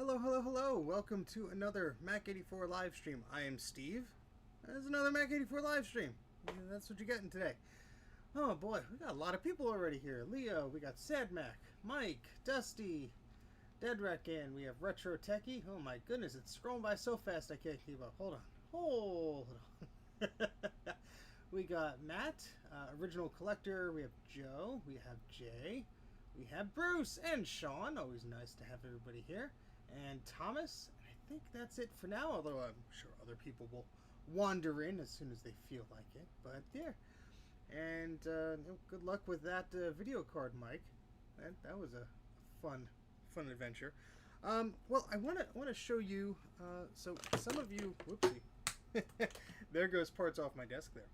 Hello, hello, hello. Welcome to another Mac84 live stream. I am Steve. There's another Mac84 live stream. Yeah, that's what you're getting today. Oh boy, we got a lot of people already here. Leo, we got Sad Mac, Mike, Dusty, Deadrek, and we have Retro Techie. Oh my goodness, it's scrolling by so fast I can't keep up. Hold on. Hold on. We got Matt, Original Collector. We have Joe. We have Jay. We have Bruce and Sean. Always nice to have everybody here. And Thomas. And I think that's it for now, although I'm sure other people will wander in as soon as they feel like it. But yeah. And good luck with that video card, Mike. That was a fun adventure. Well, I want to show you. So some of you, whoopsie, there goes parts off my desk there.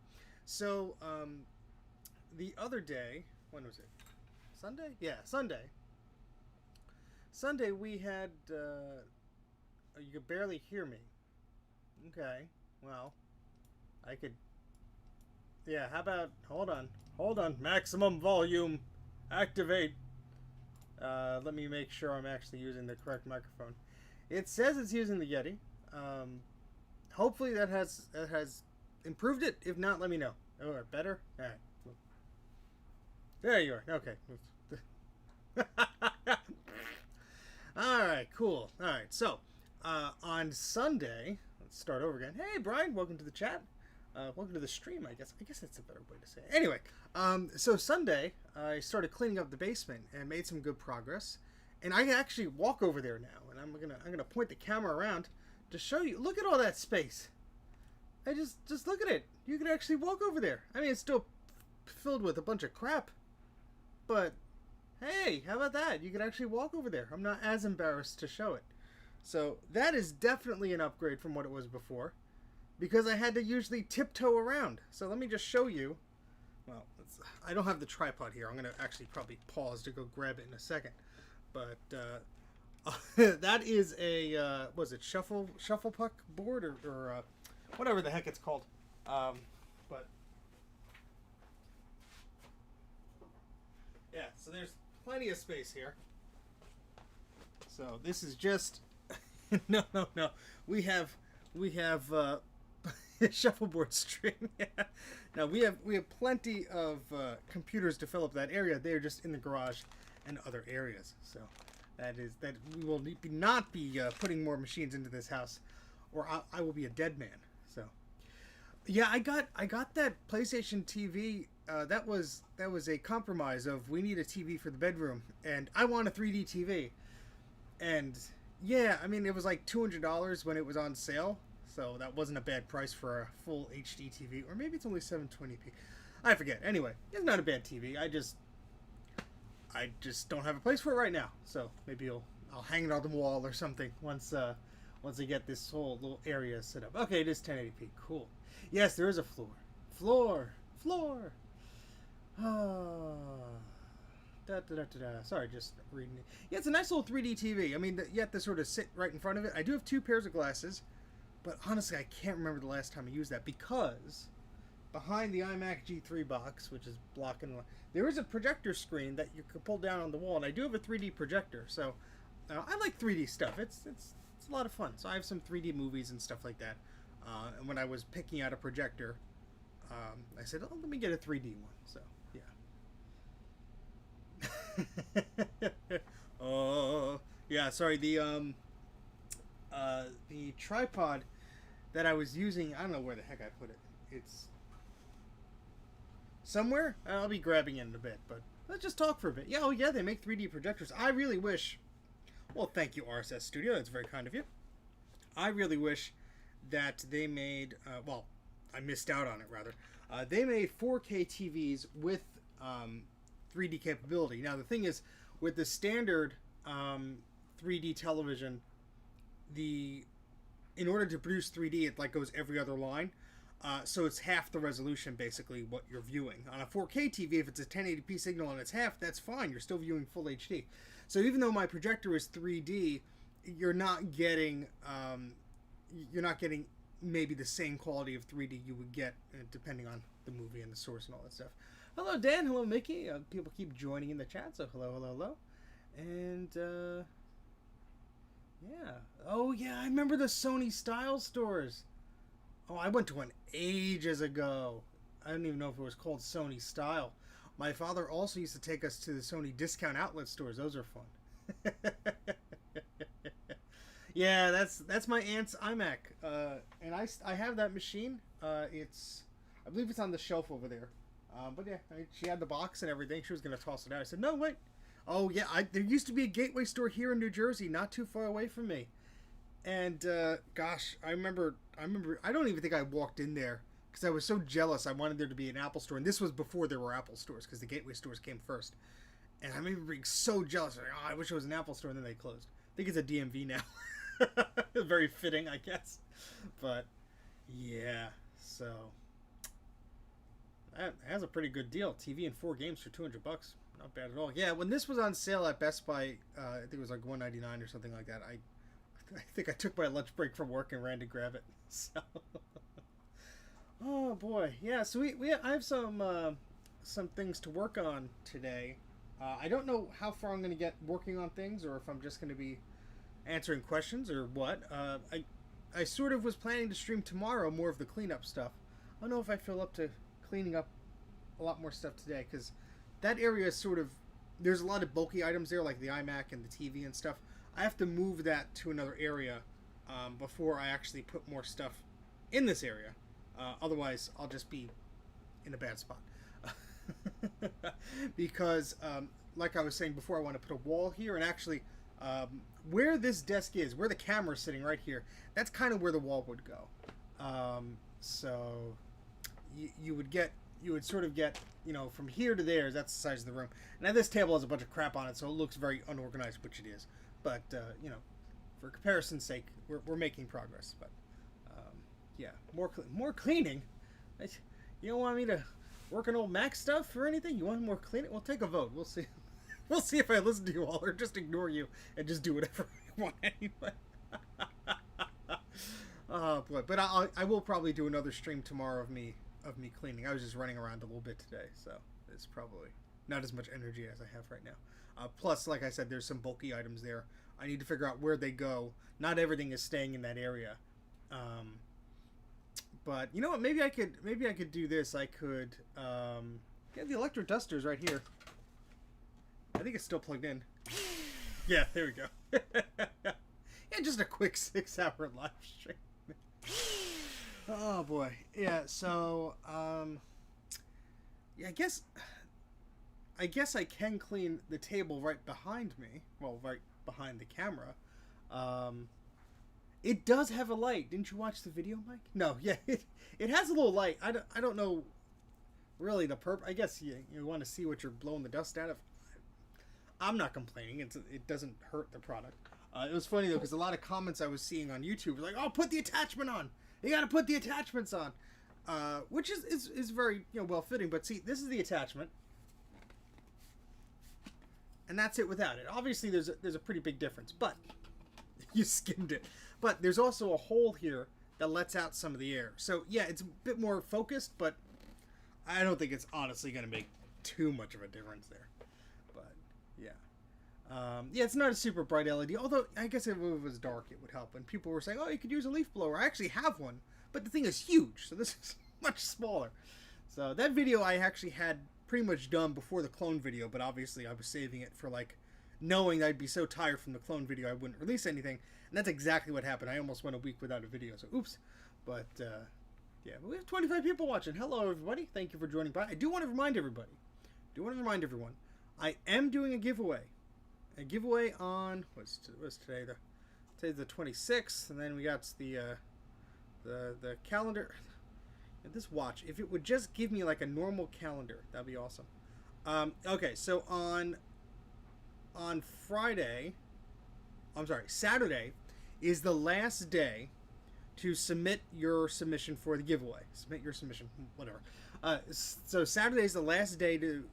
So the other day, when was it? Sunday? Yeah, Sunday. Sunday we had. You could barely hear me. Okay, well, I could. Yeah, how about, hold on, maximum volume, activate. Let me make sure I'm actually using the correct microphone. It says it's using the Yeti. Hopefully that has improved it. If not, let me know. Oh, better? Alright. There you are. Okay. Alright, cool. Alright, so, on Sunday, let's start over again. Hey, Brian, welcome to the chat. Welcome to the stream, I guess. I guess that's a better way to say it. Anyway, so Sunday, I started cleaning up the basement and made some good progress. And I can actually walk over there now. And I'm gonna point the camera around to show you. Look at all that space. I just look at it. You can actually walk over there. I mean, it's still filled with a bunch of crap. But, hey, how about that? You can actually walk over there. I'm not as embarrassed to show it. So, that is definitely an upgrade from what it was before. Because I had to usually tiptoe around. So let me just show you. Well, I don't have the tripod here. I'm going to actually probably pause to go grab it in a second. But that is a, was it shuffle puck board or whatever the heck it's called. But yeah, so there's plenty of space here. So this is just no. We have shuffleboard string. Yeah. Now we have plenty of computers to fill up that area. They're just in the garage and other areas. So that we will not be putting more machines into this house, or I will be a dead man. So yeah, I got that PlayStation TV. That was a compromise of we need a TV for the bedroom, and I want a 3D TV. And yeah, I mean it was like $200 when it was on sale. So that wasn't a bad price for a full HD TV. Or maybe it's only 720p. I forget. Anyway, it's not a bad TV. I just don't have a place for it right now. So maybe I'll hang it on the wall or something once I get this whole little area set up. Okay, it is 1080p. Cool. Yes, there is a floor. Floor. Ah. Sorry, just reading it. Yeah, it's a nice little 3D TV. I mean, you have to sort of sit right in front of it. I do have two pairs of glasses. But honestly, I can't remember the last time I used that because behind the iMac G3 box, which is blocking, there is a projector screen that you could pull down on the wall, and I do have a 3D projector, so I like 3D stuff. It's a lot of fun. So I have some 3D movies and stuff like that. And when I was picking out a projector, I said, "Oh, let me get a 3D one." So yeah. Oh yeah. Sorry. The tripod that I was using, I don't know where the heck I put it. It's somewhere. I'll be grabbing it in a bit, but let's just talk for a bit. Yeah, oh yeah, they make 3D projectors. I really wish, well, thank you, RSS Studio. That's very kind of you. I really wish that they made, well, I missed out on it, rather. They made 4K TVs with 3D capability. Now, the thing is, with the standard 3D television, in order to produce 3D, it like goes every other line. So it's half the resolution, basically, what you're viewing. On a 4K TV, if it's a 1080p signal and it's half, that's fine. You're still viewing full HD. So even though my projector is 3D, you're not getting maybe the same quality of 3D you would get depending on the movie and the source and all that stuff. Hello, Dan. Hello, Mickey. People keep joining in the chat, so hello. And, yeah, Oh yeah, I remember the Sony style stores. Oh, I went to one ages ago. I don't even know if it was called Sony Style. My father also used to take us to the Sony discount outlet stores. Those are fun. Yeah, that's my aunt's iMac, and I have that machine. I believe it's on the shelf over there. But yeah, she had the box and everything. She was gonna toss it out. I said, no, wait. Oh yeah, there used to be a Gateway store here in New Jersey, not too far away from me. And gosh, I remember. I don't even think I walked in there because I was so jealous. I wanted there to be an Apple store, and this was before there were Apple stores because the Gateway stores came first. And I remember being so jealous. Like, oh, I wish it was an Apple store, and then they closed. I think it's a DMV now. Very fitting, I guess. But yeah, so that has a pretty good deal. TV and 4 games for $200. Not bad at all. Yeah, when this was on sale at Best Buy, I think it was like $199 or something like that. I think I took my lunch break from work and ran to grab it. So, oh boy, yeah. So I have some things to work on today. I don't know how far I'm going to get working on things, or if I'm just going to be answering questions or what. I sort of was planning to stream tomorrow more of the cleanup stuff. I don't know if I feel up to cleaning up a lot more stuff today, because that area is sort of, there's a lot of bulky items there, like the iMac and the TV and stuff. I have to move that to another area before I actually put more stuff in this area. Otherwise, I'll just be in a bad spot. Because, like I was saying before, I want to put a wall here, and actually, where this desk is, where the camera's sitting right here, that's kind of where the wall would go. So you would sort of get, you know, from here to there, that's the size of the room. Now this table has a bunch of crap on it, so it looks very unorganized, which it is. But, you know, for comparison's sake, we're making progress. But, yeah, more cleaning. You don't want me to work on old Mac stuff or anything? You want more cleaning? Well, take a vote. We'll see. We'll see if I listen to you all or just ignore you and just do whatever I want anyway. Oh boy, but I will probably do another stream tomorrow of me cleaning. I was just running around a little bit today, so it's probably not as much energy as I have right now. Plus, like I said, there's some bulky items there. I need to figure out where they go. Not everything is staying in that area. But you know what? Maybe I could do this. I could get the electric dusters right here. I think it's still plugged in. Yeah, there we go. Yeah, just a quick 6-hour live stream. Oh boy. Yeah, so yeah, I guess I can clean the table right behind me. Well, right behind the camera. It does have a light. Didn't you watch the video, Mike? No, yeah, it has a little light. I don't know really the purpose. I guess you want to see what you're blowing the dust out of. I'm not complaining. It doesn't hurt the product. It was funny though, because a lot of comments I was seeing on YouTube were like, "Oh, put the attachment on. You got to put the attachments on," which is very, you know, well fitting. But see, this is the attachment, and that's it without it. Obviously, there's a pretty big difference, but you skimmed it. But there's also a hole here that lets out some of the air. So yeah, it's a bit more focused, but I don't think it's honestly going to make too much of a difference there. But yeah. Yeah, it's not a super bright LED, although I guess if it was dark it would help. And people were saying, oh, you could use a leaf blower. I actually have one, but the thing is huge, so this is much smaller. So that video I actually had pretty much done before the clone video, but obviously I was saving it for, like, knowing that I'd be so tired from the clone video I wouldn't release anything. And that's exactly what happened. I almost went a week without a video, so oops. But, yeah, we have 25 people watching. Hello, everybody. Thank you for joining by. I do want to remind everyone, I am doing a giveaway. A giveaway on, what's today? Today's the 26th, and then we got the calendar. And this watch, if it would just give me like a normal calendar, that'd be awesome. Okay, so on Saturday is the last day to submit your submission for the giveaway. Submit your submission, whatever. So Saturday is the last day to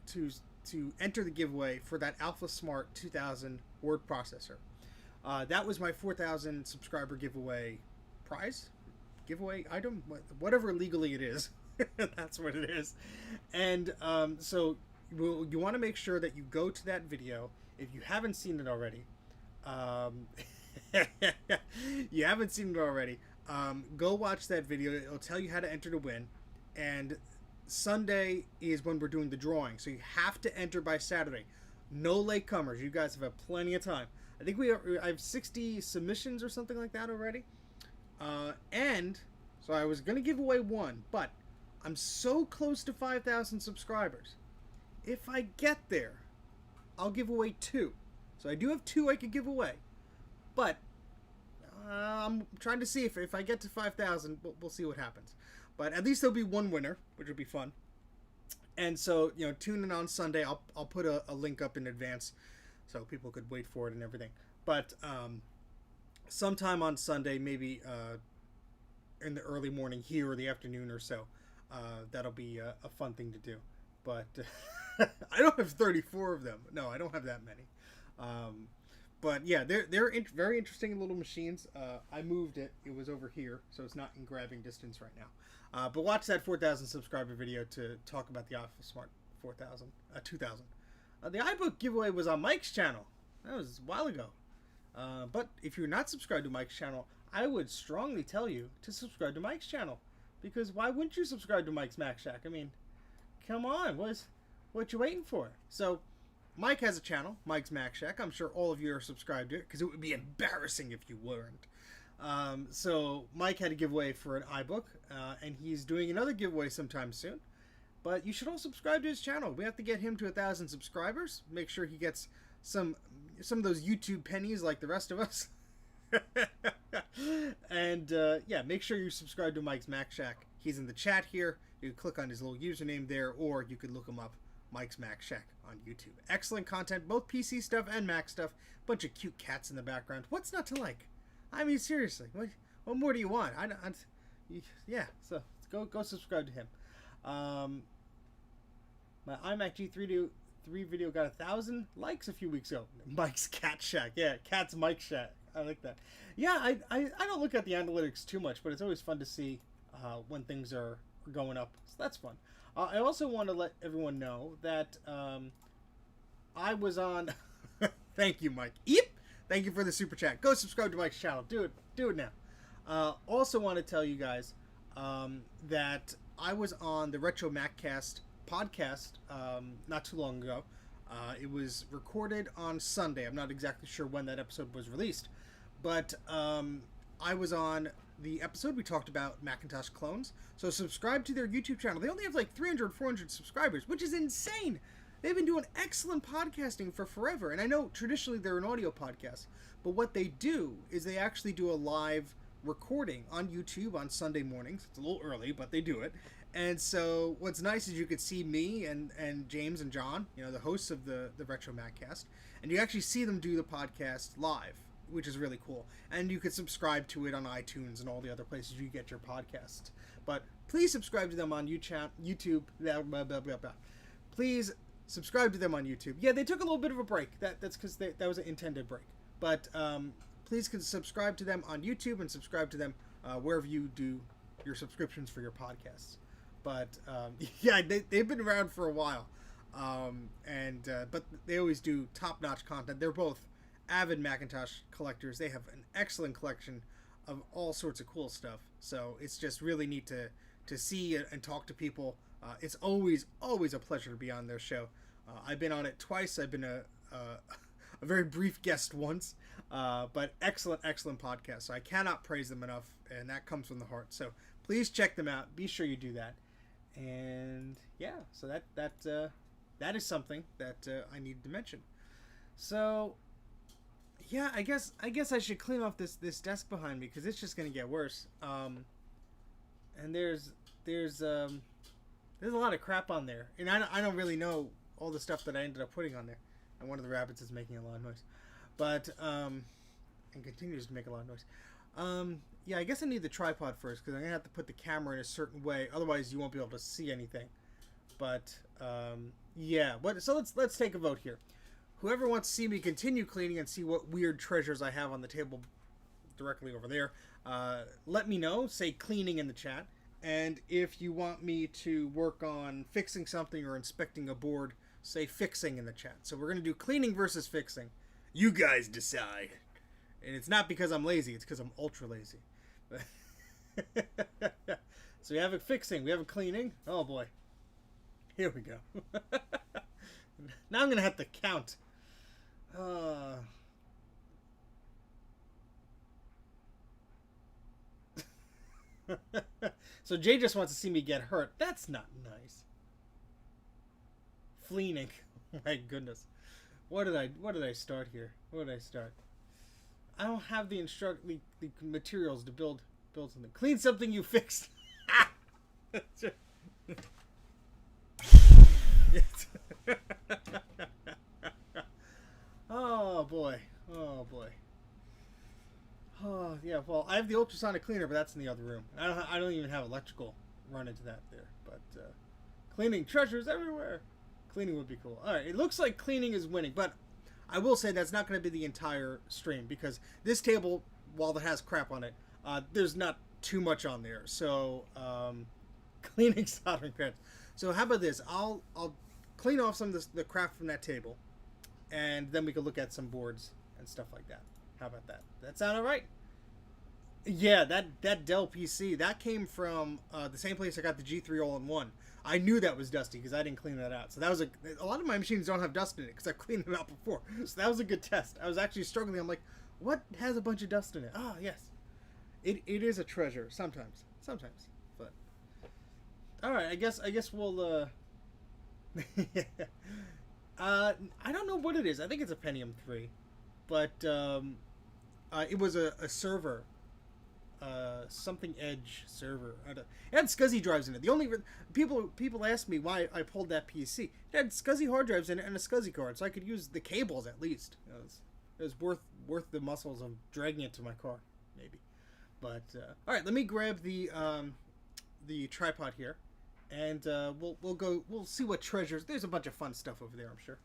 enter the giveaway for that Alpha Smart 2000 word processor. That was my 4,000 subscriber giveaway prize, giveaway item, whatever legally it is. That's what it is. And so you want to make sure that you go to that video if you haven't seen it already. you haven't seen it already, go watch that video. It'll tell you how to enter to win. And Sunday is when we're doing the drawing, so you have to enter by Saturday. No latecomers. You guys have had plenty of time. I think I have 60 submissions or something like that already. And so I was gonna give away one, but I'm so close to 5,000 subscribers. If I get there, I'll give away two. So I do have two I could give away, but I'm trying to see if I get to 5,000, we'll see what happens. But at least there'll be one winner, which will be fun. And so, tune in on Sunday. I'll put a link up in advance so people could wait for it and everything. But sometime on Sunday, maybe in the early morning here or the afternoon or so, that'll be a fun thing to do. But I don't have 34 of them. No, I don't have that many. But yeah, they're very interesting little machines. I moved it. It was over here, so it's not in grabbing distance right now. But watch that 4,000 subscriber video to talk about the Awful Smart 2000. The iBook giveaway was on Mike's channel. That was a while ago. But if you're not subscribed to Mike's channel, I would strongly tell you to subscribe to Mike's channel. Because why wouldn't you subscribe to Mike's Mac Shack? I mean, come on, what you waiting for? So, Mike has a channel, Mike's Mac Shack. I'm sure all of you are subscribed to it, because it would be embarrassing if you weren't. So, Mike had a giveaway for an iBook, and he's doing another giveaway sometime soon. But you should all subscribe to his channel. We have to get him to 1,000 subscribers. Make sure he gets some of those YouTube pennies like the rest of us. And yeah, make sure you subscribe to Mike's Mac Shack. He's in the chat here. You can click on his little username there, or you could look him up, Mike's Mac Shack on YouTube. Excellent content, both PC stuff and Mac stuff. Bunch of cute cats in the background. What's not to like? I mean, seriously, what more do you want? Yeah, so go subscribe to him. My iMac G3 video got 1,000 likes a few weeks ago. Mike's Cat Shack. Yeah, Cat's Mike Shack. I like that. Yeah, I don't look at the analytics too much, but it's always fun to see when things are going up. So that's fun. I also want to let everyone know that I was on... Thank you, Mike. Yep. Thank you for the super chat. Go subscribe to Mike's channel. Do it now. Also want to tell you guys that I was on the Retro MacCast podcast not too long ago. It was recorded on Sunday. I'm not exactly sure when that episode was released, but I was on the episode. We talked about Macintosh clones. So subscribe to their YouTube channel. They only have like 300, 400 subscribers, which is insane. They've been doing excellent podcasting for forever. And I know traditionally they're an audio podcast, but what they do is they actually do a live recording on YouTube on Sunday mornings. It's a little early, but they do it. And so what's nice is you could see me and James and John, the hosts of the Retro MacCast, and you actually see them do the podcast live, which is really cool. And you could subscribe to it on iTunes and all the other places you get your podcasts. But please subscribe to them on YouTube. Blah, blah, blah, blah, blah. Please subscribe to them on YouTube. Yeah, they took a little bit of a break. That's because that was an intended break. But please subscribe to them on YouTube and subscribe to them wherever you do your subscriptions for your podcasts. But yeah, they've been around for a while, but they always do top-notch content. They're both avid Macintosh collectors. They have an excellent collection of all sorts of cool stuff. So it's just really neat to see and talk to people. It's always a pleasure to be on their show. I've been on it twice. I've been a very brief guest once, but excellent podcast. So I cannot praise them enough, and that comes from the heart. So please check them out. Be sure you do that. And yeah, so that is something that I needed to mention. So yeah, I guess I should clean off this desk behind me, because it's just gonna get worse. And there's a lot of crap on there, and I don't really know all the stuff that I ended up putting on there. And one of the rabbits is making a lot of noise, but and continues to make a lot of noise. Yeah, I guess I need the tripod first, because I'm going to have to put the camera in a certain way. Otherwise, you won't be able to see anything. But, yeah. So let's take a vote here. Whoever wants to see me continue cleaning and see what weird treasures I have on the table directly over there, let me know. Say cleaning in the chat. And if you want me to work on fixing something or inspecting a board, say fixing in the chat. So we're going to do cleaning versus fixing. You guys decide. And it's not because I'm lazy, it's because I'm ultra lazy. So we have a fixing, we have a cleaning. Oh boy. Here we go. Now I'm going to have to count. So Jay just wants to see me get hurt. That's not nice. Fleening. My goodness. What did I start here? What did I start? I don't have the the materials to build something. Clean something you fixed. Oh boy. Oh boy. Oh yeah. Well, I have the ultrasonic cleaner, but that's in the other room. I don't even have electrical run into that there. But cleaning treasures everywhere. Cleaning would be cool. All right. It looks like cleaning is winning, but I will say that's not going to be the entire stream because this table, while it has crap on it, there's not too much on there. So cleaning soldering crap. So how about this? I'll clean off some of the crap from that table, and then we can look at some boards and stuff like that. How about that? That sound all right? Yeah, that Dell PC, that came from the same place I got the G3 all-in-one. I knew that was dusty because I didn't clean that out. So that was a lot of my machines don't have dust in it because I cleaned them out before. So that was a good test. I was actually struggling. I'm like, what has a bunch of dust in it? Ah, yes. It is a treasure sometimes. Sometimes. But all right, I guess we'll I don't know what it is. I think it's a Pentium 3. But it was a server. Something Edge server. It had SCSI drives in it. The only people asked me why I pulled that PC. It had SCSI hard drives in it and a SCSI card, so I could use the cables at least. It was worth the muscles of dragging it to my car, maybe. But all right, let me grab the tripod here, and we'll see what treasures. There's a bunch of fun stuff over there, I'm sure.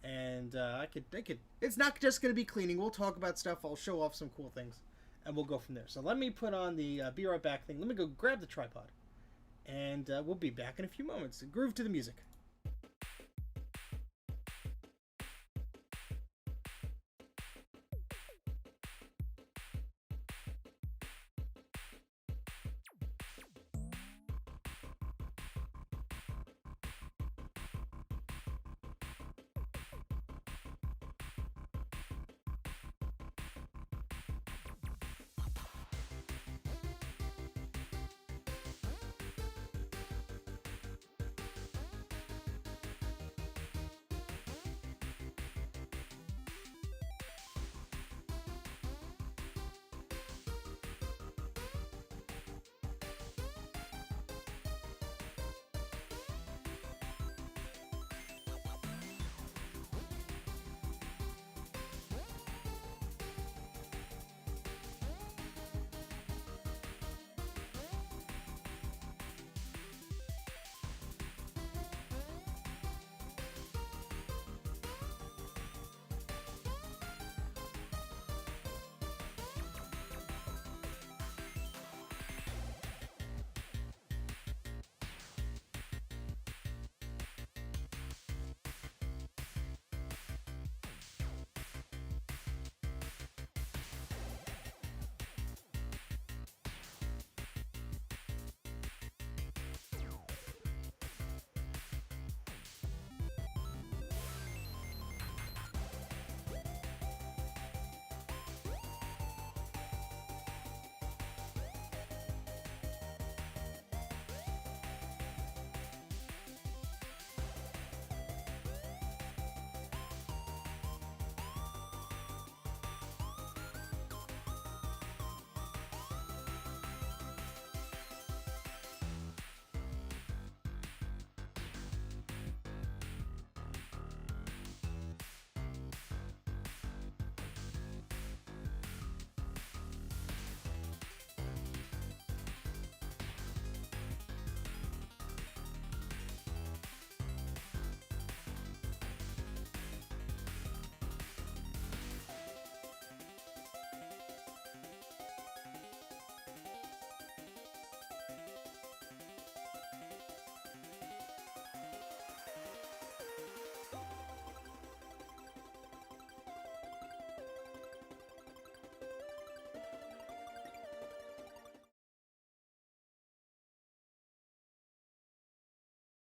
And I could. It's not just gonna be cleaning. We'll talk about stuff. I'll show off some cool things. And we'll go from there. So let me put on the be right back thing. Let me go grab the tripod. And we'll be back in a few moments. Groove to the music.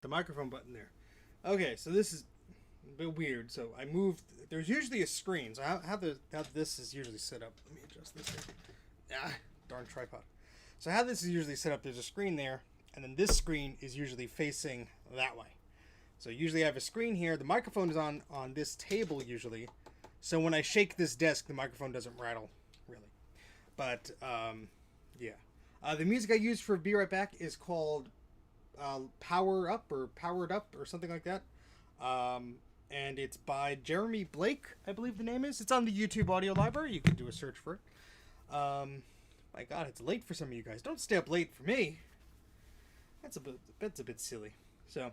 the microphone button there. Okay, so this is a bit weird. So I moved. There's usually a screen. So how this is usually set up. Let me adjust this here. Ah, darn tripod. So how this is usually set up, there's a screen there, and then this screen is usually facing that way. So usually I have a screen here. The microphone is on this table usually. So when I shake this desk, the microphone doesn't rattle, really. But, yeah. The music I use for Be Right Back is called Power Up or Powered Up or something like that. And it's by Jeremy Blake, I believe the name is. It's on the YouTube audio library. You can do a search for it. My God, it's late for some of you guys. Don't stay up late for me. That's a bit silly. So,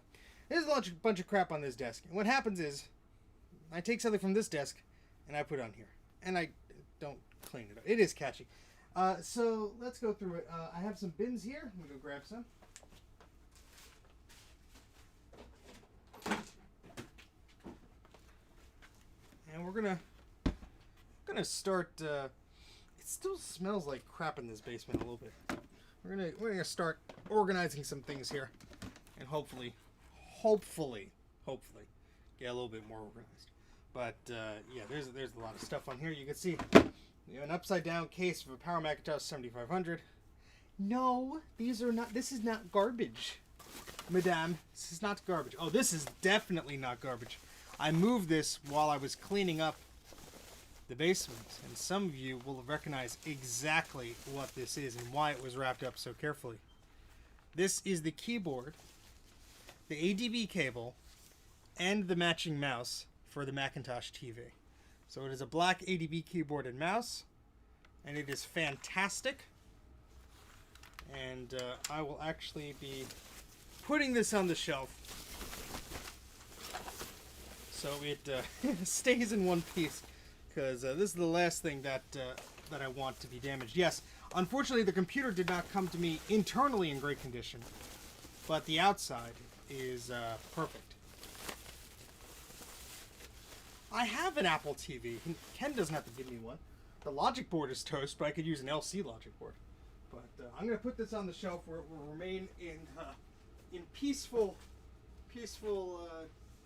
there's a bunch of crap on this desk. And what happens is, I take something from this desk, and I put it on here. And I don't clean it up. It is catchy. So, let's go through it. I have some bins here. I'm going to go grab some. And we're gonna start. It still smells like crap in this basement a little bit. We're gonna start organizing some things here, and hopefully, get a little bit more organized. But yeah, there's a lot of stuff on here. You can see an upside down case of a Power Macintosh 7500. No, these are not. This is not garbage, Madame. This is not garbage. Oh, this is definitely not garbage. I moved this while I was cleaning up the basement, and some of you will recognize exactly what this is and why it was wrapped up so carefully. This is the keyboard, the ADB cable, and the matching mouse for the Macintosh TV. So it is a black ADB keyboard and mouse, and it is fantastic. And I will actually be putting this on the shelf so it stays in one piece, because this is the last thing that I want to be damaged. Yes, unfortunately the computer did not come to me internally in great condition, but the outside is perfect. I have an Apple TV. Ken doesn't have to give me one. The logic board is toast, but I could use an LC logic board. But I'm going to put this on the shelf where it will remain in peaceful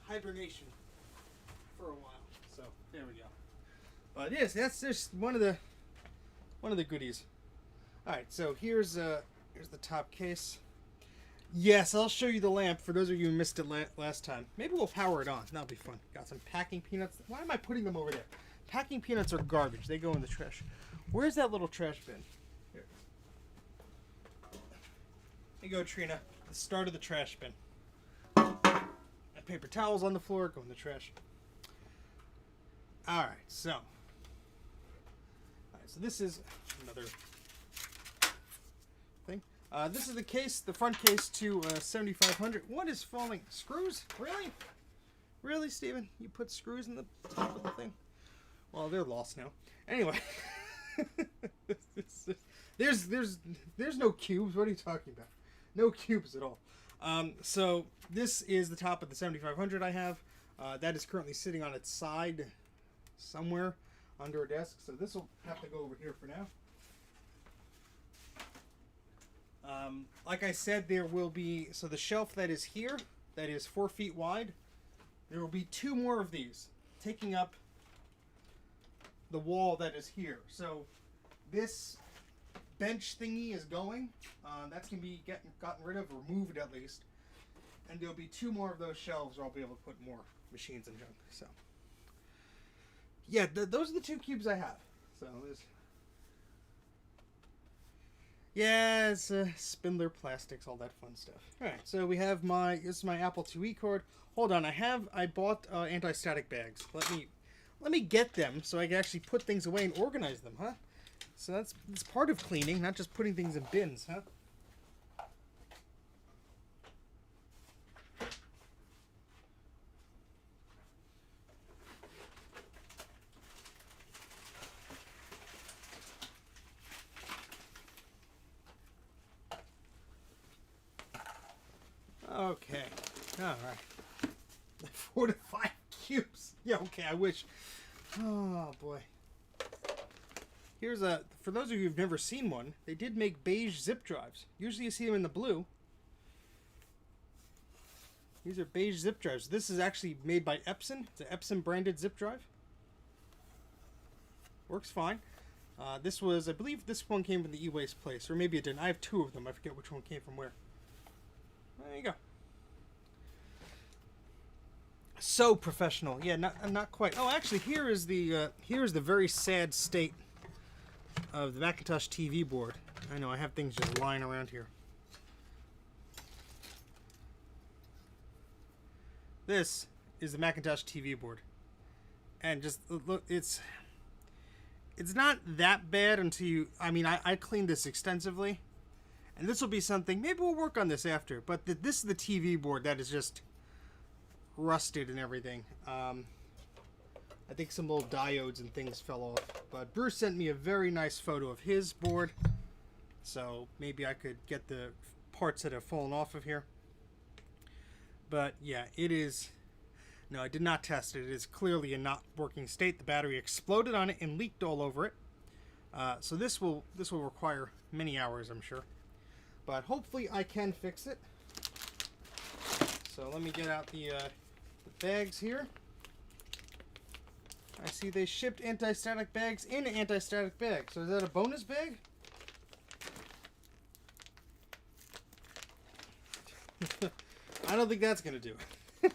hibernation for a while. So there we go. But yes, that's just one of the goodies. All right, so here's the top case. Yes, I'll show you the lamp for those of you who missed it last time. Maybe we'll power it on. That'll be fun. Got some packing peanuts. Why am I putting them over there? Packing peanuts are garbage. They go in the trash. Where's that little trash bin? Here. There you go, Trina. The start of the trash bin. And paper towels on the floor go in the trash. All right, so this is another thing. This is the case, the front case to 7500. What is falling? Screws? Really? Really, Steven? You put screws in the top of the thing? Well, they're lost now. Anyway, there's no cubes. What are you talking about? No cubes at all. So this is the top of the 7500 I have. That is currently sitting on its side somewhere under a desk. So this will have to go over here for now. Like I said, there will be, so the shelf that is here, that is 4 feet wide, there will be 2 more of these taking up the wall that is here. So this bench thingy is going. That's going to be gotten rid of, or moved at least. And there'll be 2 more of those shelves where I'll be able to put more machines and junk. So yeah, those are the 2 cubes I have. So there's, yeah, it's spindler plastics, all that fun stuff. All right, so we have this is my Apple IIe cord. Hold on, I bought anti-static bags. Let me get them so I can actually put things away and organize them, huh? So that's part of cleaning, not just putting things in bins, huh? Okay, all right. 4 to 5 cubes. Yeah, okay, I wish. Oh, boy. Here's for those of you who've never seen one, they did make beige zip drives. Usually you see them in the blue. These are beige zip drives. This is actually made by Epson. It's an Epson branded zip drive. Works fine. This was, I believe this one came from the e-waste place, or maybe it didn't. I have two of them. I forget which one came from where. There you go. So professional. Yeah, not quite. Oh, actually, here is the very sad state of the Macintosh TV board. I know I have things just lying around here. This is the Macintosh TV board, and just look, it's not that bad until you. I mean, I cleaned this extensively, and this will be something. Maybe we'll work on this after. But this is the TV board that is just rusted and everything. I think some little diodes and things fell off. But Bruce sent me a very nice photo of his board, so maybe I could get the parts that have fallen off of here. But yeah, it is. No, I did not test it. It is clearly in not working state. The battery exploded on it and leaked all over it. So this will require many hours, I'm sure. But hopefully I can fix it. So let me get out the bags here. I see they shipped anti-static bags in an anti-static bag. So is that a bonus bag? I don't think that's going to do it.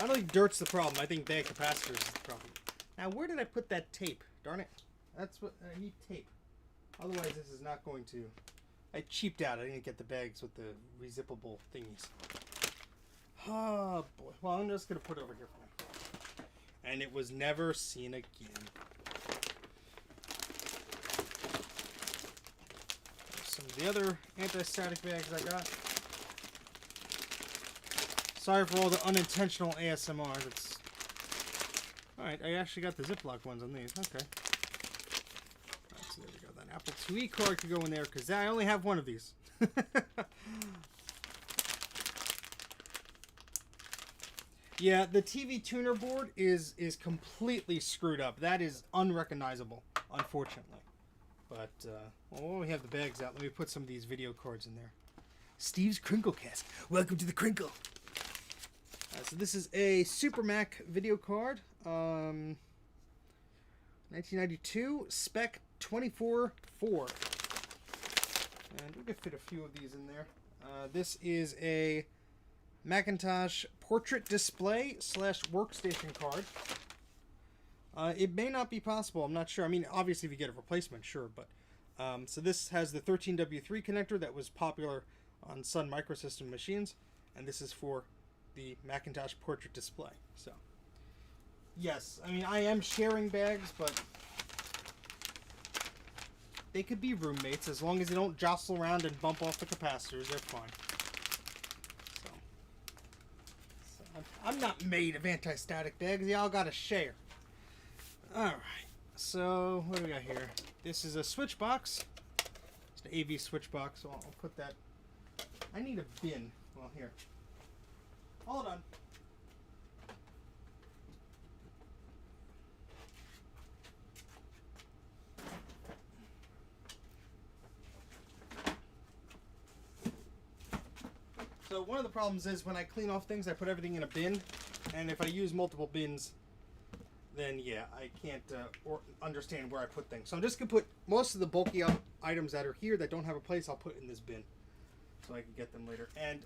I don't think dirt's the problem. I think bag capacitors is the problem. Now, where did I put that tape? Darn it. That's what I need, tape. Otherwise, this is not going to... I cheaped out. I didn't get the bags with the rezippable thingies. Oh, boy. Well, I'm just going to put it over here for now. And it was never seen again. Some of the other anti-static bags I got. Sorry for all the unintentional ASMR. It's... Alright, I actually got the Ziploc ones on these. Okay. Alright, so there we go. That Apple IIe card could go in there, because I only have one of these. Yeah, the TV tuner board is completely screwed up. That is unrecognizable, unfortunately. But, well, while we have the bags out, let me put some of these video cards in there. Steve's Crinkle Cast. Welcome to the Crinkle. So this is a Super Mac video card, 1992, spec 24.4, and we could fit a few of these in there. This is a Macintosh portrait display / workstation card. It may not be possible, I'm not sure. I mean, obviously if you get a replacement, sure, but so this has the 13W3 connector that was popular on Sun Microsystem machines, and this is for the Macintosh portrait display. So yes, I mean, I am sharing bags, but they could be roommates as long as they don't jostle around and bump off the capacitors. They're fine. So I'm not made of anti-static bags. Y'all gotta share. Alright, so what do we got here? This is a switch box. It's an AV switch box, so I'll put that. I need a bin. Well, here. Hold on. So one of the problems is when I clean off things, I put everything in a bin, and if I use multiple bins, then yeah, I can't or understand where I put things. So I'm just gonna put most of the bulky items that are here that don't have a place. I'll put in this bin, so I can get them later. And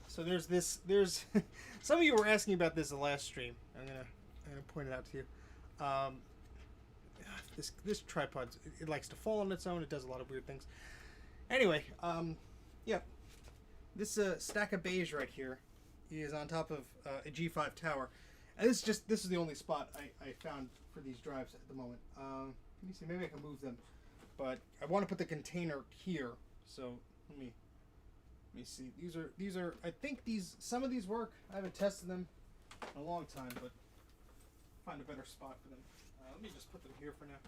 so there's this. There's some of you were asking about this in the last stream. I'm gonna point it out to you. This tripod, it likes to fall on its own. It does a lot of weird things. Anyway, yeah, this stack of beige right here is on top of a G5 tower, and this is the only spot I found for these drives at the moment. Let me see, maybe I can move them, but I want to put the container here. So let me see. These are I think some of these work. I haven't tested them in a long time, but find a better spot for them. Let me just put them here for now.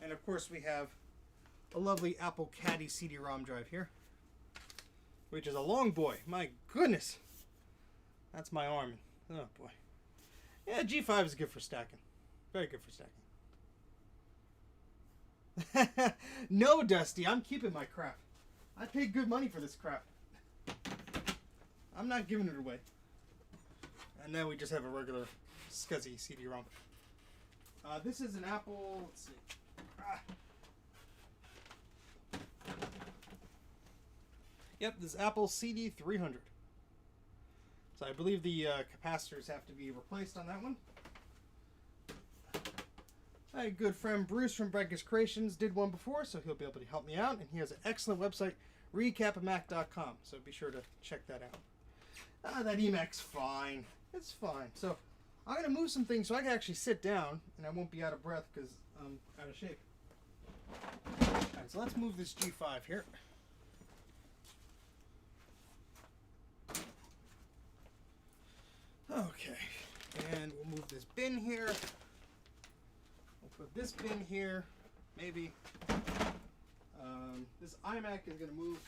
And of course we have a lovely Apple Caddy CD-ROM drive here, which is a long boy. My goodness. That's my arm. Oh boy. Yeah, G5 is good for stacking. Very good for stacking. No, Dusty, I'm keeping my crap. I paid good money for this crap. I'm not giving it away. And then we just have a regular SCSI CD-ROM. This is an Apple, let's see. Yep, this is Apple CD300. So I believe the capacitors have to be replaced on that one. My good friend Bruce from Breakers Creations did one before, so he'll be able to help me out. And he has an excellent website, recapofmac.com. So be sure to check that out. That eMac's fine. It's fine. So I'm going to move some things so I can actually sit down and I won't be out of breath because I'm out of shape. Alright, so let's move this G5 here. Okay, and we'll move this bin here. We'll put this bin here, maybe. This iMac is going to move.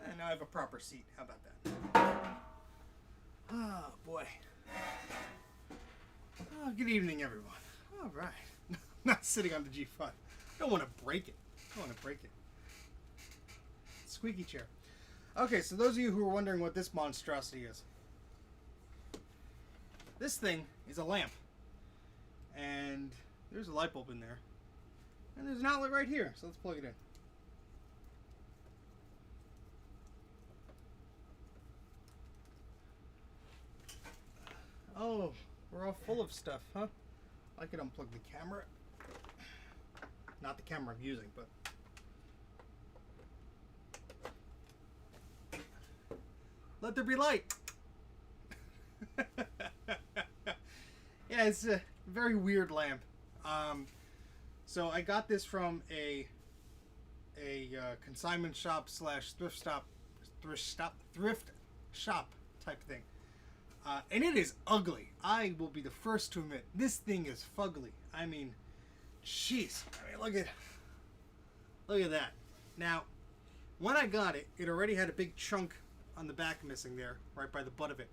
And now I have a proper seat. How about that? Oh, boy. Oh, good evening, everyone. All right. Not sitting on the G5. I don't want to break it. I don't want to break it. Squeaky chair. Okay, so those of you who are wondering what this monstrosity is. This thing is a lamp. And there's a light bulb in there. And there's an outlet right here. So let's plug it in. Oh, we're all full of stuff, huh? I could unplug the camera. Not the camera I'm using, but... Let there be light! Yeah, it's a very weird lamp. So I got this from a consignment shop slash thrift shop type thing. And it is ugly. I will be the first to admit, this thing is fugly. I mean, jeez. I mean, look at that. Now, when I got it, it already had a big chunk on the back missing there, right by the butt of it.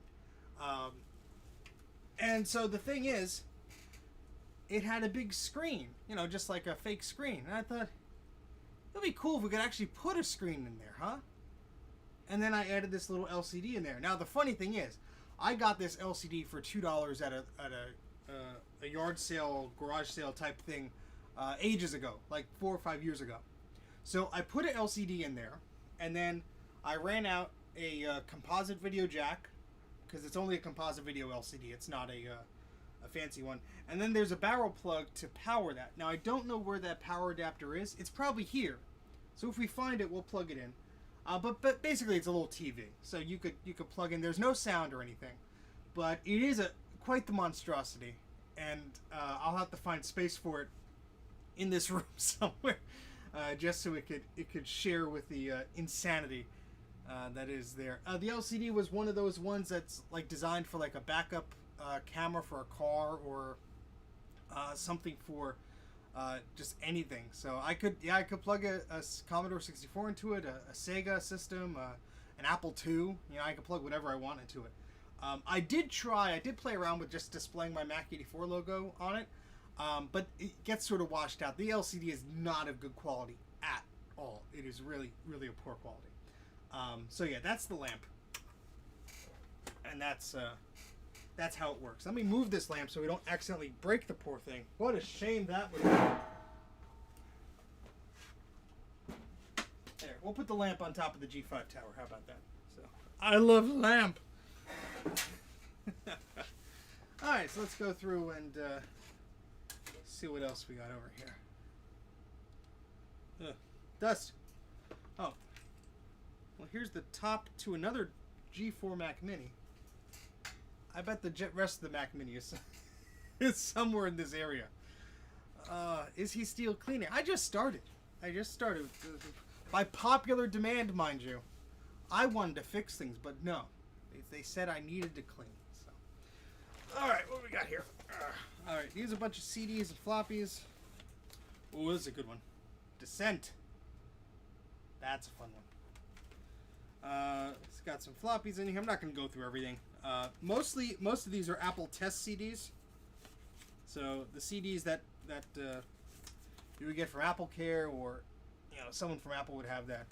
And so the thing is, it had a big screen, you know, just like a fake screen. And I thought, it'd be cool if we could actually put a screen in there, huh? And then I added this little LCD in there. Now, the funny thing is, I got this LCD for $2 at a yard sale, garage sale type thing ages ago, like 4 or 5 years ago. So I put an LCD in there, and then I ran out a composite video jack, because it's only a composite video LCD. It's not a fancy one. And then there's a barrel plug to power that. Now I don't know where that power adapter is. It's probably here. So if we find it, we'll plug it in. But basically it's a little TV, so you could plug in. There's no sound or anything, but it is quite the monstrosity, and I'll have to find space for it in this room somewhere, just so it could share with the insanity that is there. The LCD was one of those ones that's like designed for like a backup camera for a car or something for just anything. So I could plug a Commodore 64 into it, a Sega system, an Apple II. You know, I could plug whatever I want into it. I did play around with just displaying my Mac84 logo on it, but it gets sort of washed out. The LCD is not of good quality at all. It is really, really a poor quality. So yeah, that's the lamp, and that's how it works. Let me move this lamp so we don't accidentally break the poor thing. What a shame that would be. There, we'll put the lamp on top of the G5 tower. How about that? So, I love lamp. Alright, so let's go through and see what else we got over here. Dust. Oh. Well, here's the top to another G4 Mac Mini. I bet the rest of the Mac Mini is somewhere in this area. Is he still cleaning? I just started. By popular demand, mind you. I wanted to fix things, but no. They said I needed to clean. So, all right, what do we got here? All right, these are a bunch of CDs and floppies. Oh, this is a good one. Descent. That's a fun one. It's got some floppies in here. I'm not going to go through everything. Most of these are Apple test CDs. So the CDs that you would get from Apple Care, or someone from Apple would have that.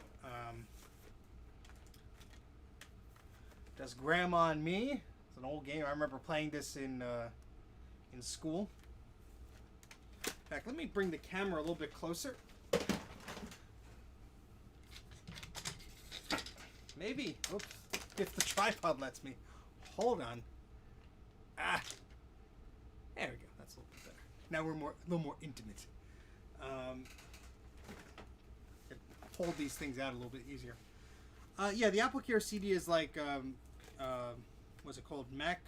Does Grandma and Me? It's an old game. I remember playing this in school. In fact, let me bring the camera a little bit closer. Maybe. Oops. If the tripod lets me. Hold on. Ah. There we go. That's a little bit better. Now we're a little more intimate. Hold these things out a little bit easier. Yeah, the Apple Care CD is like what's it called? Mac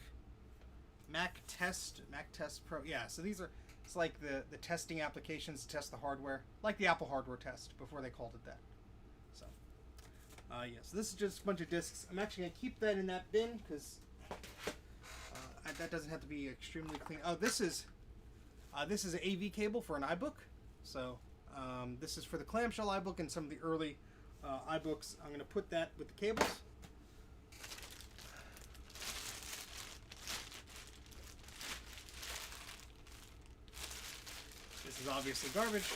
Test Pro. Yeah, so these are, it's like the testing applications to test the hardware, like the Apple hardware test before they called it that. So yeah, so this is just a bunch of discs. I'm actually gonna keep that in that bin because that doesn't have to be extremely clean. Oh, this is an AV cable for an iBook. So this is for the clamshell iBook and some of the early iBooks. I'm gonna put that with the cables. This is obviously garbage.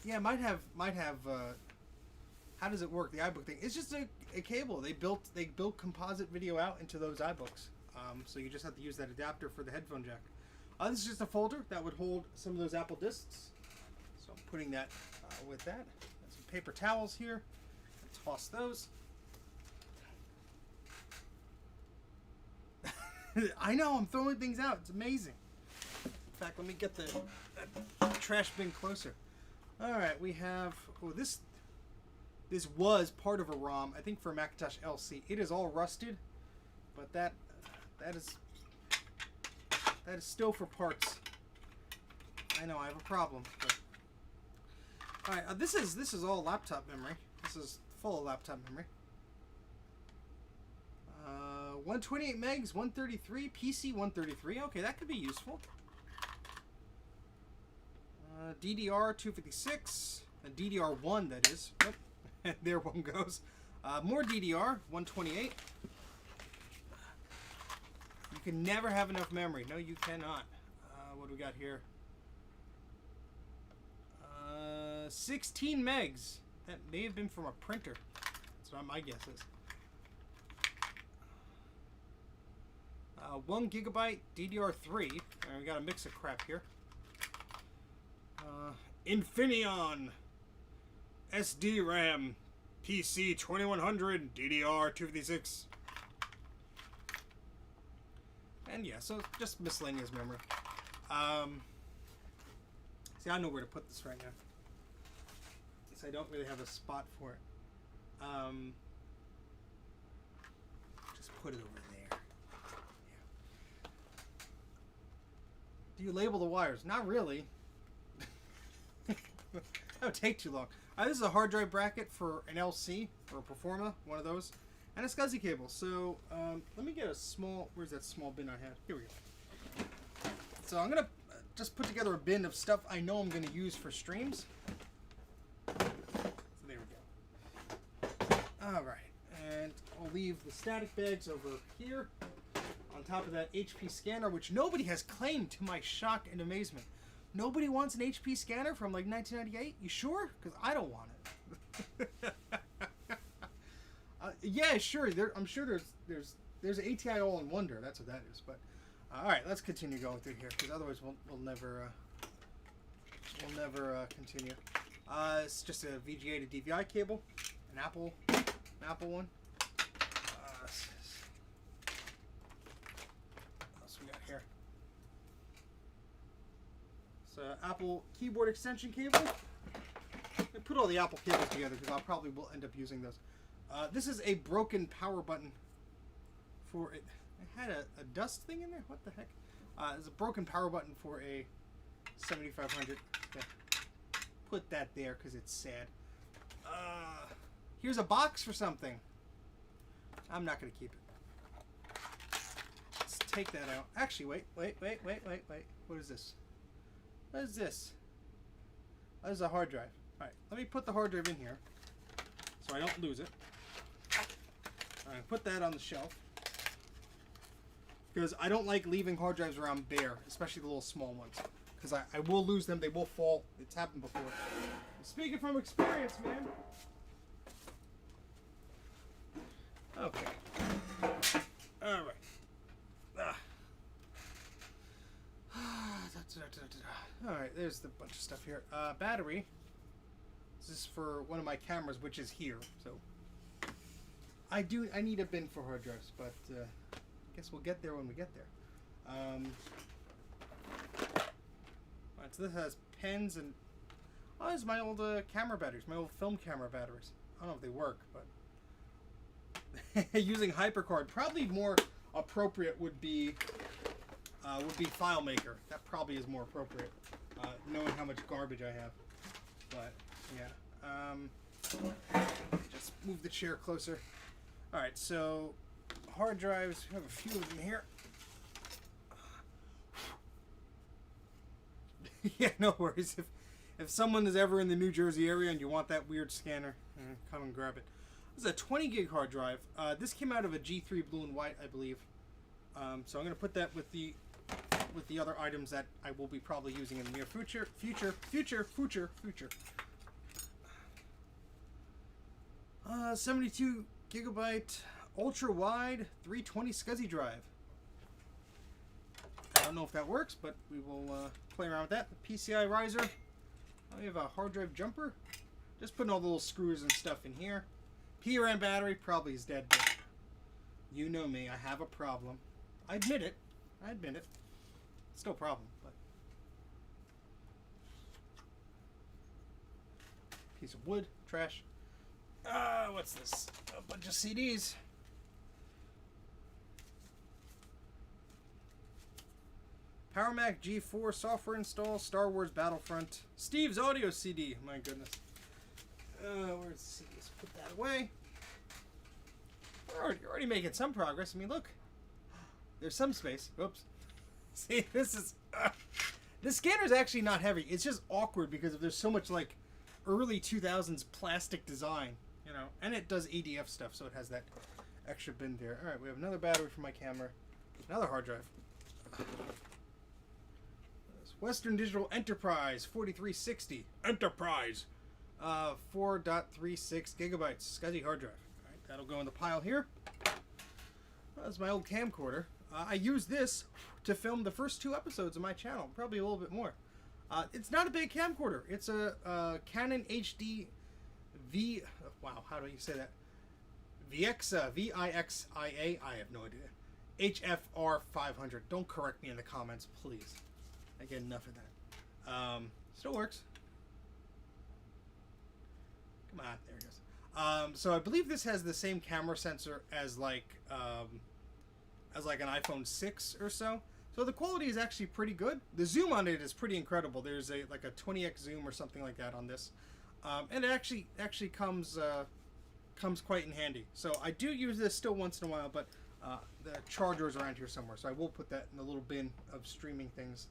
Yeah, might have. How does it work? The iBook thing. It's just a cable. They built composite video out into those iBooks. So you just have to use that adapter for the headphone jack. This is just a folder that would hold some of those Apple discs. So I'm putting that with that. Some paper towels here. Toss those. I know, I'm throwing things out. It's amazing. In fact, let me get the trash bin closer. All right, we have this was part of a ROM, I think, for Macintosh LC. It is all rusted, but that is still for parts. I know I have a problem. But. All right, this is all laptop memory. This is full of laptop memory. 128 megs, 133, PC 133. Okay, that could be useful. DDR 256, DDR1 that is. Oh, there one goes. More DDR 128. You can never have enough memory. No, you cannot. What do we got here? 16 megs. That may have been from a printer. That's what my guess is. 1 gigabyte DDR3. And we got a mix of crap here. Infineon SD RAM PC 2100 DDR 256. And yeah, so just miscellaneous memory. See, I know where to put this right now. Since I don't really have a spot for it. Just put it over there. Yeah. Do you label the wires? Not really. That would take too long. This is a hard drive bracket for an LC or a Performa, one of those, and a SCSI cable. So let me get a small. Where's that small bin I had? Here we go. So I'm gonna just put together a bin of stuff I know I'm gonna use for streams. So there we go. All right, and I'll leave the static bags over here on top of that HP scanner, which nobody has claimed, to my shock and amazement. Nobody wants an HP scanner from like 1998? You sure? Because I don't want it. Yeah, sure. I'm sure there's an ATI All in Wonder. That's what that is. But all right, let's continue going through here because otherwise we'll never continue. It's just a VGA to DVI cable, an Apple one. What else we got here? Apple keyboard extension cable. I put all the Apple cables together because I probably will end up using those. This is a broken power button for it. It had a dust thing in there. What the heck? It's a broken power button for a 7500. Okay. put that there because it's sad. Here's a box for something. I'm not going to keep it. Let's take that out. Actually, wait. What is this? What is this? Oh, this is a hard drive. Alright, let me put the hard drive in here so I don't lose it. Alright, put that on the shelf. Because I don't like leaving hard drives around bare, especially the little small ones. Because I will lose them, they will fall. It's happened before. Speaking from experience, man. Okay. Alright. Alright, there's the bunch of stuff here. Battery. This is for one of my cameras, which is here. So I need a bin for hard drives, but I guess we'll get there when we get there. Alright, so this has pens and this is my old camera batteries, my old film camera batteries. I don't know if they work, but using HyperCard, probably more appropriate would be FileMaker. That probably is more appropriate, knowing how much garbage I have. But yeah, just move the chair closer. All right, so hard drives. We have a few of them here. Yeah, no worries. If someone is ever in the New Jersey area and you want that weird scanner, come and grab it. This is a 20 gig hard drive. This came out of a G3 blue and white, I believe. So I'm going to put that with the other items that I will be probably using in the near future. Future. 72 gigabyte ultra wide 320 SCSI drive. I don't know if that works, but we will play around with that. The PCI riser. We have a hard drive jumper. Just putting all the little screws and stuff in here. PRAM battery probably is dead, but you know me, I have a problem. I admit it. Still a problem, but piece of wood, trash. What's this? A bunch of CDs. Power Mac84 software install, Star Wars Battlefront, Steve's audio CD. My goodness. Where's the CDs? Put that away. We're already making some progress. I mean, look. There's some space. Oops. See, this is... this scanner's actually not heavy. It's just awkward because there's so much, like, early 2000s plastic design, you know. And it does ADF stuff, so it has that extra bin there. All right, we have another battery for my camera. Another hard drive. Western Digital Enterprise 4360. Enterprise! 4.36 gigabytes. SCSI hard drive. All right, that'll go in the pile here. That's my old camcorder. I use this to film the first 2 episodes of my channel. Probably a little bit more. It's not a big camcorder. It's a Canon HD V... wow, how do you say that? VXA. V-I-X-I-A. I have no idea. HFR 500. Don't correct me in the comments, please. I get enough of that. Still works. Come on, there it goes. So I believe this has the same camera sensor as like an iPhone 6 or so. So the quality is actually pretty good. The zoom on it is pretty incredible. There's like a 20x zoom or something like that on this, and it actually comes quite in handy. So I do use this still once in a while, but the charger is around here somewhere, so I will put that in the little bin of streaming things.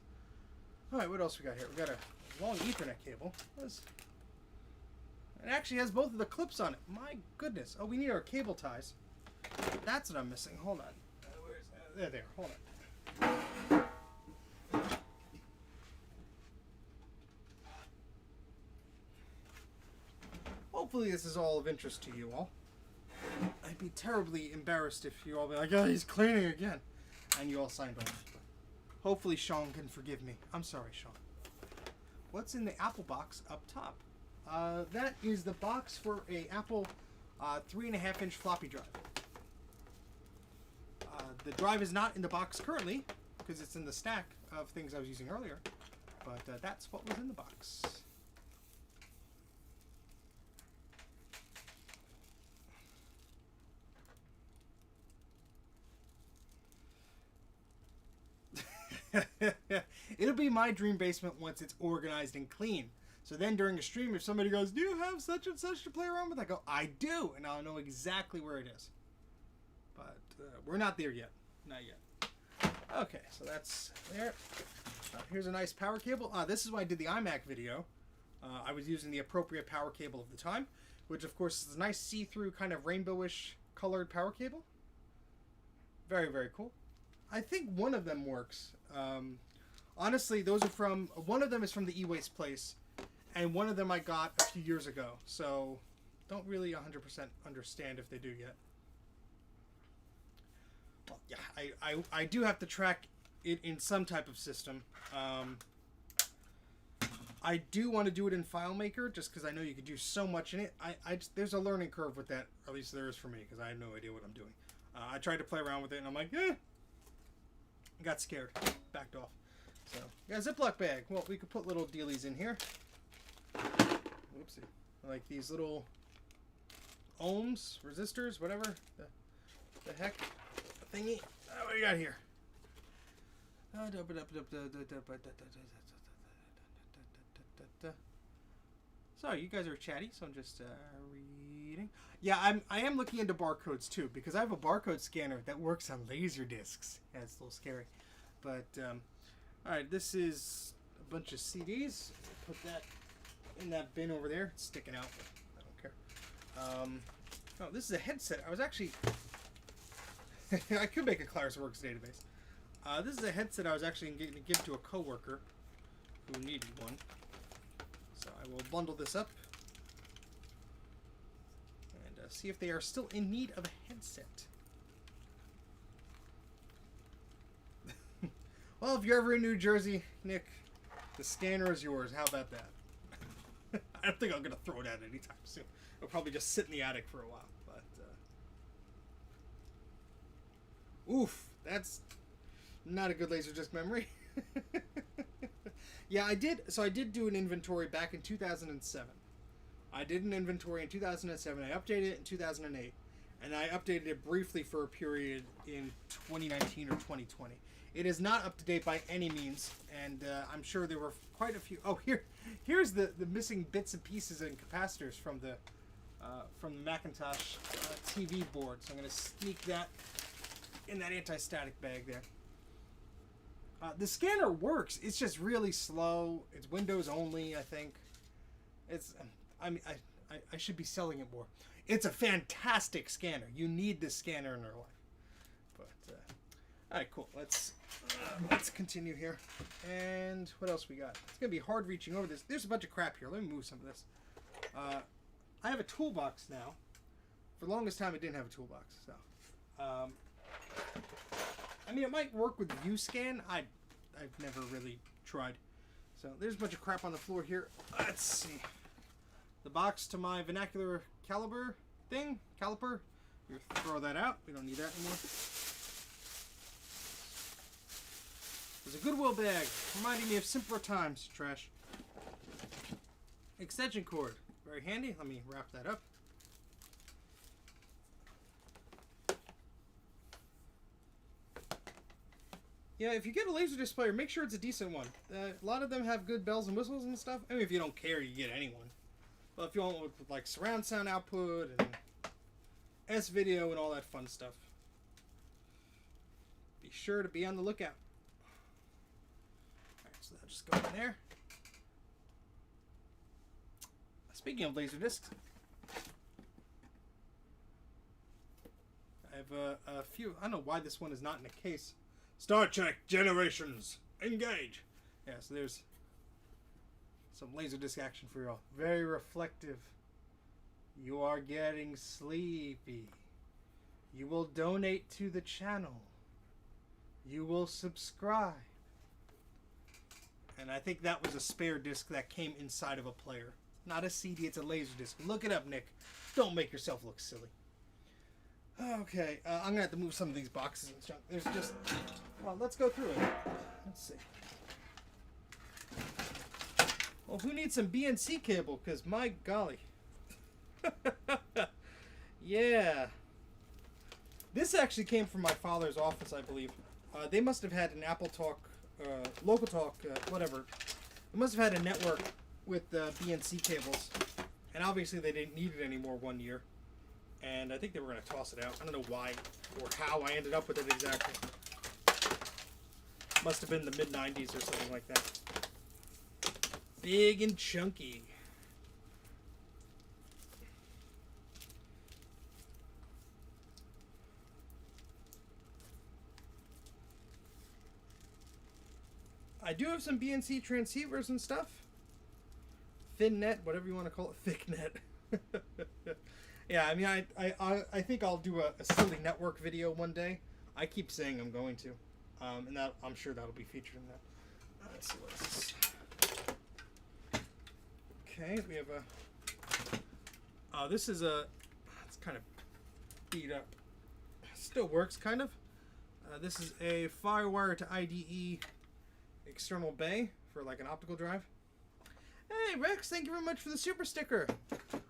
All right, what else we got here? We got a long Ethernet cable. It actually has both of the clips on it. My goodness. Oh, we need our cable ties. That's what I'm missing. Hold on. There. Hold on. Hopefully this is all of interest to you all. I'd be terribly embarrassed if you all be like, oh, he's cleaning again. And you all signed on. Hopefully Sean can forgive me. I'm sorry, Sean. What's in the Apple box up top? That is the box for a Apple 3.5-inch floppy drive. The drive is not in the box currently because it's in the stack of things I was using earlier. But that's what was in the box. It'll be my dream basement once it's organized and clean. So then during a stream, if somebody goes, do you have such and such to play around with? I go, I do. And I'll know exactly where it is. But we're not there yet. Not yet. Okay, so that's there. Here's a nice power cable. This is why I did the iMac video. I was using the appropriate power cable of the time, which of course is a nice see-through kind of rainbowish colored power cable. Very, very cool. I think one of them works. Honestly, those are from... One of them is from the e-waste place, and one of them I got a few years ago. So, don't really 100% understand if they do yet. Well, yeah, I do have to track it in some type of system. I do want to do it in FileMaker, just because I know you could do so much in it. There's a learning curve with that, or at least there is for me, because I have no idea what I'm doing. I tried to play around with it, and I'm like, eh. Got scared. Backed off. So, yeah, Ziploc bag. Well, we could put little dealies in here. Whoopsie. Like these little ohms, resistors, whatever. The heck. Thingy. What do we got here? So you guys are chatty, so I'm just reading. Yeah, I am looking into barcodes too, because I have a barcode scanner that works on laser discs. Yeah, it's a little scary, but all right, this is a bunch of CDs. Put that in that bin over there. It's sticking out, but I don't care. Oh, this is a headset. I was actually I could make a ClarisWorks database. This is a headset I was actually going to give to a coworker who needed one. So I will bundle this up and see if they are still in need of a headset. Well, if you're ever in New Jersey, Nick, the scanner is yours. How about that? I don't think I'm going to throw it out anytime soon. It'll probably just sit in the attic for a while. But oof, that's not a good Laserdisc memory. Yeah, I did. So I did do an inventory back in 2007. I did an inventory in 2007. I updated it in 2008, and I updated it briefly for a period in 2019 or 2020. It is not up to date by any means, and I'm sure there were quite a few. Oh, here's the missing bits and pieces and capacitors from the Macintosh TV board. So I'm going to sneak that in that anti-static bag there. The scanner works. It's just really slow. It's Windows only, I think. I should be selling it more. It's a fantastic scanner. You need this scanner in your life. But all right, cool. Let's continue here. And what else we got? It's gonna be hard reaching over this. There's a bunch of crap here. Let me move some of this. I have a toolbox now. For the longest time, I didn't have a toolbox. So, I mean, it might work with ViewScan. I've never really tried. So there's a bunch of crap on the floor here. Let's see. The box to my vernacular caliper. You throw that out. We don't need that anymore. There's a Goodwill bag, reminding me of simpler times. Trash. Extension cord. Very handy. Let me wrap that up. Yeah, if you get a Laserdisc player, make sure it's a decent one. A lot of them have good bells and whistles and stuff. I mean, if you don't care, you get any one. But if you want with like surround sound output and S-video and all that fun stuff, be sure to be on the lookout. Alright, so that'll just go in there. Speaking of Laserdiscs, I have a few. I don't know why this one is not in a case. Star Trek Generations, engage. Yeah, so there's some Laserdisc action for y'all. Very reflective. You are getting sleepy. You will donate to the channel. You will subscribe. And I think that was a spare disc that came inside of a player. Not a CD, it's a Laserdisc. Look it up, Nick. Don't make yourself look silly. Okay, I'm going to have to move some of these boxes and stuff. There's just... Well, let's go through it. Let's see. Well, who needs some BNC cable? Because, my golly. Yeah. This actually came from my father's office, I believe. They must have had an Apple Talk, Local Talk, whatever. They must have had a network with the BNC cables, and obviously they didn't need it anymore 1 year, and I think they were going to toss it out. I don't know why or how I ended up with it exactly. Must have been the mid-90s or something like that. Big and chunky. I do have some BNC transceivers and stuff. Thin net, whatever you want to call it, thick net. Yeah, I mean, I think I'll do a silly network video one day. I keep saying I'm going to, and that I'm sure that'll be featured in that. Let's see what is this. Okay, we have a. This is a. It's kind of beat up. Still works, kind of. This is a FireWire to IDE external bay for like an optical drive. Hey Rex, thank you very much for the super sticker.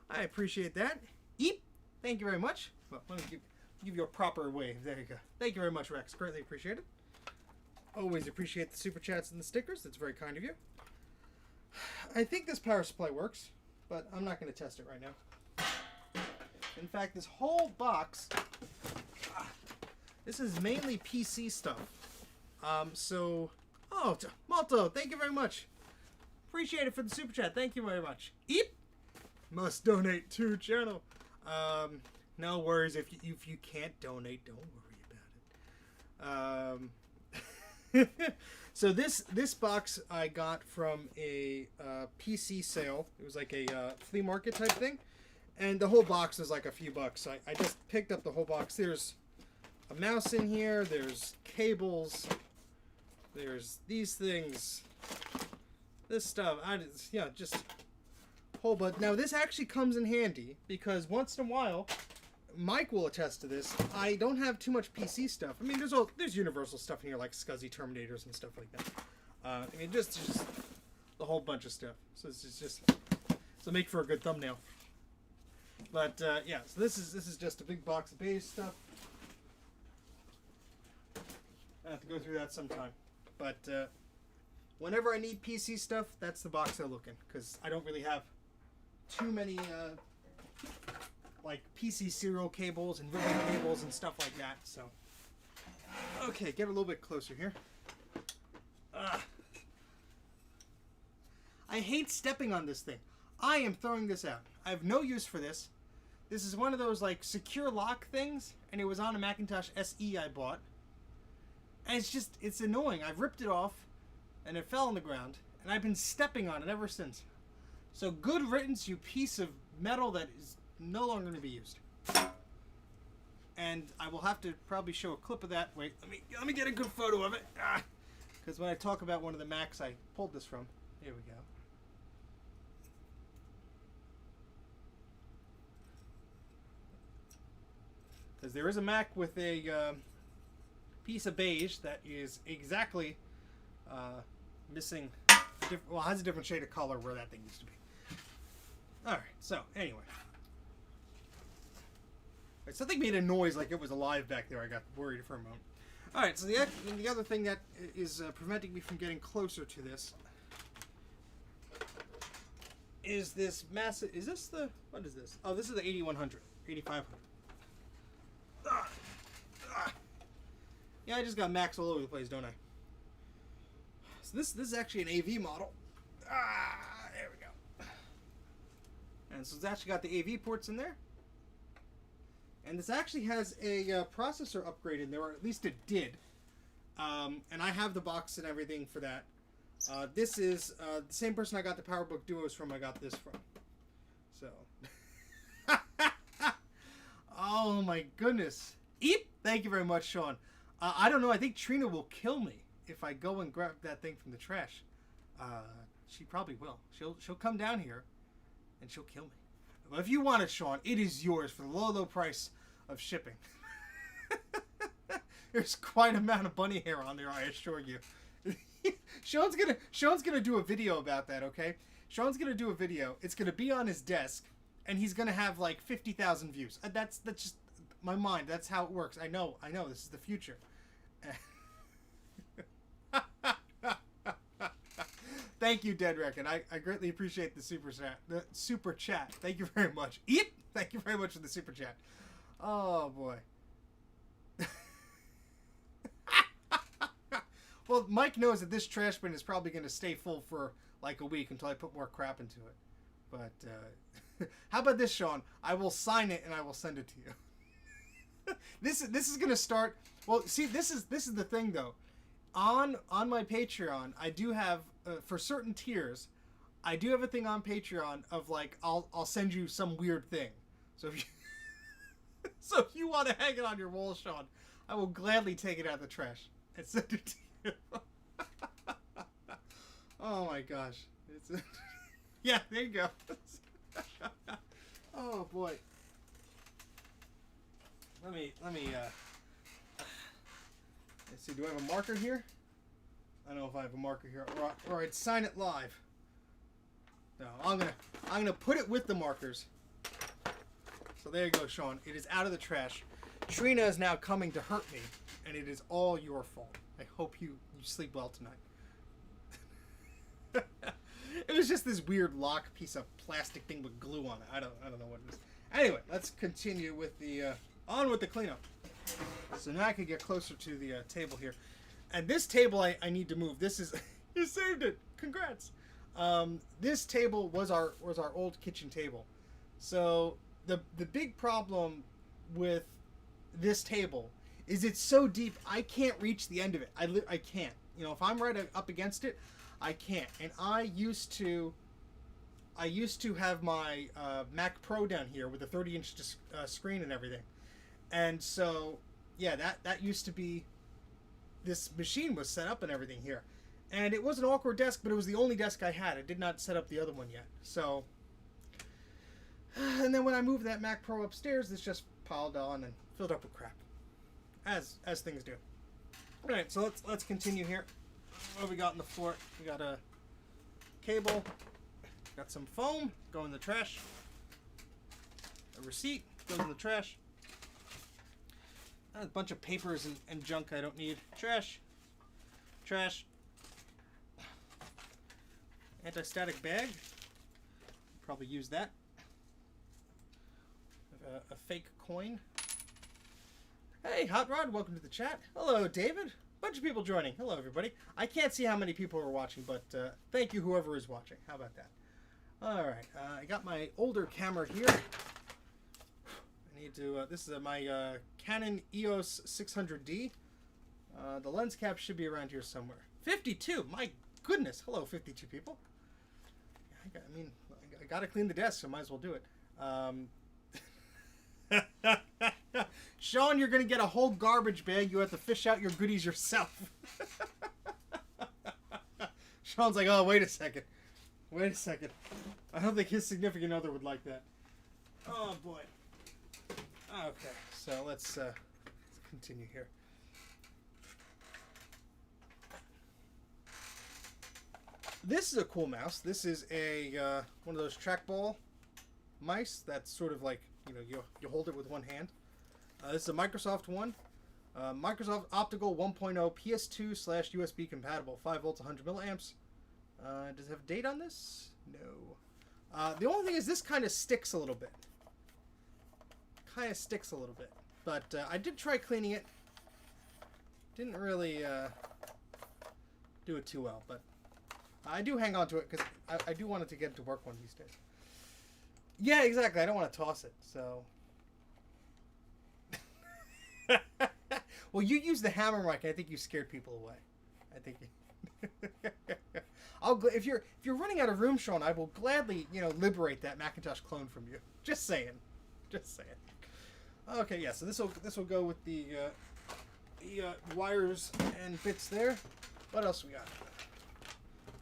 I appreciate that. Eep, thank you very much. Well, let me give you a proper wave. There you go. Thank you very much, Rex. Greatly appreciate it. Always appreciate the super chats and the stickers. That's very kind of you. I think this power supply works, but I'm not going to test it right now. In fact, this whole box, this is mainly PC stuff. Oh, Malto, thank you very much. Appreciate it for the super chat. Thank you very much. Eep. Must donate to channel. No worries. If you can't donate, don't worry about it. So this box I got from a PC sale. It was like a flea market type thing. And the whole box was like a few bucks. I just picked up the whole box. There's a mouse in here. There's cables. There's these things, this stuff. Just whole. But now this actually comes in handy because once in a while, Mike will attest to this. I don't have too much PC stuff. I mean, there's Universal stuff in here like SCSI Terminators and stuff like that. I mean, just a whole bunch of stuff. So it's just so make for a good thumbnail. But yeah, so this is just a big box of base stuff. I have to go through that sometime. But whenever I need PC stuff, that's the box I look in, because I don't really have too many like PC serial cables and ribbon cables and stuff like that. So, okay, get a little bit closer here. I hate stepping on this thing. I am throwing this out. I have no use for this. This is one of those like secure lock things, and it was on a Macintosh SE I bought. And it's annoying. I've ripped it off, and it fell on the ground, and I've been stepping on it ever since. So good riddance, you piece of metal that is no longer going to be used. And I will have to probably show a clip of that. Wait, let me get a good photo of it. Because when I talk about one of the Macs I pulled this from, here we go. Because there is a Mac with a piece of beige that is exactly missing, has a different shade of color where that thing used to be. Alright, so anyway. Right, something made a noise like it was alive back there. I got worried for a moment. Alright, so the other thing that is preventing me from getting closer to this is this massive, what is this? Oh, this is the 8100, 8500. Yeah, I just got Macs all over the place, don't I? So this is actually an AV model. There we go. And so it's actually got the AV ports in there. And this actually has a processor upgrade in there, or at least it did. And I have the box and everything for that. This is the same person I got the PowerBook Duos from. I got this from. So. Oh my goodness. Eep! Thank you very much, Sean. I don't know. I think Trina will kill me if I go and grab that thing from the trash. She probably will. She'll come down here and she'll kill me. But if you want it, Sean, it is yours for the low price of shipping. There's quite a amount of bunny hair on there, I assure you. Sean's gonna do a video about that, okay? Sean's gonna do a video. It's gonna be on his desk, and he's gonna have like 50,000 views. That's just my mind. That's how it works. I know. This is the future. Thank you, Dead Reckon. I greatly appreciate the super chat. The super chat. Thank you very much. Eep. Thank you very much for the super chat. Oh boy. Well, Mike knows that this trash bin is probably going to stay full for like a week until I put more crap into it. But how about this, Sean? I will sign it and I will send it to you. This is going to start. Well, see, this is the thing though. On my Patreon, I do have for certain tiers, I do have a thing on Patreon of like I'll send you some weird thing. So if if you want to hang it on your wall, Sean, I will gladly take it out of the trash and send it to you. Oh my gosh. Yeah, there you go. Oh boy. Let me let's see, do I have a marker here? I don't know if I have a marker here. Or I'd sign it live. No, I'm gonna put it with the markers. So there you go, Sean. It is out of the trash. Trina is now coming to hurt me, and it is all your fault. I hope you sleep well tonight. It was just this weird lock piece of plastic thing with glue on it. I don't know what it is. Anyway, let's continue with the on with the cleanup. So now I can get closer to the table here. And this table I need to move. This is you saved it. Congrats. This table was our old kitchen table. So the big problem with this table is it's so deep I can't reach the end of it. I can't. You know, if I'm right up against it, I can't. And I used to have my Mac Pro down here with a 30-inch screen and everything. And so, yeah, that used to be, this machine was set up and everything here. And it was an awkward desk, but it was the only desk I had. I did not set up the other one yet. So, and then when I moved that Mac Pro upstairs, this just piled on and filled up with crap. As things do. All right, so let's continue here. What we got on the floor? We got a cable. Got some foam. Go in the trash. A receipt goes in the trash. A bunch of papers and junk I don't need. Trash. Trash. Anti-static bag. Probably use that. A fake coin. Hey, Hot Rod, welcome to the chat. Hello, David. Bunch of people joining. Hello, everybody. I can't see how many people are watching, but thank you, whoever is watching. How about that? All right, I got my older camera here. I need to. This is my Canon EOS 600D. The lens cap should be around here somewhere. 52. My goodness. Hello, 52 people. I gotta clean the desk, so I might as well do it. Sean, you're gonna get a whole garbage bag. You have to fish out your goodies yourself. Sean's like, oh, wait a second. Wait a second. I don't think his significant other would like that. Oh boy. Okay, so let's continue here. This is a cool mouse. This is a one of those trackball mice that's sort of like, you know, you hold it with one hand. This is a Microsoft one. Microsoft Optical 1.0 PS2/USB compatible. 5 volts, 100 milliamps. Does it have a date on this? No. The only thing is this kind of sticks a little bit. But I did try cleaning it. Didn't really do it too well, but I do hang on to it because I do want it to get to work one of these days. Yeah, exactly. I don't want to toss it, so. Well, you used the hammer mic, and I think you scared people away. I think. If you're running out of room, Sean, I will gladly, liberate that Macintosh clone from you. Just saying. Okay, yeah. So this will go with the wires and bits there. What else we got?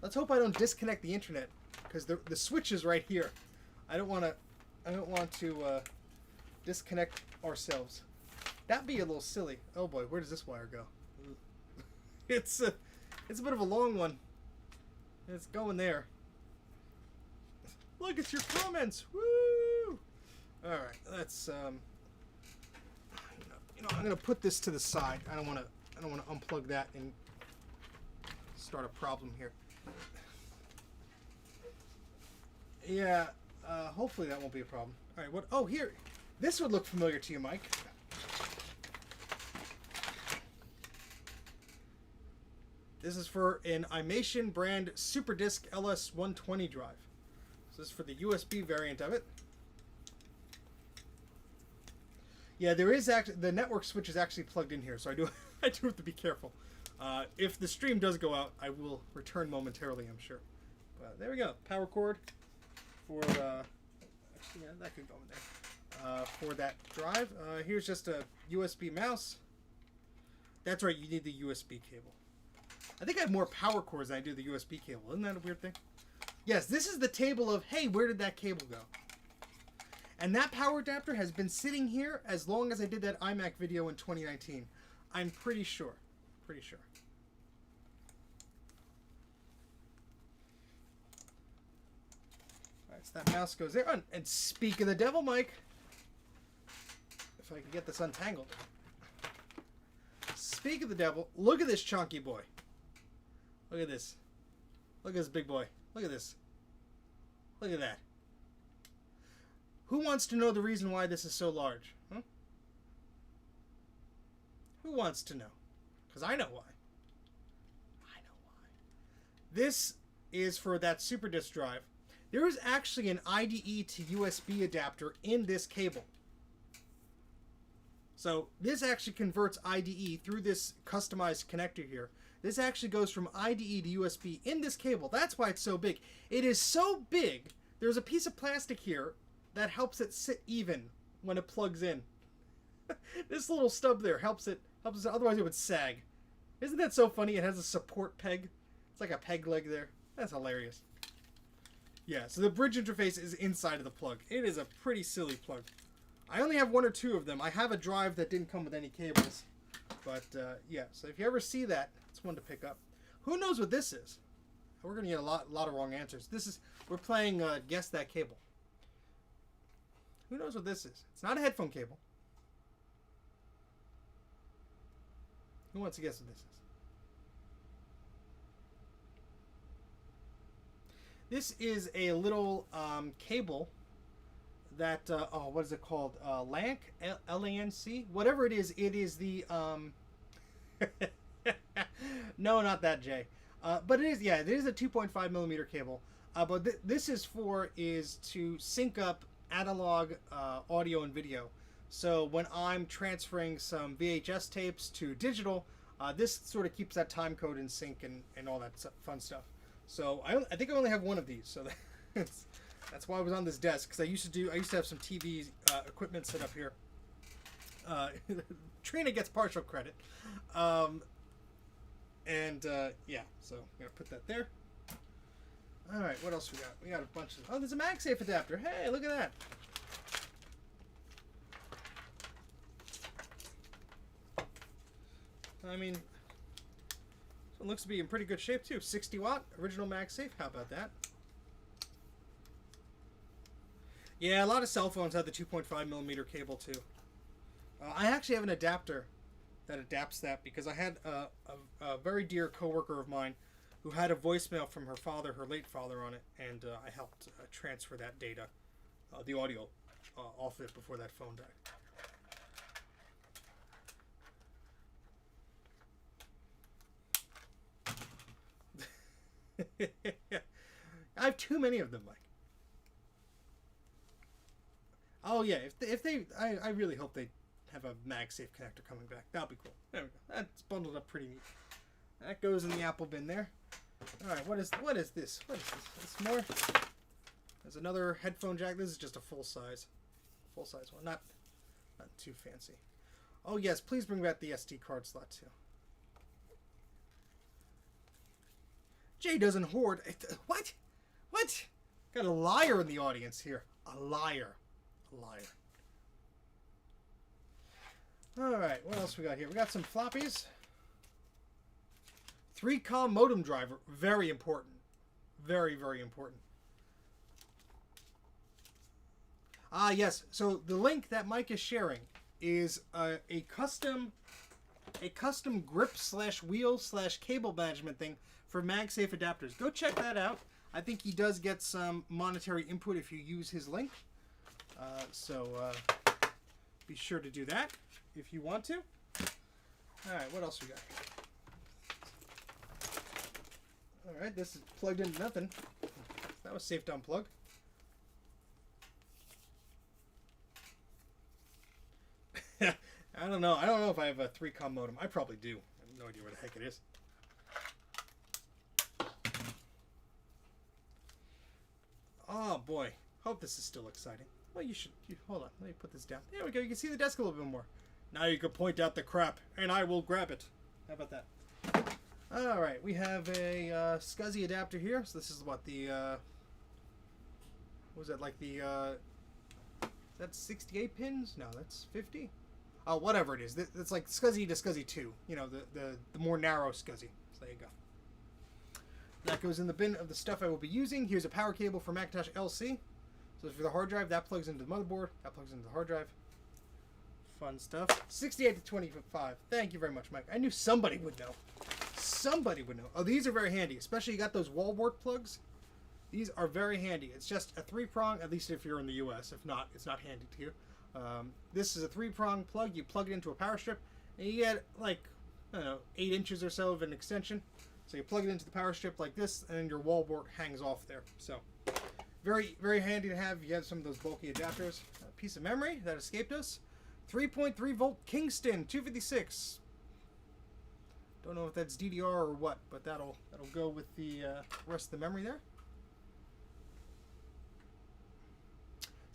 Let's hope I don't disconnect the internet because the switch is right here. I don't want to disconnect ourselves. That'd be a little silly. Oh boy, where does this wire go? It's a bit of a long one. It's going there. Look, it's your comments. Woo! All right, let's I'm gonna put this to the side. I don't want to unplug that and start a problem here. Yeah, hopefully that won't be a problem. All right, what? Oh, here. This would look familiar to you, Mike. This is for an Imation brand SuperDisk LS120 drive. So this is for the USB variant of it. Yeah, there is actually the network switch is actually plugged in here, so I do have to be careful. If the stream does go out, I will return momentarily, I'm sure. But there we go, power cord for actually, yeah, that could go in there for that drive. Here's just a USB mouse. That's right, you need the USB cable. I think I have more power cords than I do the USB cable. Isn't that a weird thing? Yes, this is the table of, hey, where did that cable go? And that power adapter has been sitting here as long as I did that iMac video in 2019. I'm pretty sure. Pretty sure. All right, so that mouse goes there. Oh, and speak of the devil, Mike. If I can get this untangled. Speak of the devil, look at this chunky boy. Look at this. Look at this big boy. Look at this. Look at that. Who wants to know the reason why this is so large? Huh? Who wants to know? Because I know why. I know why. This is for that SuperDisk drive. There is actually an IDE to USB adapter in this cable. So this actually converts IDE through this customized connector here. This actually goes from IDE to USB in this cable. That's why it's so big. It is so big, there's a piece of plastic here that helps it sit even when it plugs in. This little stub there helps it, otherwise it would sag. Isn't that so funny? It has a support peg. It's like a peg leg there. That's hilarious. Yeah, so the bridge interface is inside of the plug. It is a pretty silly plug. I only have one or two of them. I have a drive that didn't come with any cables. But, yeah, so if you ever see that, it's one to pick up. Who knows what this is? We're going to get a lot of wrong answers. We're playing Guess That Cable. Who knows what this is? It's not a headphone cable. Who wants to guess what this is? This is a little cable that, oh, what is it called? LANC? L-A-N-C? Whatever it is the, no, not that, Jay. But it is, yeah, it is a 2.5 millimeter cable. But this is to sync up analog audio and video. So when I'm transferring some VHS tapes to digital, this sort of keeps that time code in sync and all that fun stuff. So I think I only have one of these. So that's why I was on this desk, because I used to have some TV equipment set up here. Trina gets partial credit. Yeah, so I'm gonna put that there. All right, what else we got? We got a bunch of. Oh, there's a MagSafe adapter. Hey, look at that. I mean, it looks to be in pretty good shape too. 60 watt original MagSafe. How about that? Yeah, a lot of cell phones have the 2.5 millimeter cable too. I actually have an adapter that adapts that, because I had a very dear coworker of mine who had a voicemail from her father, her late father, on it, and I helped transfer that data, the audio, off it before that phone died. I have too many of them, Mike. Oh yeah, if they, I really hope they have a MagSafe connector coming back. That'll be cool. There we go. That's bundled up pretty neat. That goes in the Apple bin there. All right, what is this? What is this? It's more. There's another headphone jack. This is just a full size one, not too fancy. Oh yes, please bring back the SD card slot too. Jay doesn't hoard. What? What? Got a liar in the audience here. A liar. A liar. Alright, what else we got here? We got some floppies. 3COM modem driver. Very important. Very, very important. Ah, yes. So the link that Mike is sharing is a custom grip /wheel /cable management thing for MagSafe adapters. Go check that out. I think he does get some monetary input if you use his link. So be sure to do that if you want to. All right, what else we got? All right, this is plugged into nothing. That was safe to unplug. I don't know. I don't know if I have a 3-com modem. I probably do. I have no idea where the heck it is. Oh boy. Hope this is still exciting. Well, you should. Hold on. Let me put this down. There we go. You can see the desk a little bit more. Now you can point out the crap, and I will grab it. How about that? All right. We have a SCSI adapter here. So this is what the. What was that, like the? Is that 68 pins? No, that's 50. Oh, whatever it is. It's like SCSI to SCSI 2. You know, the more narrow SCSI. So there you go. That goes in the bin of the stuff I will be using. Here's a power cable for Macintosh LC. So for the hard drive, that plugs into the motherboard. That plugs into the hard drive. Fun stuff. 68 to 25. Thank you very much, Mike. I knew somebody would know. Somebody would know. Oh, these are very handy. Especially you got those wall wart plugs. These are very handy. It's just a 3-prong, at least if you're in the US. If not, it's not handy to you. This is a 3-prong plug. You plug it into a power strip, and you get like, I don't know, 8 inches or so of an extension. So you plug it into the power strip like this, and your wall wart hangs off there. So very, very handy to have. You have some of those bulky adapters. A piece of memory that escaped us. 3.3 volt Kingston 256. Don't know if that's DDR or what, but that'll go with the rest of the memory there.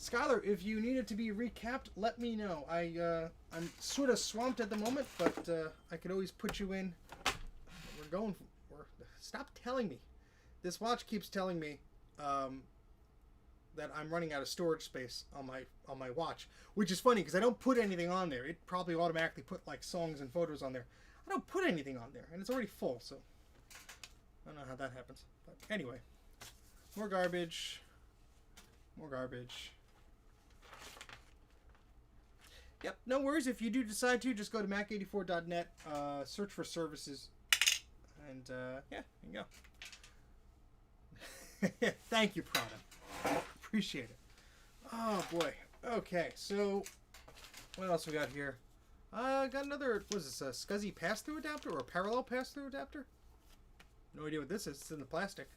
Skylar, if you need it to be recapped, let me know. I'm sort of swamped at the moment, but I could always put you in. Stop telling me. This watch keeps telling me that I'm running out of storage space on my watch, which is funny because I don't put anything on there. It probably automatically put like songs and photos on there. I don't put anything on there, and it's already full, so I don't know how that happens. But anyway, more garbage. More garbage. Yep, no worries. If you do decide to, just go to Mac84.net, search for services, and yeah, there you go. Thank you, Prada. Appreciate it. Oh boy. Okay, so what else we got here? Got another. What is this? A SCSI pass-through adapter or a parallel pass-through adapter? No idea what this is. It's in the plastic.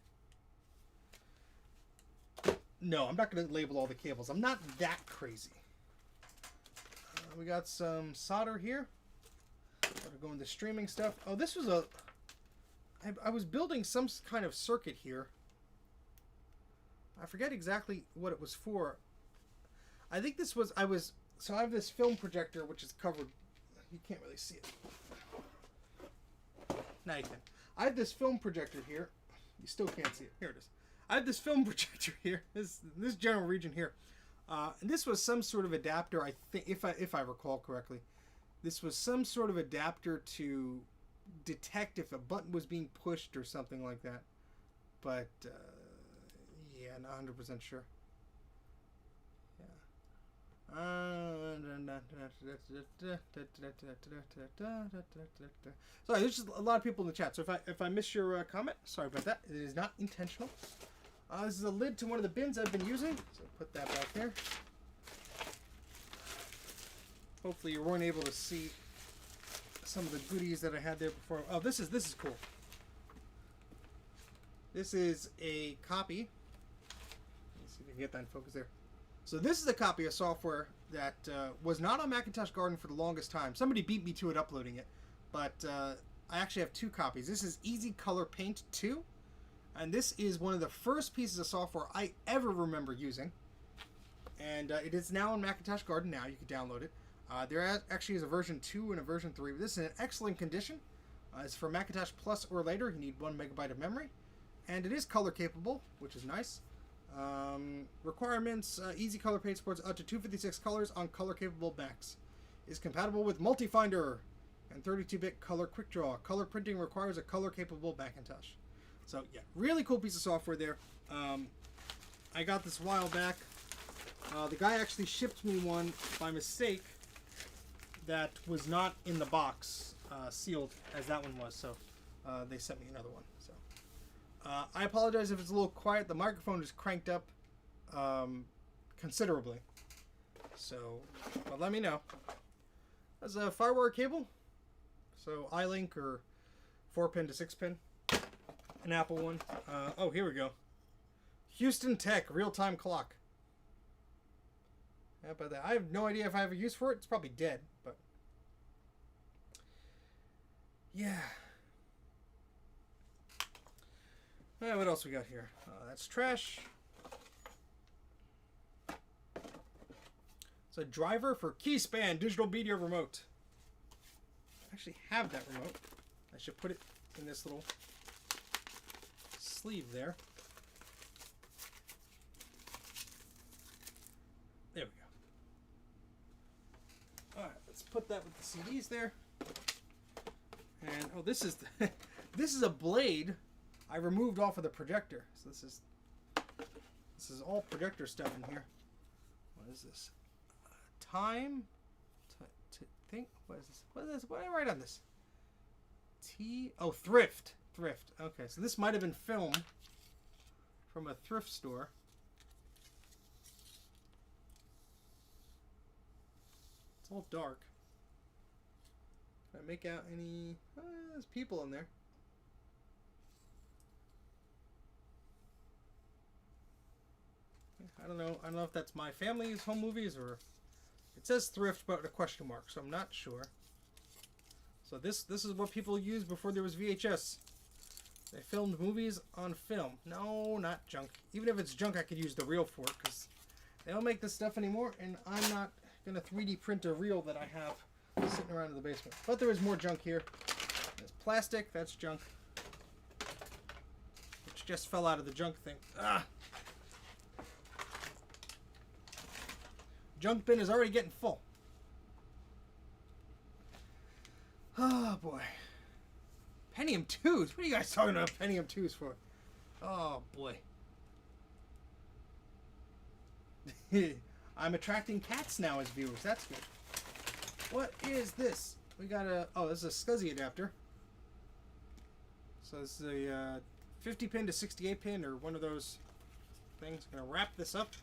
No, I'm not going to label all the cables. I'm not that crazy. We got some solder here. Gotta go into streaming stuff. Oh, this was a... I was building some kind of circuit here. I forget exactly what it was for. I think this was... So I have this film projector, which is covered... You can't really see it. Now you can. I have this film projector here. You still can't see it. Here it is. I have this film projector here. This general region here. And this was some sort of adapter, I think, if I recall correctly. This was some sort of adapter to detect if a button was being pushed or something like that. But, yeah, not 100% sure. Yeah. Sorry, there's just a lot of people in the chat. So if I miss your comment, sorry about that. It is not intentional. This is a lid to one of the bins I've been using, so put that back there. Hopefully you weren't able to see some of the goodies that I had there before. Oh, this is cool. This is a copy. Let's see if we can get that in focus there. So this is a copy of software that was not on Macintosh Garden for the longest time. Somebody beat me to it uploading it, but I actually have 2 copies. This is Easy Color Paint 2. And this is one of the first pieces of software I ever remember using. And it is now on Macintosh Garden now. You can download it. There actually is a version 2 and a version 3. This is in excellent condition. It's for Macintosh Plus or later. You need 1 megabyte of memory. And it is color capable, which is nice. Requirements. Easy Color Paint supports up to 256 colors on color capable Macs. Is compatible with Multifinder and 32-bit color quick draw. Color printing requires a color capable Macintosh. So, yeah, really cool piece of software there. I got this a while back. The guy actually shipped me one by mistake that was not in the box, sealed, as that one was. So, they sent me another one. I apologize if it's a little quiet. The microphone is cranked up considerably. So, but let me know. That's a firewire cable. So, iLink or 4-pin to 6-pin. An Apple one. Oh, here we go. Houston Tech real-time clock. How about that? I have no idea if I have a use for it. It's probably dead, but yeah. All right, what else we got here? That's trash. It's a driver for Keyspan digital media remote. I actually have that remote. I should put it in this little sleeve there. There we go. All right, let's put that with the CDs there. And oh, this is this is a blade I removed off of the projector. So this is all projector stuff in here. What is this? Time to think. What is this? What is this? What did I write on this? Oh, thrift. Thrift. Okay, so this might have been film from a thrift store. It's all dark. Can I make out any? There's people in there. I don't know. I don't know if that's my family's home movies or it says thrift, but a question mark, so I'm not sure. So this is what people used before there was VHS. They filmed movies on film. No, not junk. Even if it's junk, I could use the reel for it because they don't make this stuff anymore, and I'm not gonna 3D print a reel that I have sitting around in the basement. But there is more junk here. There's plastic. That's junk. Which just fell out of the junk thing. Ah. Junk bin is already getting full. Oh boy. Pentium 2s? What are you guys talking about Pentium 2s for? Oh boy. I'm attracting cats now as viewers. That's good. What is this? We got a... Oh, this is a SCSI adapter. So this is a 50 pin to 68 pin or one of those things. I'm going to wrap this up.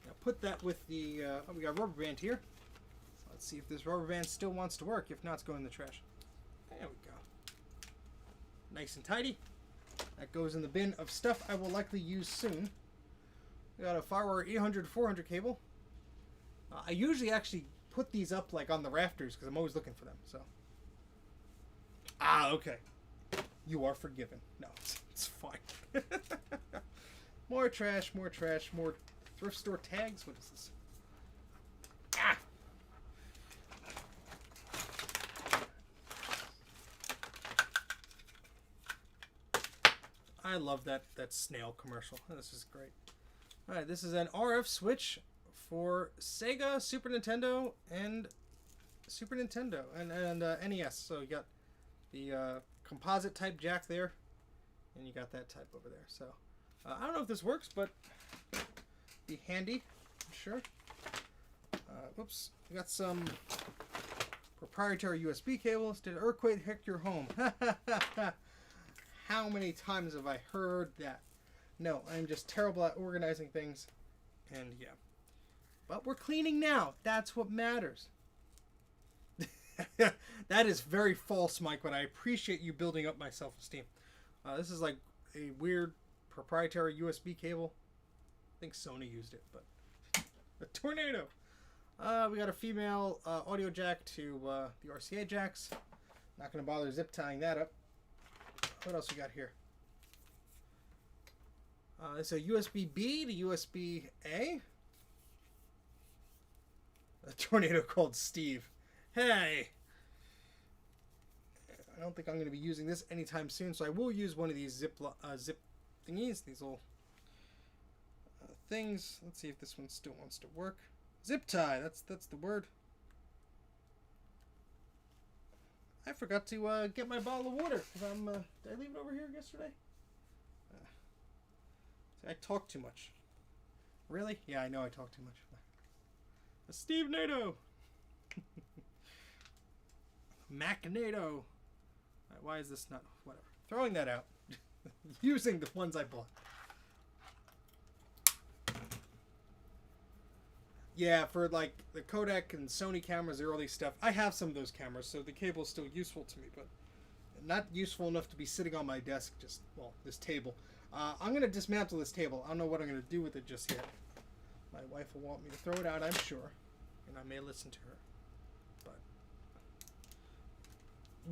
Now put that with the... oh, we got a rubber band here. So let's see if this rubber band still wants to work. If not, it's going in the trash. There we go. Nice and tidy. That goes in the bin of stuff I will likely use soon. We got a Firewire 800-400 cable. I usually actually put these up like on the rafters because I'm always looking for them. So, okay. You are forgiven. No, it's fine. More trash, more trash, more thrift store tags. What is this? Ah! I love that snail commercial. This is great. All right, this is an RF switch for Sega, Super Nintendo, and NES. So you got the composite type jack there, and you got that type over there. So I don't know if this works, but be handy, I'm sure. Whoops, we got some proprietary USB cables. Did an earthquake hit your home? How many times have I heard that? No, I'm just terrible at organizing things, and yeah. But we're cleaning now. That's what matters. That is very false, Mike, but I appreciate you building up my self-esteem. This is like a weird proprietary USB cable. I think Sony used it, but a tornado. We got a female audio jack to the RCA jacks. Not going to bother zip tying that up. What else we got here? It's a USB-B to USB-A. A tornado called Steve. Hey! I don't think I'm going to be using this anytime soon, so I will use one of these zip thingies. These little things. Let's see if this one still wants to work. Zip tie. That's the word. I forgot to get my bottle of water. Did I leave it over here yesterday? I talk too much. Really? Yeah, I know I talk too much. Steve NATO! Mac84. Why is this not... Whatever. Throwing that out. using the ones I bought. Yeah, for like the Kodak and Sony cameras, the early stuff, I have some of those cameras, so the cable is still useful to me, but not useful enough to be sitting on my desk, just, well, this table. I'm going to dismantle this table. I don't know what I'm going to do with it just yet. My wife will want me to throw it out, I'm sure, and I may listen to her. But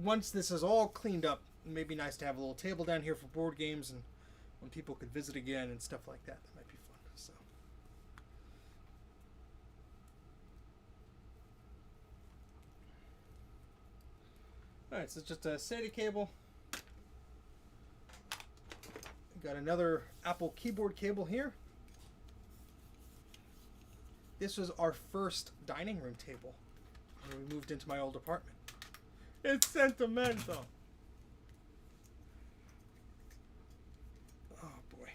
once this is all cleaned up, it may be nice to have a little table down here for board games, and when people could visit again and stuff like that. That might be fun. So. Alright, so it's just a SATA cable. Got another Apple keyboard cable here. This was our first dining room table when we moved into my old apartment. It's sentimental. Oh boy.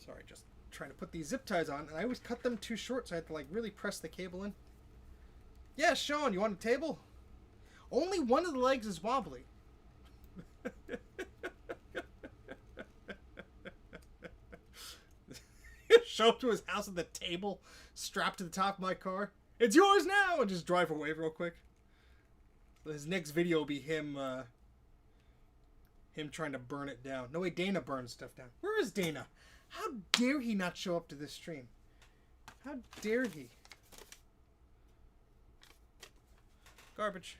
Sorry, just trying to put these zip ties on, and I always cut them too short, so I have to like really press the cable in. Yeah, Sean, you want a table? Only one of the legs is wobbly. Show up to his house with the table strapped to the top of my car. It's yours now! And just drive away real quick. So his next video will be him trying to burn it down. No way, Dana burns stuff down. Where is Dana? How dare he not show up to this stream? How dare he? Garbage.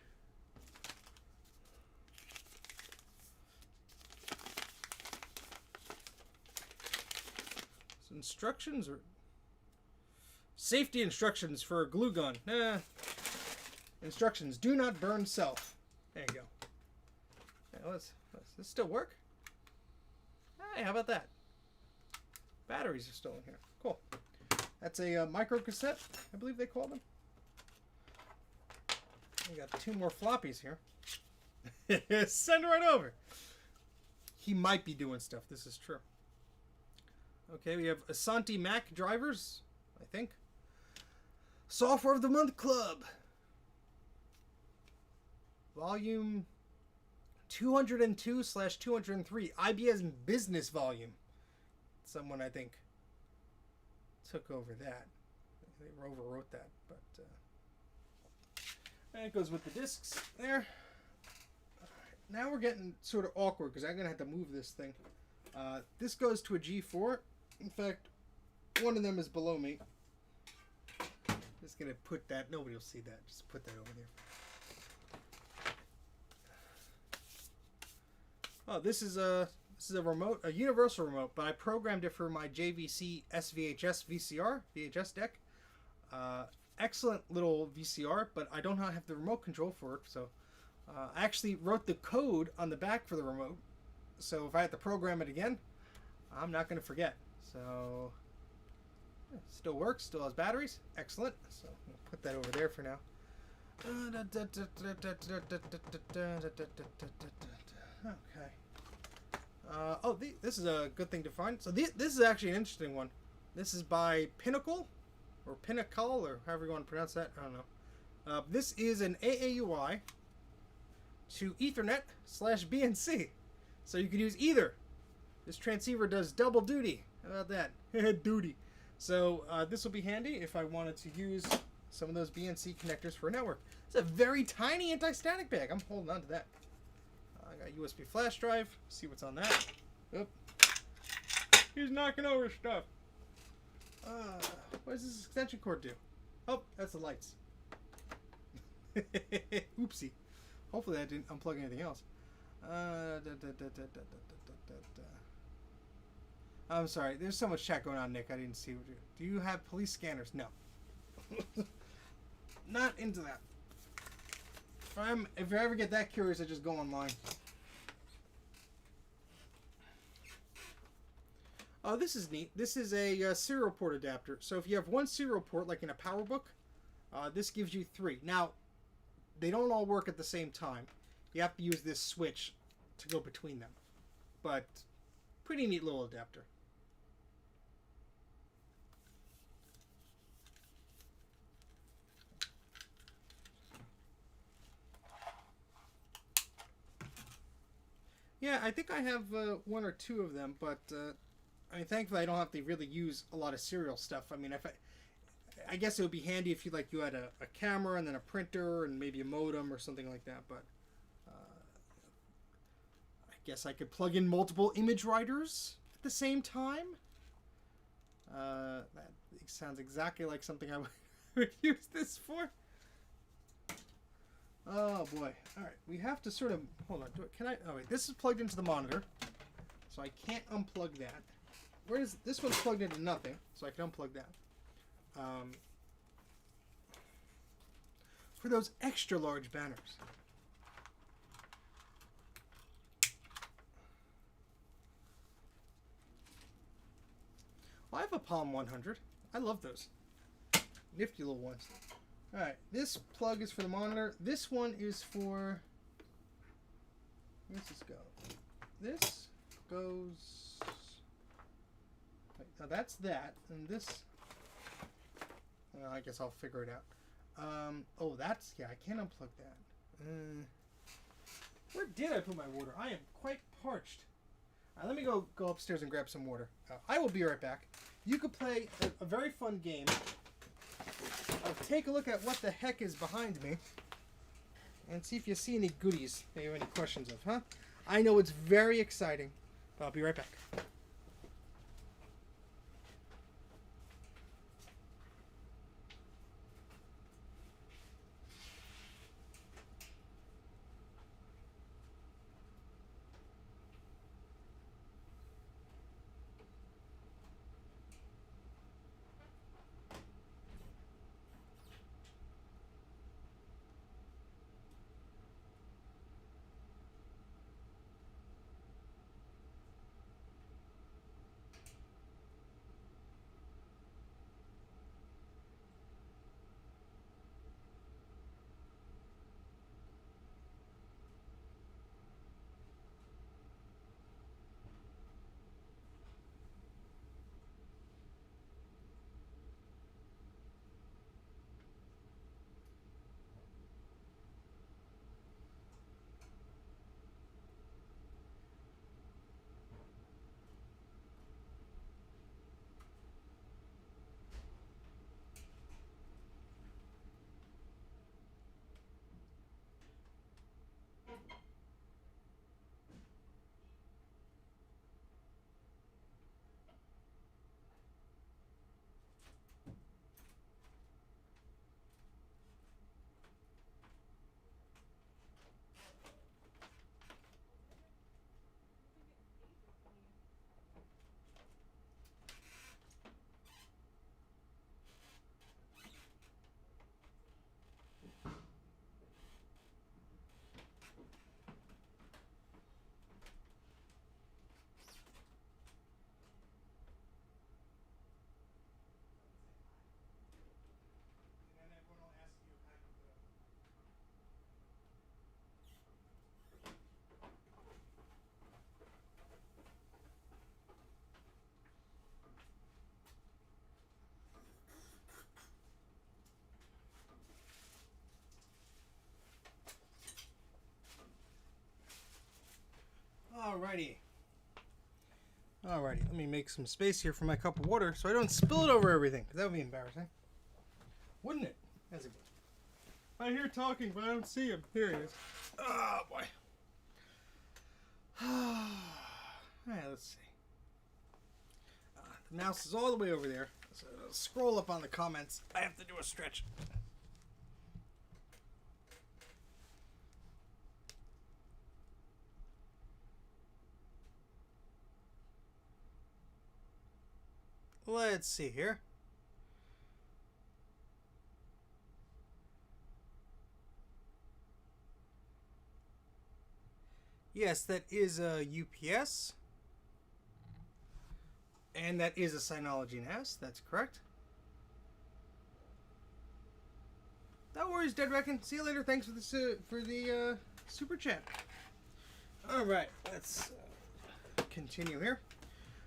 So instructions or safety instructions for a glue gun. Instructions: do not burn self. There you go. Hey, does this still work? Hey, how about that? Batteries are still in here. Cool. That's a micro cassette, I believe they call them. We got 2 more floppies here. Send right over. He might be doing stuff. This is true. Okay, we have Asante Mac drivers, I think. Software of the Month Club. Volume 202/203. IBM Business Volume. Someone, I think, took over that. They overwrote that, but... And it goes with the discs there. Now we're getting sort of awkward because I'm going to have to move this thing. This goes to a G4. In fact, one of them is below me. Just going to put that. Nobody will see that. Just put that over there. Oh, this is a remote, a universal remote, but I programmed it for my JVC SVHS VHS deck. Excellent little VCR, but I don't have the remote control for it, so I actually wrote the code on the back for the remote, so if I have to program it again, I'm not going to forget. So, yeah, still works, still has batteries, excellent, so I'll put that over there for now. Okay. This is a good thing to find. So this is actually an interesting one. This is by Pinnacle, or Pinnacle, or however you want to pronounce that. I don't know. This is an AAUI to Ethernet/BNC. So you can use either. This transceiver does double duty. How about that? Duty. So this will be handy if I wanted to use some of those BNC connectors for a network. It's a very tiny anti-static bag. I'm holding on to that. I got a USB flash drive. See what's on that. Oop. He's knocking over stuff. What does this extension cord do? Oh, that's the lights. Oopsie. Hopefully I didn't unplug anything else. I'm sorry. There's so much chat going on, Nick. I didn't see what you... Do you have police scanners? No. Not into that. If I ever get that curious, I just go online. Oh, this is neat. This is a serial port adapter. So if you have one serial port, like in a PowerBook, this gives you 3. Now, they don't all work at the same time. You have to use this switch to go between them. But, pretty neat little adapter. Yeah, I think I have one or two of them, but I mean, thankfully I don't have to really use a lot of serial stuff. I mean, I guess it would be handy if you had a camera and then a printer and maybe a modem or something like that. But I guess I could plug in multiple image writers at the same time. That sounds exactly like something I would use this for. Oh boy! All right, we have to sort of hold on. Can I? Oh wait, this is plugged into the monitor, so I can't unplug that. Where is this one's plugged into nothing, so I can unplug that. For those extra large banners. Well, I have a Palm 100. I love those. Nifty little ones. Alright, this plug is for the monitor. This one is for... Where does this go? This goes... Now that's that. And this... I guess I'll figure it out. Oh, that's... Yeah, I can't unplug that. Where did I put my water? I am quite parched. Let me go upstairs and grab some water. I will be right back. You could play a very fun game. Take a look at what the heck is behind me. And see if you see any goodies that you have any questions of, huh? I know it's very exciting. But I'll be right back. Alrighty. Alrighty, let me make some space here for my cup of water so I don't spill it over everything, because that would be embarrassing. Wouldn't it? As it would. I hear talking, but I don't see him. Here he is. Oh, boy. Alright, let's see. The mouse is all the way over there. So scroll up on the comments. I have to do a stretch. Let's see here. Yes, that is a UPS. And that is a Synology NAS. That's correct. No worries, Dead Reckon. See you later. Thanks for the super chat. All right, let's continue here.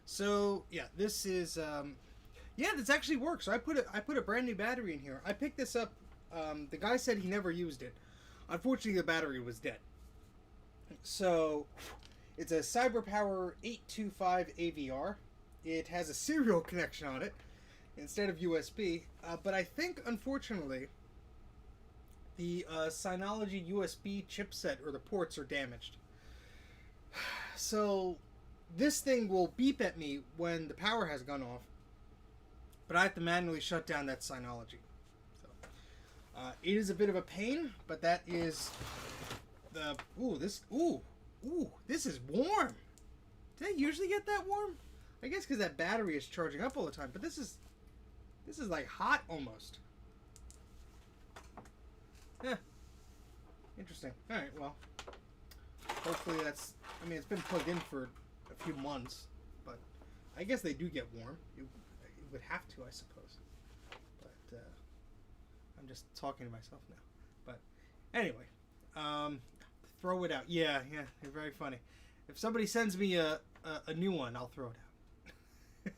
So yeah, this is yeah, this actually works. So I put a brand new battery in here. I picked this up. The guy said he never used it. Unfortunately, the battery was dead. So It's a CyberPower 825 AVR. It has a serial connection on it instead of USB, but I think, unfortunately, the Synology USB chipset or the ports are damaged. So this thing will beep at me when the power has gone off, but I have to manually shut down that Synology. So it is a bit of a pain, but that is the this is warm. Did I usually get that warm? I guess because that battery is charging up all the time, but this is like hot almost. Yeah. Interesting. Alright, well. Hopefully that's... I mean, it's been plugged in for a few months, but I guess they do get warm. It would have to, I suppose. But, I'm just talking to myself now. But, anyway. Throw it out. Yeah, you're very funny. If somebody sends me a new one, I'll throw it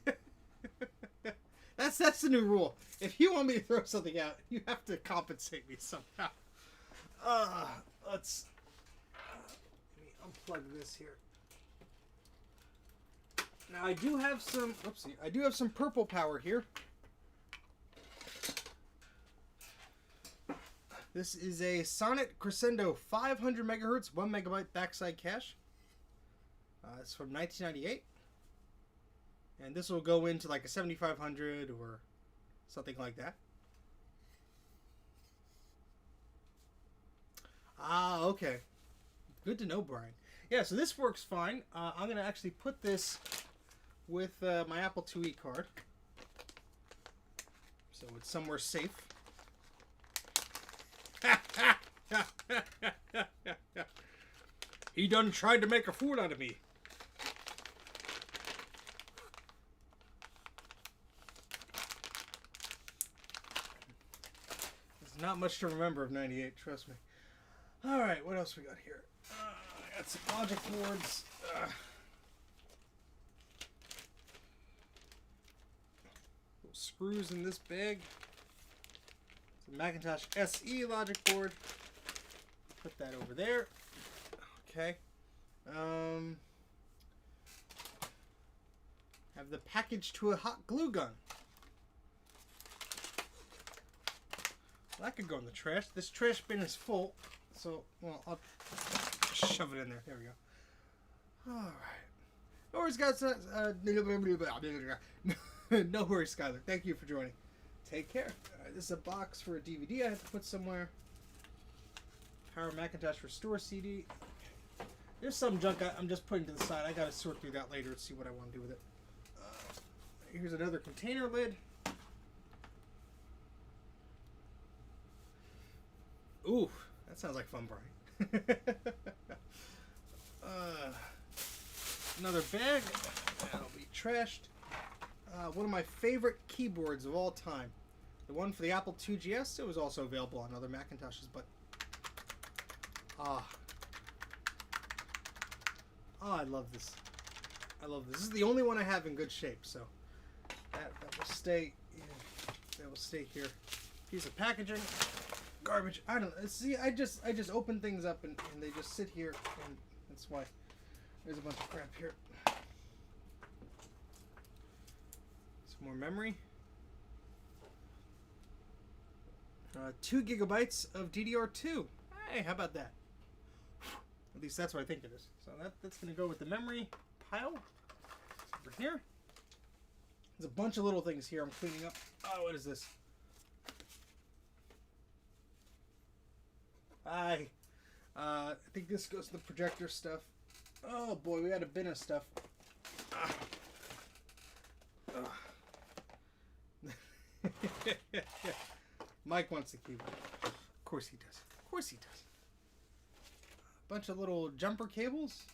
out. That's the new rule. If you want me to throw something out, you have to compensate me somehow. Let me unplug this here. Now I do have some. Oopsie! I do have some purple power here. This is a Sonnet Crescendo 500 megahertz, 1 megabyte backside cache. It's from 1998. And this will go into like a 7500 or something like that. Ah, okay. Good to know, Brian. Yeah, so this works fine. I'm going to actually put this with my Apple IIe card. So it's somewhere safe. He done tried to make a fool out of me. There's not much to remember of 98, trust me. Alright, what else we got here? I got some logic boards. Little screws in this bag. It's a Macintosh SE logic board. Put that over there. Okay. Have the package to a hot glue gun. Well, that could go in the trash. This trash bin is full. So, well, I'll shove it in there. There we go. Alright. No worries, guys. No worries, Skylar. Thank you for joining. Take care. This is a box for a DVD I have to put somewhere. Power Macintosh Restore CD. There's some junk I'm just putting to the side. I gotta sort through that later and see what I want to do with it. Here's another container lid. Ooh, that sounds like fun, Brian. Another bag. That'll be trashed. One of my favorite keyboards of all time. The one for the Apple IIgs. It was also available on other Macintoshes, but... I love this. I love this. This is the only one I have in good shape, so... That will stay... That will stay here. Piece of packaging. Garbage. I don't know. See, I just open things up and they just sit here, and that's why there's a bunch of crap here. Some more memory. 2 gigabytes of DDR2. Hey, how about that? At least that's what I think it is. So that's going to go with the memory pile over here. There's a bunch of little things here I'm cleaning up. Oh, what is this? I think this goes to the projector stuff. Oh boy, we got a bin of stuff. Mike wants the keyboard. Of course he does. Of course he does. A bunch of little jumper cables.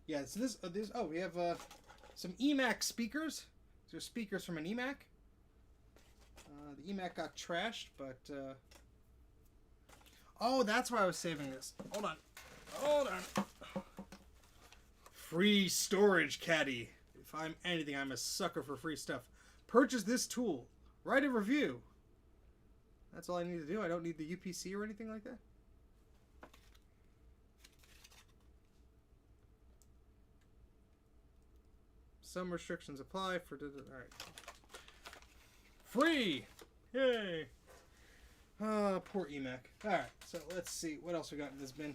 Yeah, so this oh, we have some eMac speakers. These are speakers from an eMac. The eMac got trashed, but oh, that's why I was saving this. Hold on. Hold on. Free storage caddy. If I'm anything, I'm a sucker for free stuff. Purchase this tool. Write a review. That's all I need to do. I don't need the UPC or anything like that. Some restrictions apply for... Alright. Free! Yay! Poor eMac. Alright, so let's see. What else we got in this bin?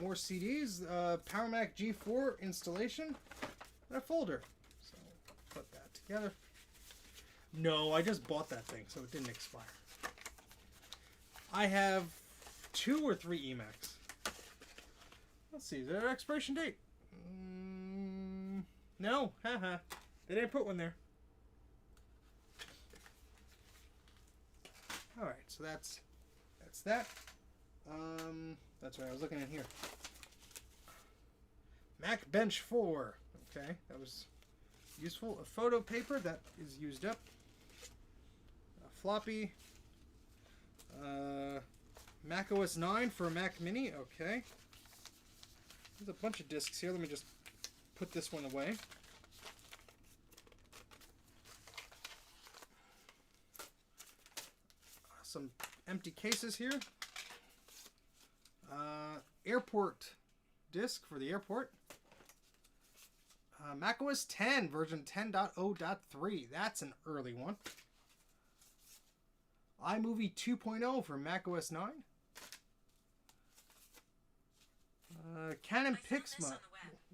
More CDs. Power Mac84 installation. And a folder. So, put that together. No, I just bought that thing, so it didn't expire. I have 2 or 3 eMacs. Let's see, is there an expiration date? No, haha. They didn't put one there. Alright, so that's that. That's what I was looking at here. Mac84. Okay, that was useful. A photo paper that is used up. A floppy. macOS 9 for a Mac Mini. Okay. There's a bunch of discs here. Let me just put this one away. Some empty cases here. Airport disc for the airport. macOS 10 version 10.0.3. That's an early one. iMovie 2.0 for macOS 9. Canon Pixma.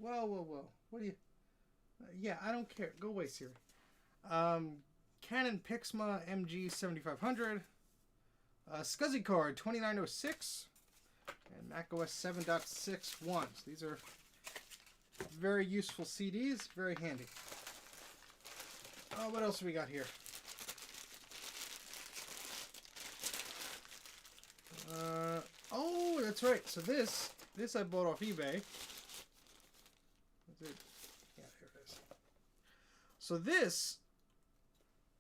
Whoa. What do you... yeah, I don't care. Go away, Siri. Canon Pixma MG7500. SCSI card 2906. And macOS 7.61. So these are very useful CDs. Very handy. What else do we got here? Oh, that's right. So this I bought off eBay. Is it? Yeah, here it is. So this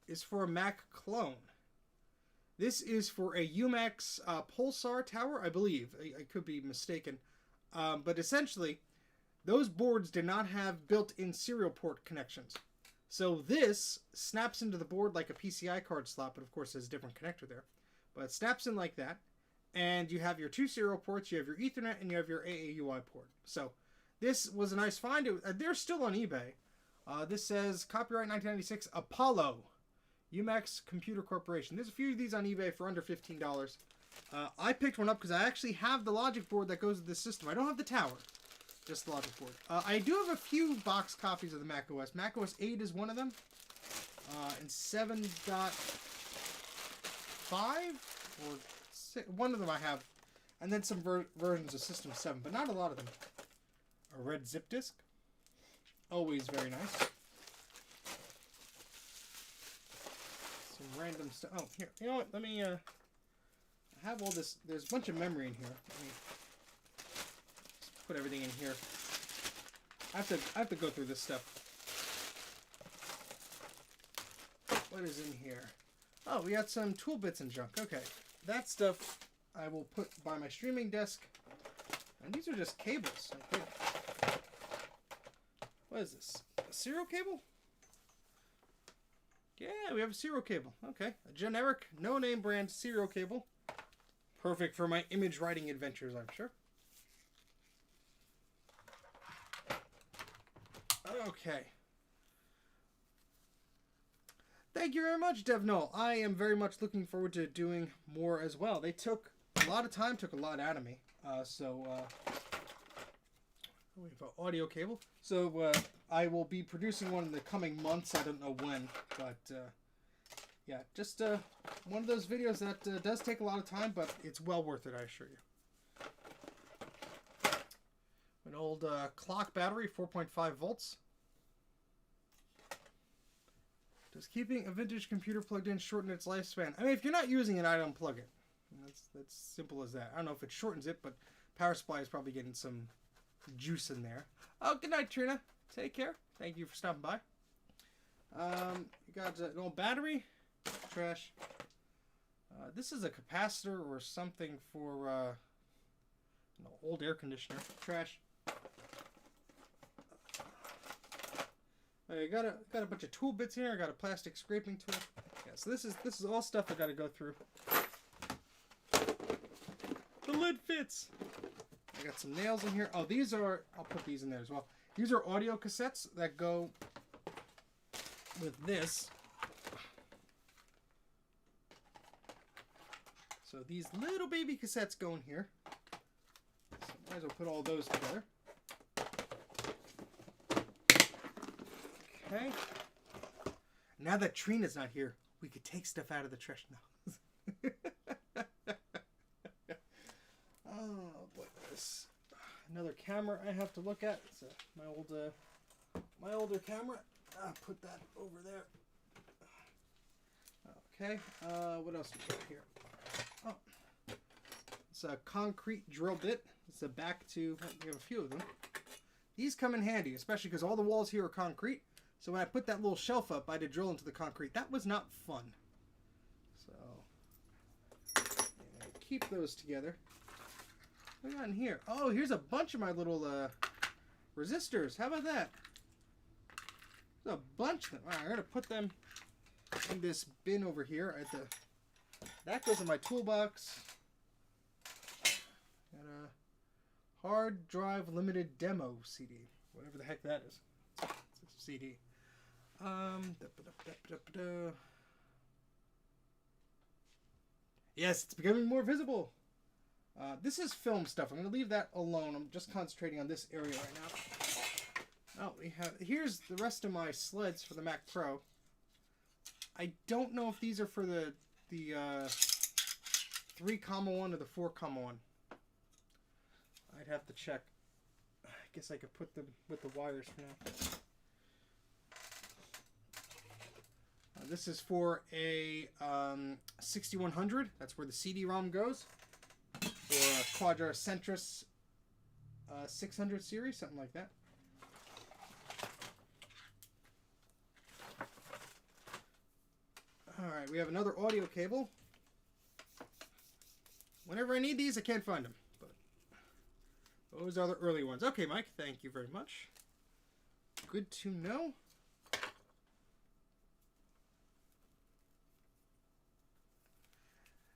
is for a Mac clone. This is for a Umax Pulsar tower, I believe. I could be mistaken. But essentially, those boards did not have built-in serial port connections. So this snaps into the board like a PCI card slot, but of course there's a different connector there. But it snaps in like that. And you have your 2 serial ports, you have your Ethernet, and you have your AAUI port. So this was a nice find. They're still on eBay. This says copyright 1996 Apollo. Umax Computer Corporation. There's a few of these on eBay for under $15. I picked one up because I actually have the logic board that goes with this system. I don't have the tower, just the logic board. I do have a few box copies of the macOS. macOS 8 is one of them, and 7.5 or 6, one of them I have, and then some versions of System 7, but not a lot of them. A red zip disk, always very nice. Random stuff. Oh, here. You know what? Let me, I have all this. There's a bunch of memory in here. Let me just put everything in here. I have to go through this stuff. What is in here? Oh, we got some tool bits and junk. Okay. That stuff I will put by my streaming desk. And these are just cables. Okay. What is this? A serial cable? Yeah, we have a serial cable. Okay. A generic, no-name brand serial cable. Perfect for my image writing adventures, I'm sure. Okay. Thank you very much, DevNull. I am very much looking forward to doing more as well. They took a lot of time, took a lot out of me. We have an audio cable. So I will be producing one in the coming months. I don't know when, but yeah, just one of those videos that does take a lot of time, but it's well worth it, I assure you. An old clock battery, 4.5 volts. Does keeping a vintage computer plugged in shorten its lifespan? I mean, if you're not using it, I don't plug it. That's simple as that. I don't know if it shortens it, but power supply is probably getting some juice in there. Oh, good night, Trina. Take care. Thank you for stopping by. You got an old battery. Trash. This is a capacitor or something for an old air conditioner. Trash. I got a bunch of tool bits here. I got a plastic scraping tool. Yeah, so this is all stuff I got to go through. The lid fits. I got some nails in here. Oh, these are... I'll put these in there as well. These are audio cassettes that go with this. So these little baby cassettes go in here. So might as well put all those together. Okay. Now that Trina's not here, we could take stuff out of the trash now. Oh boy, there's another camera I have to look at. It's my older camera. Put that over there. Okay. What else we got here? Oh, it's a concrete drill bit. It's a back to. We have a few of them. These come in handy, especially because all the walls here are concrete. So when I put that little shelf up, I had to drill into the concrete. That was not fun. So yeah, keep those together. What we got in here? Oh, here's a bunch of my little resistors. How about that? There's a bunch of them. All right, I'm gonna put them in this bin over here. That goes in my toolbox. Got a hard drive limited demo CD, whatever the heck that is. It's a CD. Yes, it's becoming more visible. This is film stuff. I'm going to leave that alone. I'm just concentrating on this area right now. Oh, here's the rest of my sleds for the Mac Pro. I don't know if these are for the 3,1 or the 4,1. I'd have to check. I guess I could put them with the wires for now. This is for a 6100. That's where the CD-ROM goes. Or a Quadra Centris 600 series, something like that. Alright, we have another audio cable. Whenever I need these, I can't find them. But those are the early ones. Okay, Mike, thank you very much. Good to know.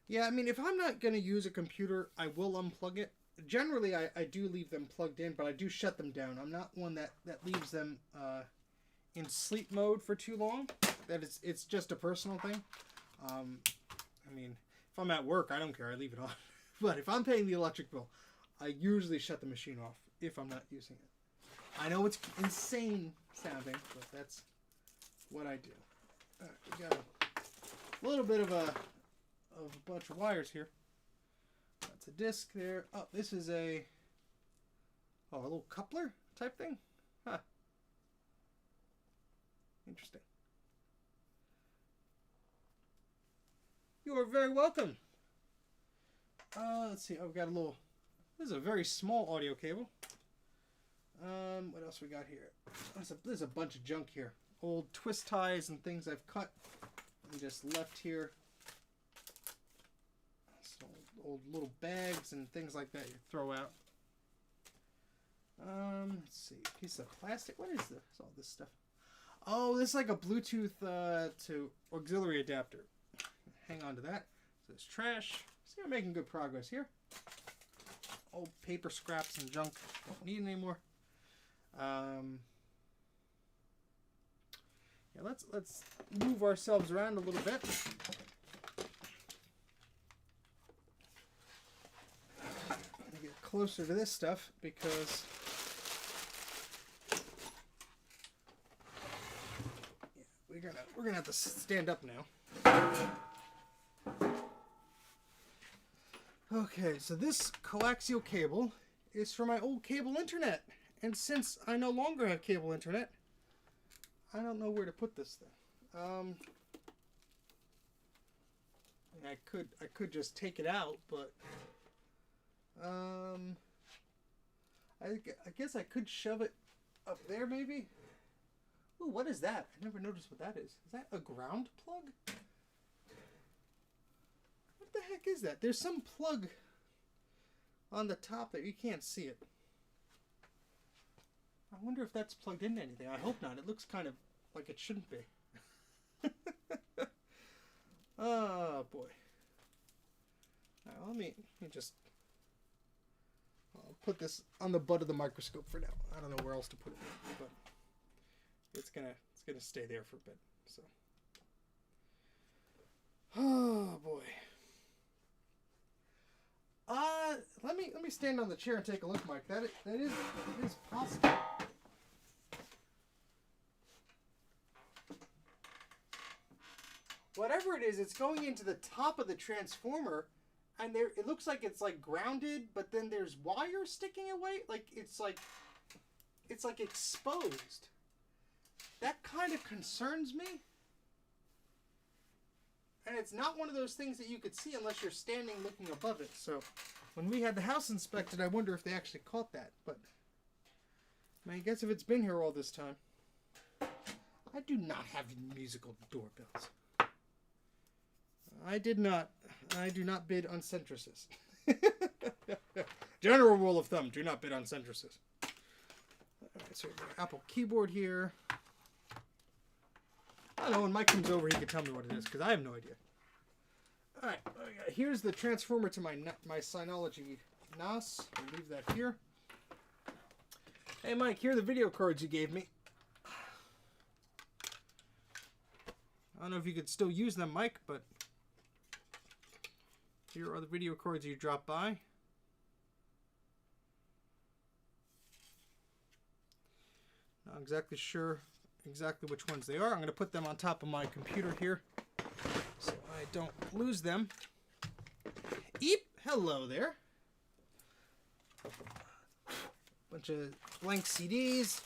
Yeah, I mean, if I'm not going to use a computer, I will unplug it. Generally, I do leave them plugged in, but I do shut them down. I'm not one that leaves them in sleep mode for too long. It's just a personal thing. I mean, if I'm at work, I don't care. I leave it on. But if I'm paying the electric bill, I usually shut the machine off if I'm not using it. I know it's insane sounding, but that's what I do. All right, we got a little bit of a bunch of wires here. That's a disc there. Oh, this is a little coupler type thing. Huh. Interesting. You are very welcome. Let's see. I've got a little. This is a very small audio cable. What else we got here? There's a bunch of junk here. Old twist ties and things I've cut and just left here. Old little bags and things like that you throw out. Let's see, piece of plastic. What is this? All this stuff. Oh, this is like a Bluetooth to auxiliary adapter. Hang on to that. So it's trash. See, I'm making good progress here. Old paper scraps and junk. Don't need anymore. Yeah, let's move ourselves around a little bit. Closer to this stuff because we're gonna have to stand up now. Okay, so this coaxial cable is for my old cable internet, and since I no longer have cable internet, I don't know where to put this thing. I could just take it out, but I guess I could shove it up there, maybe. Ooh, what is that? I never noticed what that is. Is that a ground plug? What the heck is that? There's some plug on the top there. You can't see it. I wonder if that's plugged into anything. I hope not. It looks kind of like it shouldn't be. Oh, boy. Now, let me just... I'll put this on the butt of the microscope for now. I don't know where else to put it, but it's gonna stay there for a bit. So, oh boy. Let me stand on the chair and take a look, Mike. That is possible. Whatever it is, it's going into the top of the transformer, and it looks like it's like grounded, but then there's wires sticking away. Like it's like exposed. That kind of concerns me. And it's not one of those things that you could see unless you're standing looking above it. So when we had the house inspected, I wonder if they actually caught that. But I guess if it's been here all this time. I do not have musical doorbells. I do not bid on centrises. General rule of thumb, do not bid on centrises. Alright, so we got an Apple keyboard here. I don't know, when Mike comes over, he can tell me what it is, because I have no idea. Alright, here's the transformer to my Synology NAS. I'll leave that here. Hey Mike, here are the video cards you gave me. I don't know if you could still use them, Mike, but here are the video cards you dropped by. Not exactly sure exactly which ones they are. I'm going to put them on top of my computer here so I don't lose them. Eep! Hello there. Bunch of blank CDs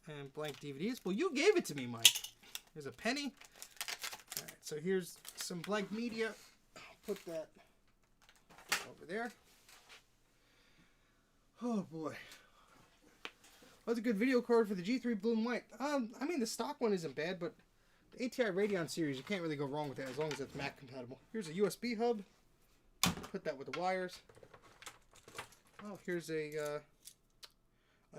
and blank DVDs. Well, you gave it to me, Mike. There's a penny. All right, so here's some blank media. I'll put that over there. Oh boy. That's a good video card for the G3 Blue and White. I mean, the stock one isn't bad, but the ATI Radeon series, you can't really go wrong with that as long as it's Mac compatible. Here's a USB hub. Put that with the wires. Oh, here's a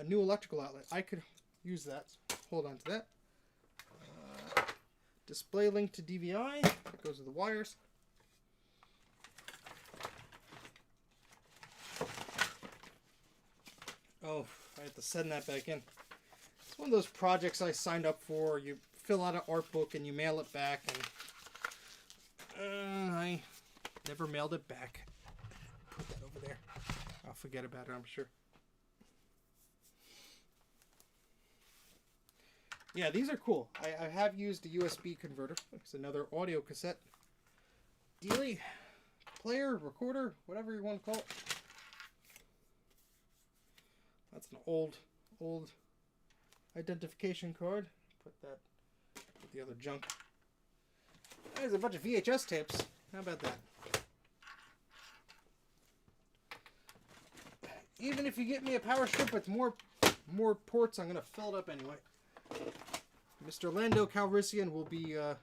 new electrical outlet. I could use that. Hold on to that. Display link to DVI. That goes with the wires. Oh, I have to send that back in. It's one of those projects I signed up for. You fill out an art book and you mail it back, and I never mailed it back. Put that over there. I'll forget about it, I'm sure. Yeah, these are cool. I have used a USB converter. It's another audio cassette dealie, player, recorder, whatever you want to call it. That's an old identification card. Put that with the other junk. There's a bunch of VHS tapes. How about that? Even if you get me a power strip with more ports, I'm gonna fill it up anyway. Mr. Lando Calrissian will be the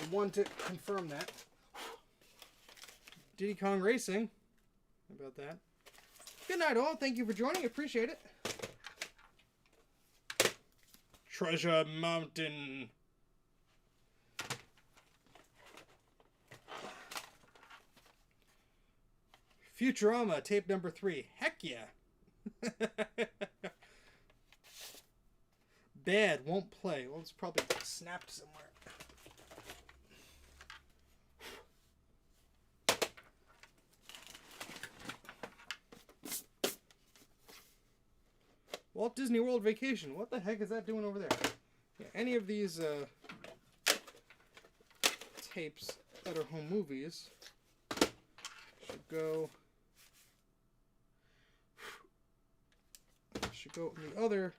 one to confirm that. Diddy Kong Racing. How about that? Good night, all. Thank you for joining. Appreciate it. Treasure Mountain. Futurama, tape number 3. Heck yeah. Bad, won't play. Well, it's probably snapped somewhere. Walt Disney World Vacation. What the heck is that doing over there? Yeah, any of these tapes that are home movies should go in the other.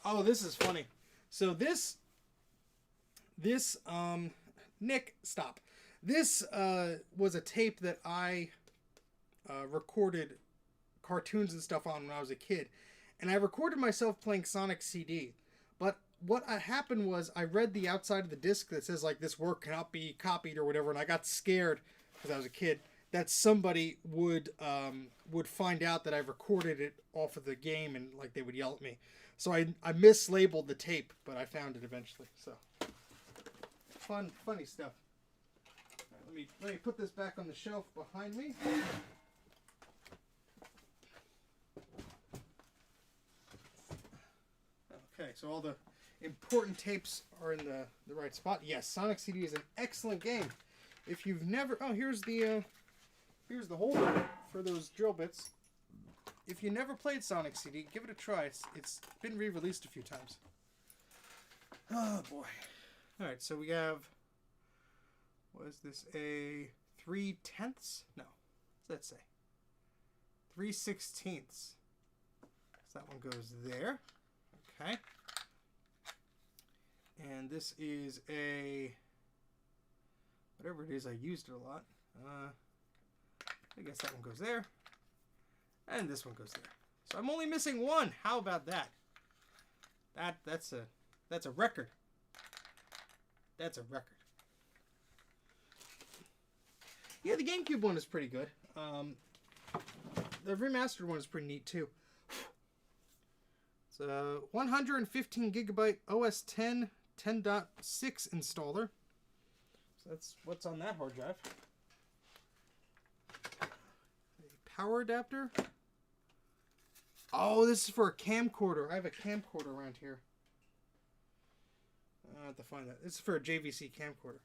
Oh, this is funny. So this Nick, stop. This was a tape that I recorded cartoons and stuff on when I was a kid, and I recorded myself playing Sonic CD. But what happened was I read the outside of the disc that says like this work cannot be copied or whatever, and I got scared because I was a kid that somebody would find out that I recorded it off of the game, and like they would yell at me. So I mislabeled the tape, but I found it eventually. So funny stuff. Right, let me put this back on the shelf behind me. Okay, so all the important tapes are in the right spot. Yes, Sonic CD is an excellent game. If you've never, here's the holder for those drill bits. If you never played Sonic CD, give it a try. It's been re-released a few times. Oh boy. All right, so we have, what is this, a 3/10? No, what does that say? 3/16. So that one goes there. Okay. And this is a, whatever it is, I used it a lot. I guess that one goes there. And this one goes there. So I'm only missing one. How about that? That's a record. That's a record. Yeah, the GameCube one is pretty good. The remastered one is pretty neat too. It's a 115 gigabyte OS 10 10.6 installer. So that's what's on that hard drive. A power adapter. Oh, this is for a camcorder. I have a camcorder around here. I have to find that. This is for a JVC camcorder.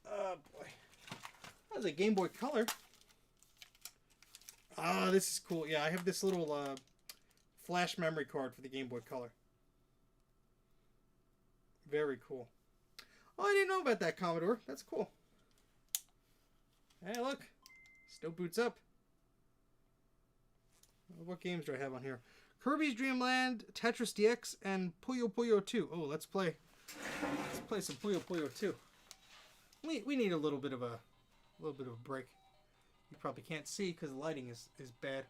Oh boy. That's a Game Boy Color. Oh, this is cool. Yeah, I have this little flash memory card for the Game Boy Color. Very cool. Oh, I didn't know about that, Commodore. That's cool. Hey, look. Still boots up. What games do I have on here? Kirby's Dream Land, Tetris DX, and Puyo Puyo 2. Oh, let's play some Puyo Puyo 2. We need a little bit of a break. You probably can't see because the lighting is bad.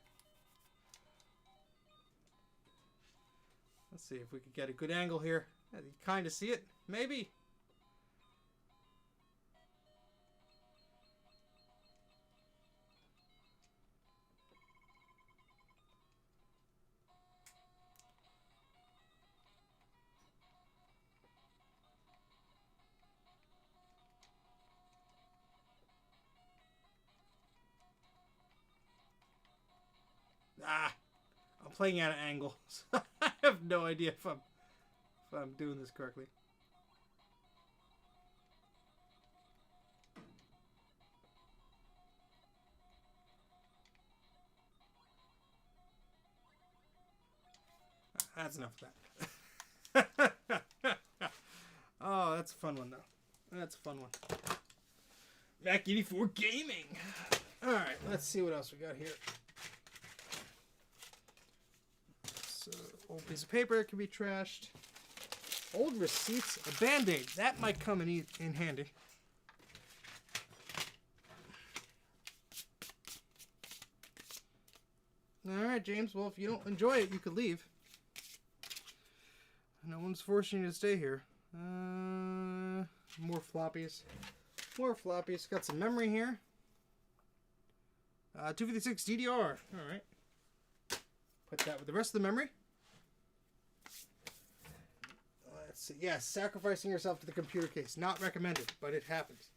Let's see if we could get a good angle here. You kind of see it, maybe. I'm playing at an angle, so I have no idea if I'm doing this correctly. That's enough of that. Oh, that's a fun one, though. That's a fun one. Mac84 Gaming. Alright, let's see what else we got here. So, old piece of paper can be trashed. Old receipts. A Band-Aid. That might come in handy. Alright, James. Well, if you don't enjoy it, you could leave. No one's forcing you to stay here. More floppies. More floppies. Got some memory here. 256 DDR. Alright. Put that with the rest of the memory. Let's see. Yes, sacrificing yourself to the computer case. Not recommended, but it happens.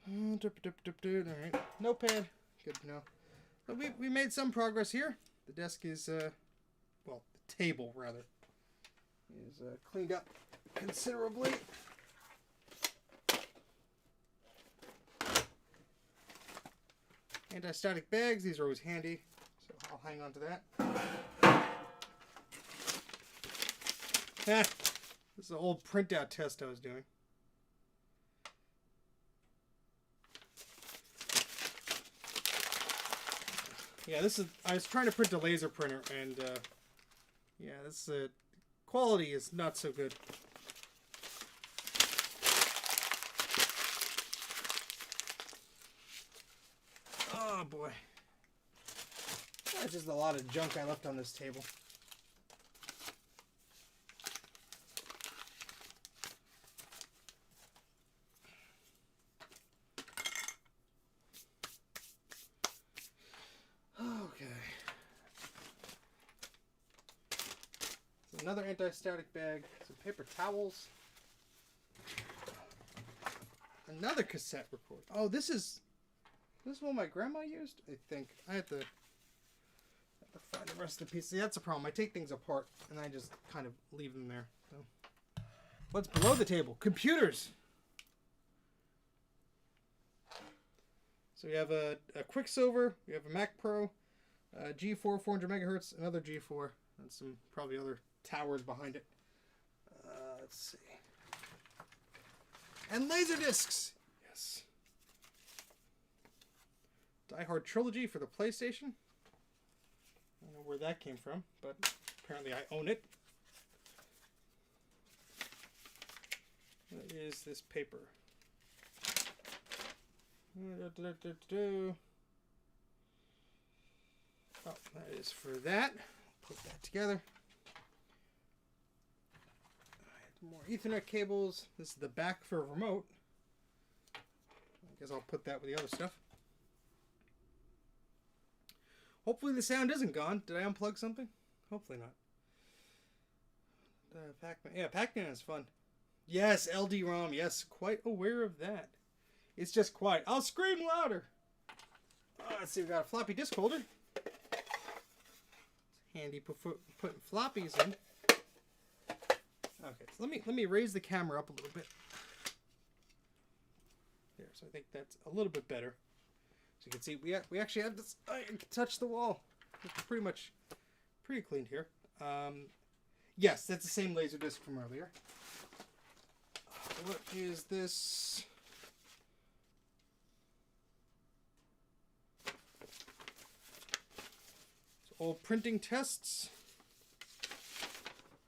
Alright. Notepad. Good to know. But we made some progress here. The desk is, well, the table, rather, is cleaned up considerably. Anti-static bags. These are always handy, so I'll hang on to that. This is an old printout test I was doing. Yeah, this is. I was trying to print a laser printer, and yeah, this quality is not so good. Oh boy, that's just a lot of junk I left on this table. Another anti-static bag, some paper towels. Another cassette recorder. Oh, this is one my grandma used, I think. I have to find the rest of the pieces. See, that's the problem. I take things apart and I just kind of leave them there. So, what's below the table? Computers. So we have a Quicksilver. We have a Mac Pro, G4 400 megahertz, another G4, and some probably other towers behind it. Let's see. And laser discs. Yes. Die Hard Trilogy for the PlayStation. I don't know where that came from, but apparently I own it. What is this paper? Oh, that is for that. Put that together. More Ethernet cables. This is the back for a remote. I guess I'll put that with the other stuff. Hopefully the sound isn't gone. Did I unplug something? Hopefully not. Pac-Man. Yeah, Pac-Man is fun. Yes, LD-ROM. Yes, quite aware of that. It's just quiet. I'll scream louder. Let's see. We got a floppy disk holder. It's handy putting floppies in. Okay, so let me raise the camera up a little bit. There, so I think that's a little bit better. So you can see we actually have this. I can touch the wall. It's pretty clean here. Yes, that's the same laser disc from earlier. What is this? It's old printing tests.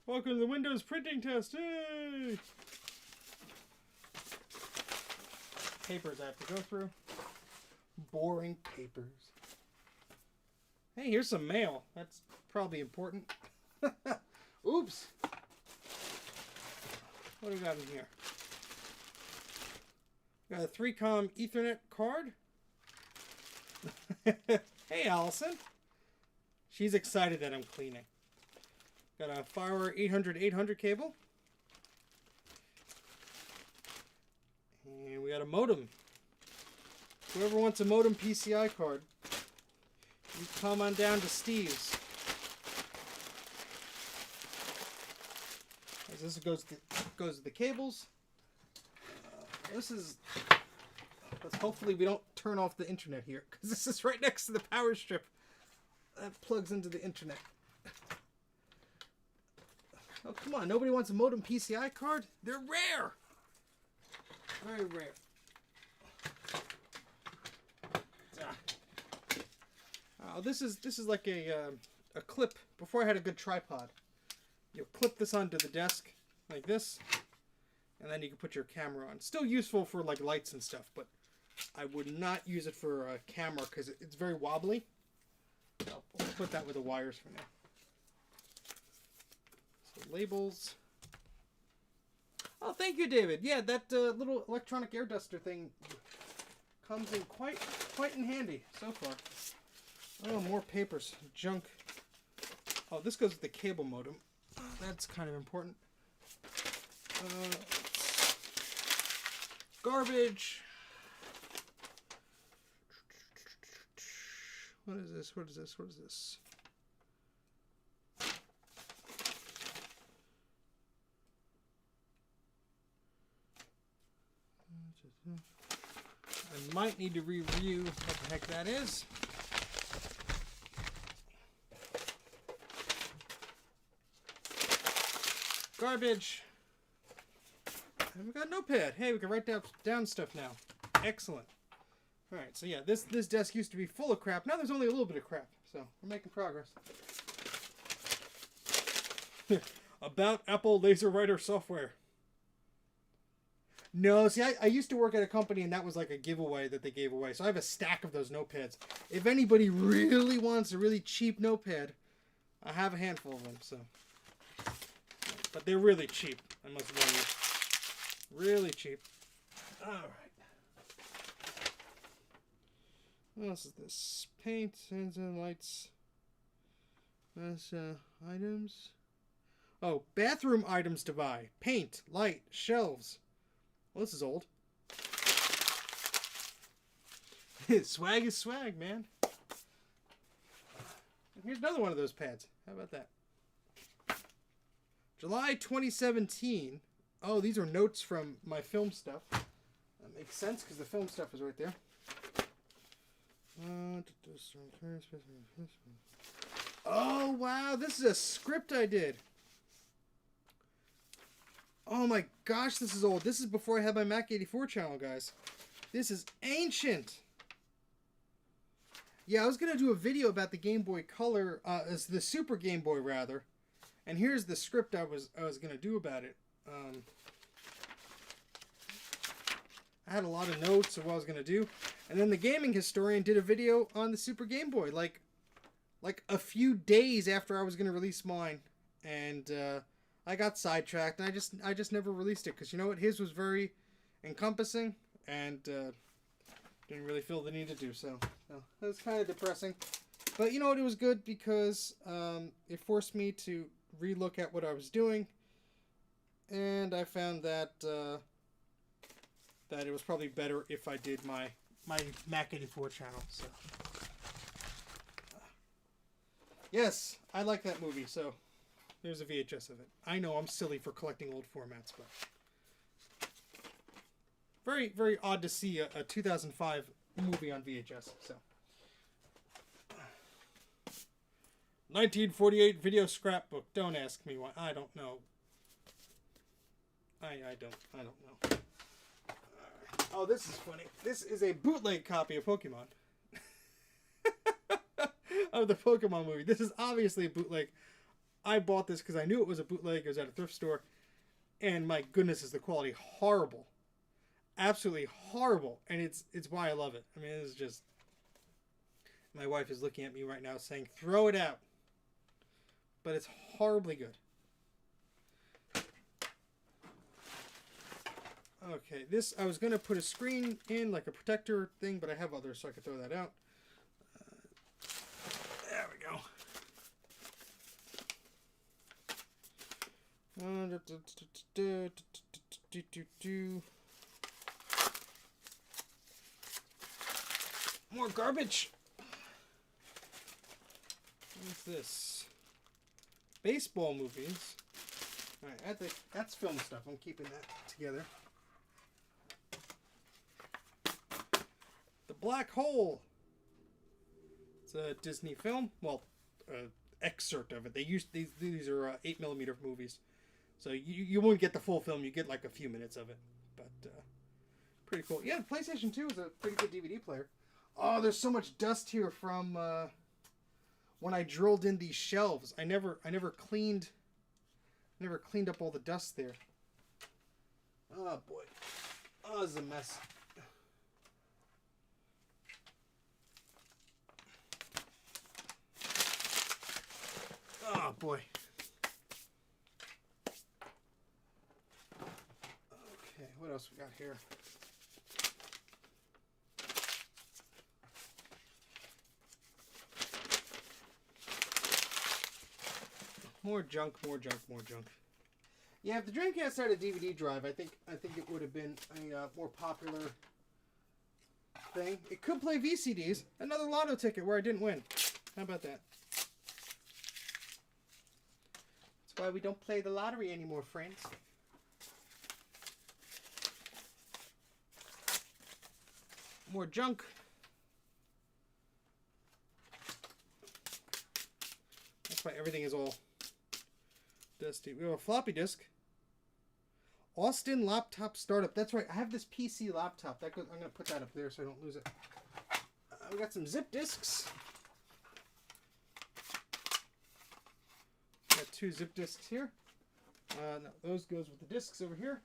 Welcome to the Windows printing test. Hey! Papers I have to go through. Boring papers. Hey, here's some mail. That's probably important. Oops. What do we got in here? Got a 3-com Ethernet card. Hey, Allison. She's excited that I'm cleaning. Got a FireWire 800 cable. And we got a modem. Whoever wants a modem PCI card, you come on down to Steve's. As this goes to the cables. Let's hopefully we don't turn off the internet here, because this is right next to the power strip that plugs into the internet. Oh, come on. Nobody wants a modem PCI card? They're rare. Very rare. Oh, this is like a clip. Before I had a good tripod. You'll clip this onto the desk like this, and then you can put your camera on. Still useful for like lights and stuff, but I would not use it for a camera because it's very wobbly. I'll put that with the wires for now. Labels. Oh, thank you, David. Yeah, that little electronic air duster thing comes in quite in handy so far. Oh, more papers. Junk. Oh, this goes with the cable modem. That's kind of important. Garbage. What is this? What is this? What is this? I might need to review what the heck that is. Garbage. And we got a notepad. Hey, we can write down stuff now. Excellent. Alright, so yeah, this desk used to be full of crap. Now there's only a little bit of crap. So, we're making progress. About Apple Laser Writer software. No, see, I used to work at a company and that was like a giveaway that they gave away. So I have a stack of those notepads. If anybody really wants a really cheap notepad, I have a handful of them, so. But they're really cheap, I must warn you. Really cheap. Alright. What else is this? Paint, sensor, lights. That's, items. Oh, bathroom items to buy. Paint, light, shelves. Well, this is old. Swag is swag, man. And here's another one of those pads. How about that? July 2017. Oh, these are notes from my film stuff. That makes sense because the film stuff is right there. Oh, wow. This is a script I did. Oh my gosh, this is old. This is before I had my Mac84 channel, guys. This is ancient. Yeah, I was going to do a video about the Game Boy Color, the Super Game Boy, rather. And here's the script I was going to do about it. I had a lot of notes of what I was going to do. And then the Gaming Historian did a video on the Super Game Boy, like a few days after I was going to release mine. And I got sidetracked, and I just never released it. Because you know what? His was very encompassing, and didn't really feel the need to do so. It was kind of depressing. But you know what? It was good because it forced me to relook at what I was doing. And I found that that it was probably better if I did my Mac84 channel. So yes, I like that movie. So there's a VHS of it. I know I'm silly for collecting old formats, but very, very odd to see a 2005 movie on VHS. So 1948 video scrapbook. Don't ask me why. I don't know. I don't know. Oh, this is funny. This is a bootleg copy of Pokemon. Of the Pokemon movie. This is obviously a bootleg. I bought this because I knew it was a bootleg. It was at a thrift store. And my goodness, is the quality horrible. Absolutely horrible. And it's why I love it. I mean, it's just... My wife is looking at me right now saying, throw it out. But it's horribly good. Okay, this, I was going to put a screen in, like a protector thing, but I have others, so I could throw that out. There we go. More garbage. What's this? Baseball movies. Alright, that's film stuff. I'm keeping that together. The Black Hole. It's a Disney film. Well, excerpt of it. They used these are 8mm movies, so you won't get the full film. You get like a few minutes of it, but pretty cool. Yeah, the PlayStation 2 is a pretty good DVD player. Oh, there's so much dust here from when I drilled in these shelves. I never cleaned up all the dust there. Oh boy. Oh, this is a mess. Oh boy. Okay, what else we got here? More junk, more junk, more junk. Yeah, if the Dreamcast had a DVD drive, I think it would have been a more popular thing. It could play VCDs. Another lotto ticket where I didn't win. How about that? That's why we don't play the lottery anymore, friends. More junk. That's why everything is all dusty. We have a floppy disk. Austin laptop startup. That's right. I have this PC laptop. I'm going to put that up there so I don't lose it. We got some zip disks. Got 2 zip disks here. No, those goes with the disks over here.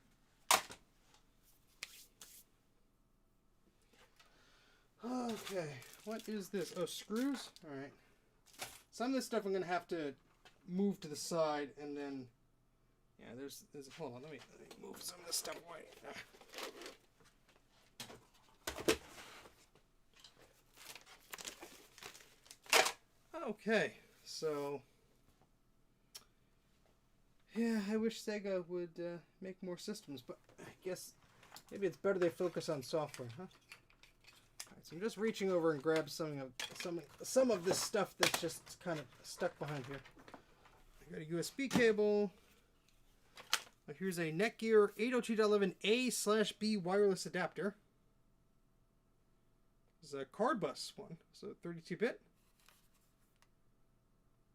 Okay. What is this? Oh, screws? Alright. Some of this stuff I'm going to have to move to the side, and then yeah, there's hold on, let me move some of this stuff away. Okay, so yeah, I wish Sega would make more systems, but I guess maybe it's better they focus on software, huh? Alright, So I'm just reaching over and grab some of this stuff that's just kind of stuck behind here. I got a USB cable. Here's a Netgear 802.11a/B wireless adapter. This is a card bus one, so 32-bit.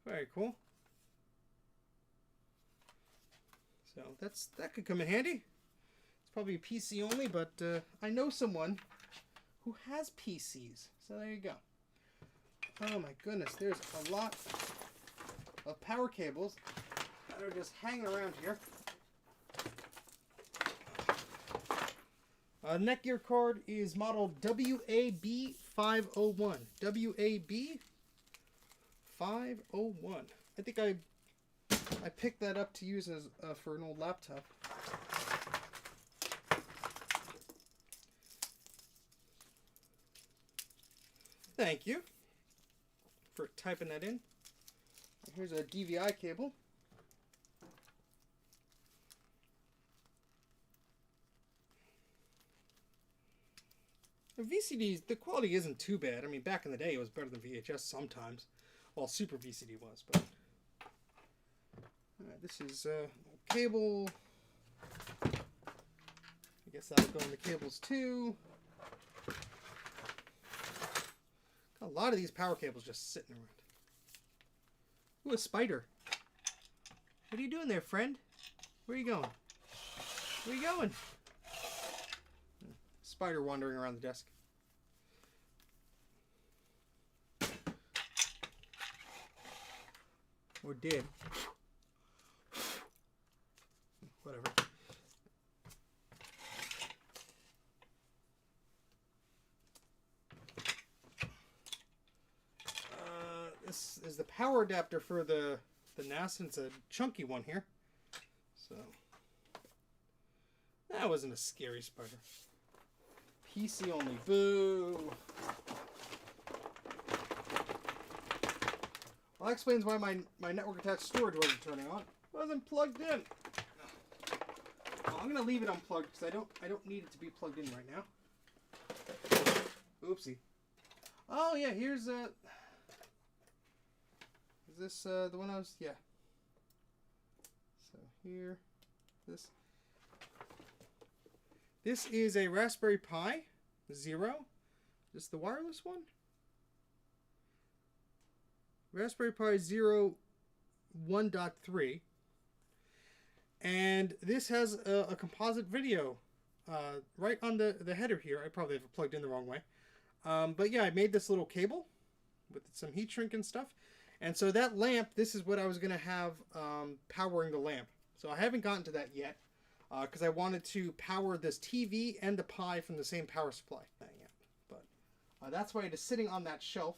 Very cool. So that could come in handy. It's probably PC only, but I know someone who has PCs. So there you go. Oh my goodness, there's a lot of power cables that are just hanging around here. Netgear card is model WAB501. WAB501. I think I picked that up to use as for an old laptop. Thank you for typing that in. Here's a DVI cable. The VCDs, the quality isn't too bad. I mean, back in the day, it was better than VHS sometimes. Well, Super VCD was, but... Alright, this is a cable. I guess that'll go in the cables too. Got a lot of these power cables just sitting around. Ooh, a spider. What are you doing there, friend? Where are you going? Where are you going? Spider wandering around the desk. Or did. Whatever. This is the power adapter for the NAS, and it's a chunky one here. So that wasn't a scary spider. PC only. Boo! Well, that explains why my network attached storage wasn't turning on. It wasn't plugged in. Well, I'm gonna leave it unplugged because I don't need it to be plugged in right now. Oopsie. Oh yeah, here's is this the one I was? Yeah. So here, this is a Raspberry Pi Zero. Is this the wireless one? Raspberry Pi Zero 1.3. And this has a composite video right on the header here. I probably have it plugged in the wrong way. But yeah, I made this little cable with some heat shrink and stuff. And so that lamp, this is what I was going to have powering the lamp. So I haven't gotten to that yet because I wanted to power this TV and the Pi from the same power supply. But that's why it is sitting on that shelf.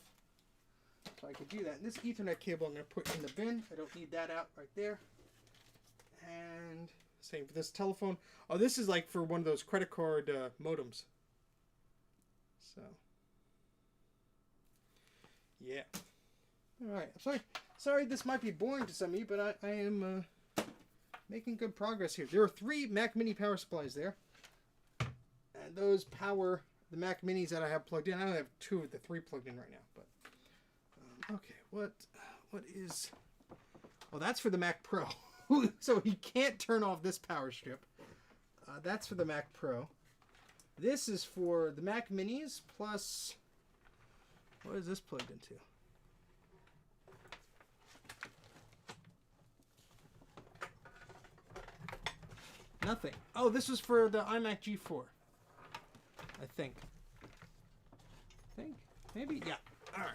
So I could do that. And this Ethernet cable I'm going to put in the bin. I don't need that out right there. And same for this telephone. Oh, this is like for one of those credit card modems. So, yeah. All right. I'm sorry this might be boring to some of you, but I am making good progress here. There are 3 Mac Mini power supplies there. And those power the Mac Minis that I have plugged in. I only have 2 of the 3 plugged in right now. But okay, what is... Oh, that's for the Mac Pro. So he can't turn off this power strip. That's for the Mac Pro. This is for the Mac Minis plus... What is this plugged into? Nothing. Oh, this was for the iMac G4. I think. Maybe? Yeah. All right.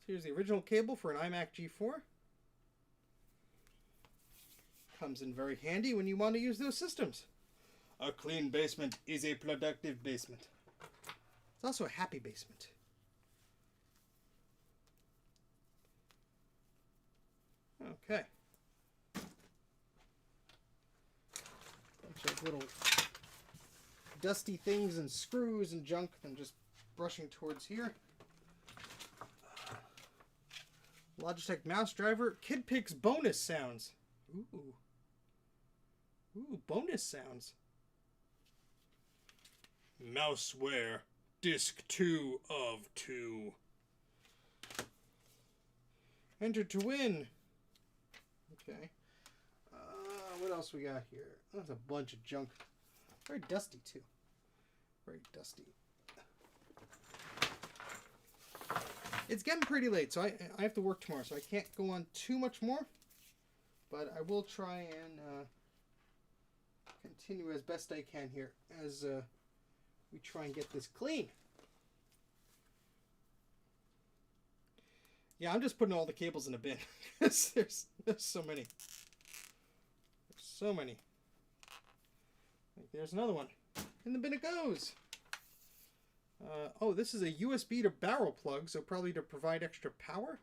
Here's the original cable for an iMac G4. Comes in very handy when you want to use those systems. A clean basement is a productive basement. It's also a happy basement. Okay. Bunch of little dusty things and screws and junk I'm just brushing towards here. Logitech mouse driver. Kid Picks bonus sounds. Ooh. Ooh, bonus sounds. Mouseware, disc 2 of 2. Enter to win. Okay. What else we got here? That's a bunch of junk. Very dusty, too. Very dusty. It's getting pretty late, so I have to work tomorrow, so I can't go on too much more. But I will try and continue as best I can here as we try and get this clean. Yeah, I'm just putting all the cables in a bin. there's so many. There's so many. There's another one. In the bin it goes. Oh, this is a USB to barrel plug, so probably to provide extra power.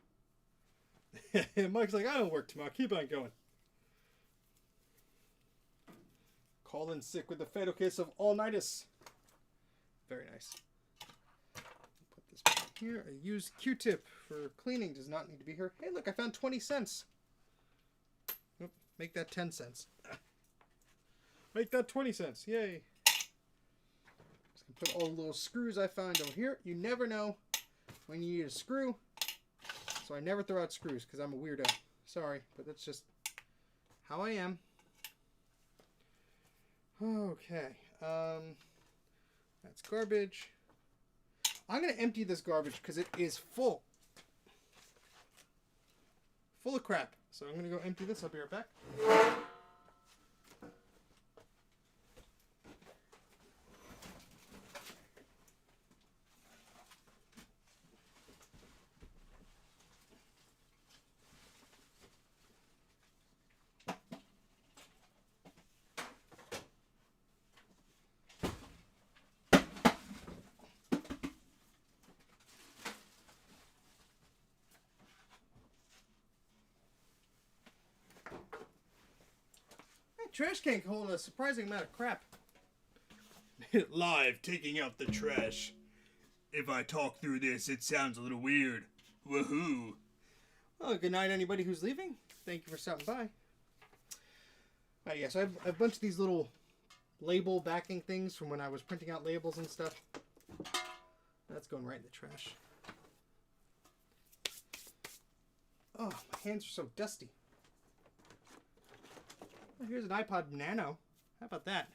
Mike's like, I don't work tomorrow. Keep on going. Call in sick with a fatal case of all-nightis. Very nice. Put this back here. A used Q-tip for cleaning does not need to be here. Hey, look, I found 20 cents. Oop, make that 10 cents. Make that 20 cents. Yay. Just gonna put all the little screws I found over here. You never know when you need a screw. So I never throw out screws because I'm a weirdo. Sorry, but that's just how I am. Okay. That's garbage. I'm going to empty this garbage because it is full. Full of crap. So I'm going to go empty this. I'll be right back. Trash can can hold a surprising amount of crap. Live, taking out the trash. If I talk through this, it sounds a little weird. Woohoo. Well, good night, anybody who's leaving. Thank you for stopping by. Alright, yeah, so I have a bunch of these little label backing things from when I was printing out labels and stuff. That's going right in the trash. Oh, my hands are so dusty. Here's an iPod Nano. How about that?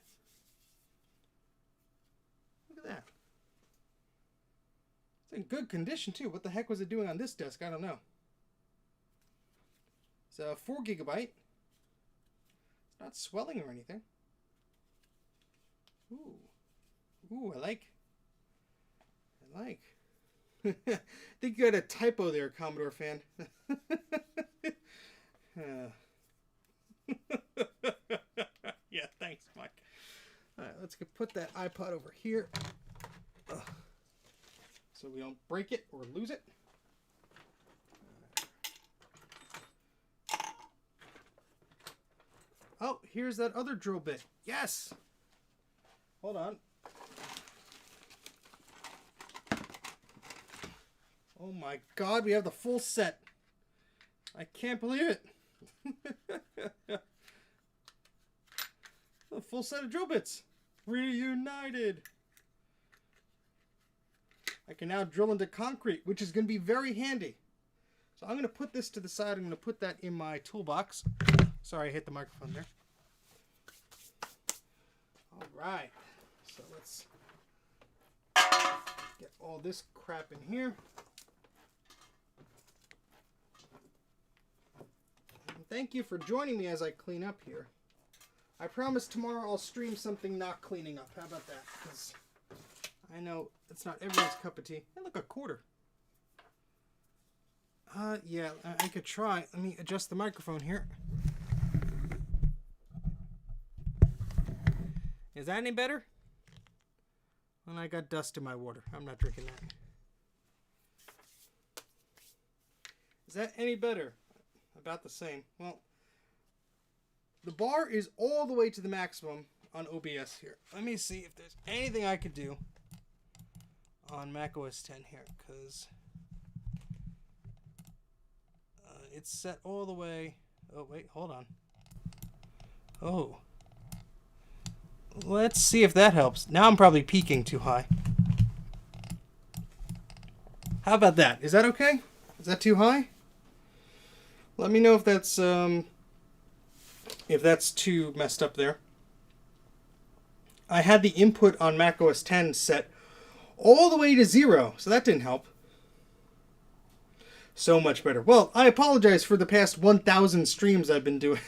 Look at that. It's in good condition, too. What the heck was it doing on this desk? I don't know. It's a 4 gigabyte. It's not swelling or anything. Ooh. Ooh, I like. I think you had a typo there, Commodore fan. Yeah, thanks, Mike. Alright, let's put that iPod over here. So we don't break it or lose it. Oh, here's that other drill bit. Yes! Hold on. Oh my god, we have the full set. I can't believe it. A full set of drill bits. Reunited. I can now drill into concrete, which is going to be very handy. So I'm going to put this to the side. I'm going to put that in my toolbox. Sorry, I hit the microphone there. All right. So let's get all this crap in here. And thank you for joining me as I clean up here. I promise tomorrow I'll stream something not cleaning up. How about that? Because I know it's not everyone's cup of tea. Hey, look, a quarter. Yeah, I could try. Let me adjust the microphone here. Is that any better? Well, I got dust in my water. I'm not drinking that. Is that any better? About the same. Well, the bar is all the way to the maximum on OBS here. Let me see if there's anything I could do on macOS 10 here, because it's set all the way. Oh, wait, hold on. Oh. Let's see if that helps. Now I'm probably peaking too high. How about that? Is that okay? Is that too high? Let me know if that's too messed up there. I had the input on macOS 10 set all the way to 0, so that didn't help. So much better. Well, I apologize for the past 1,000 streams I've been doing.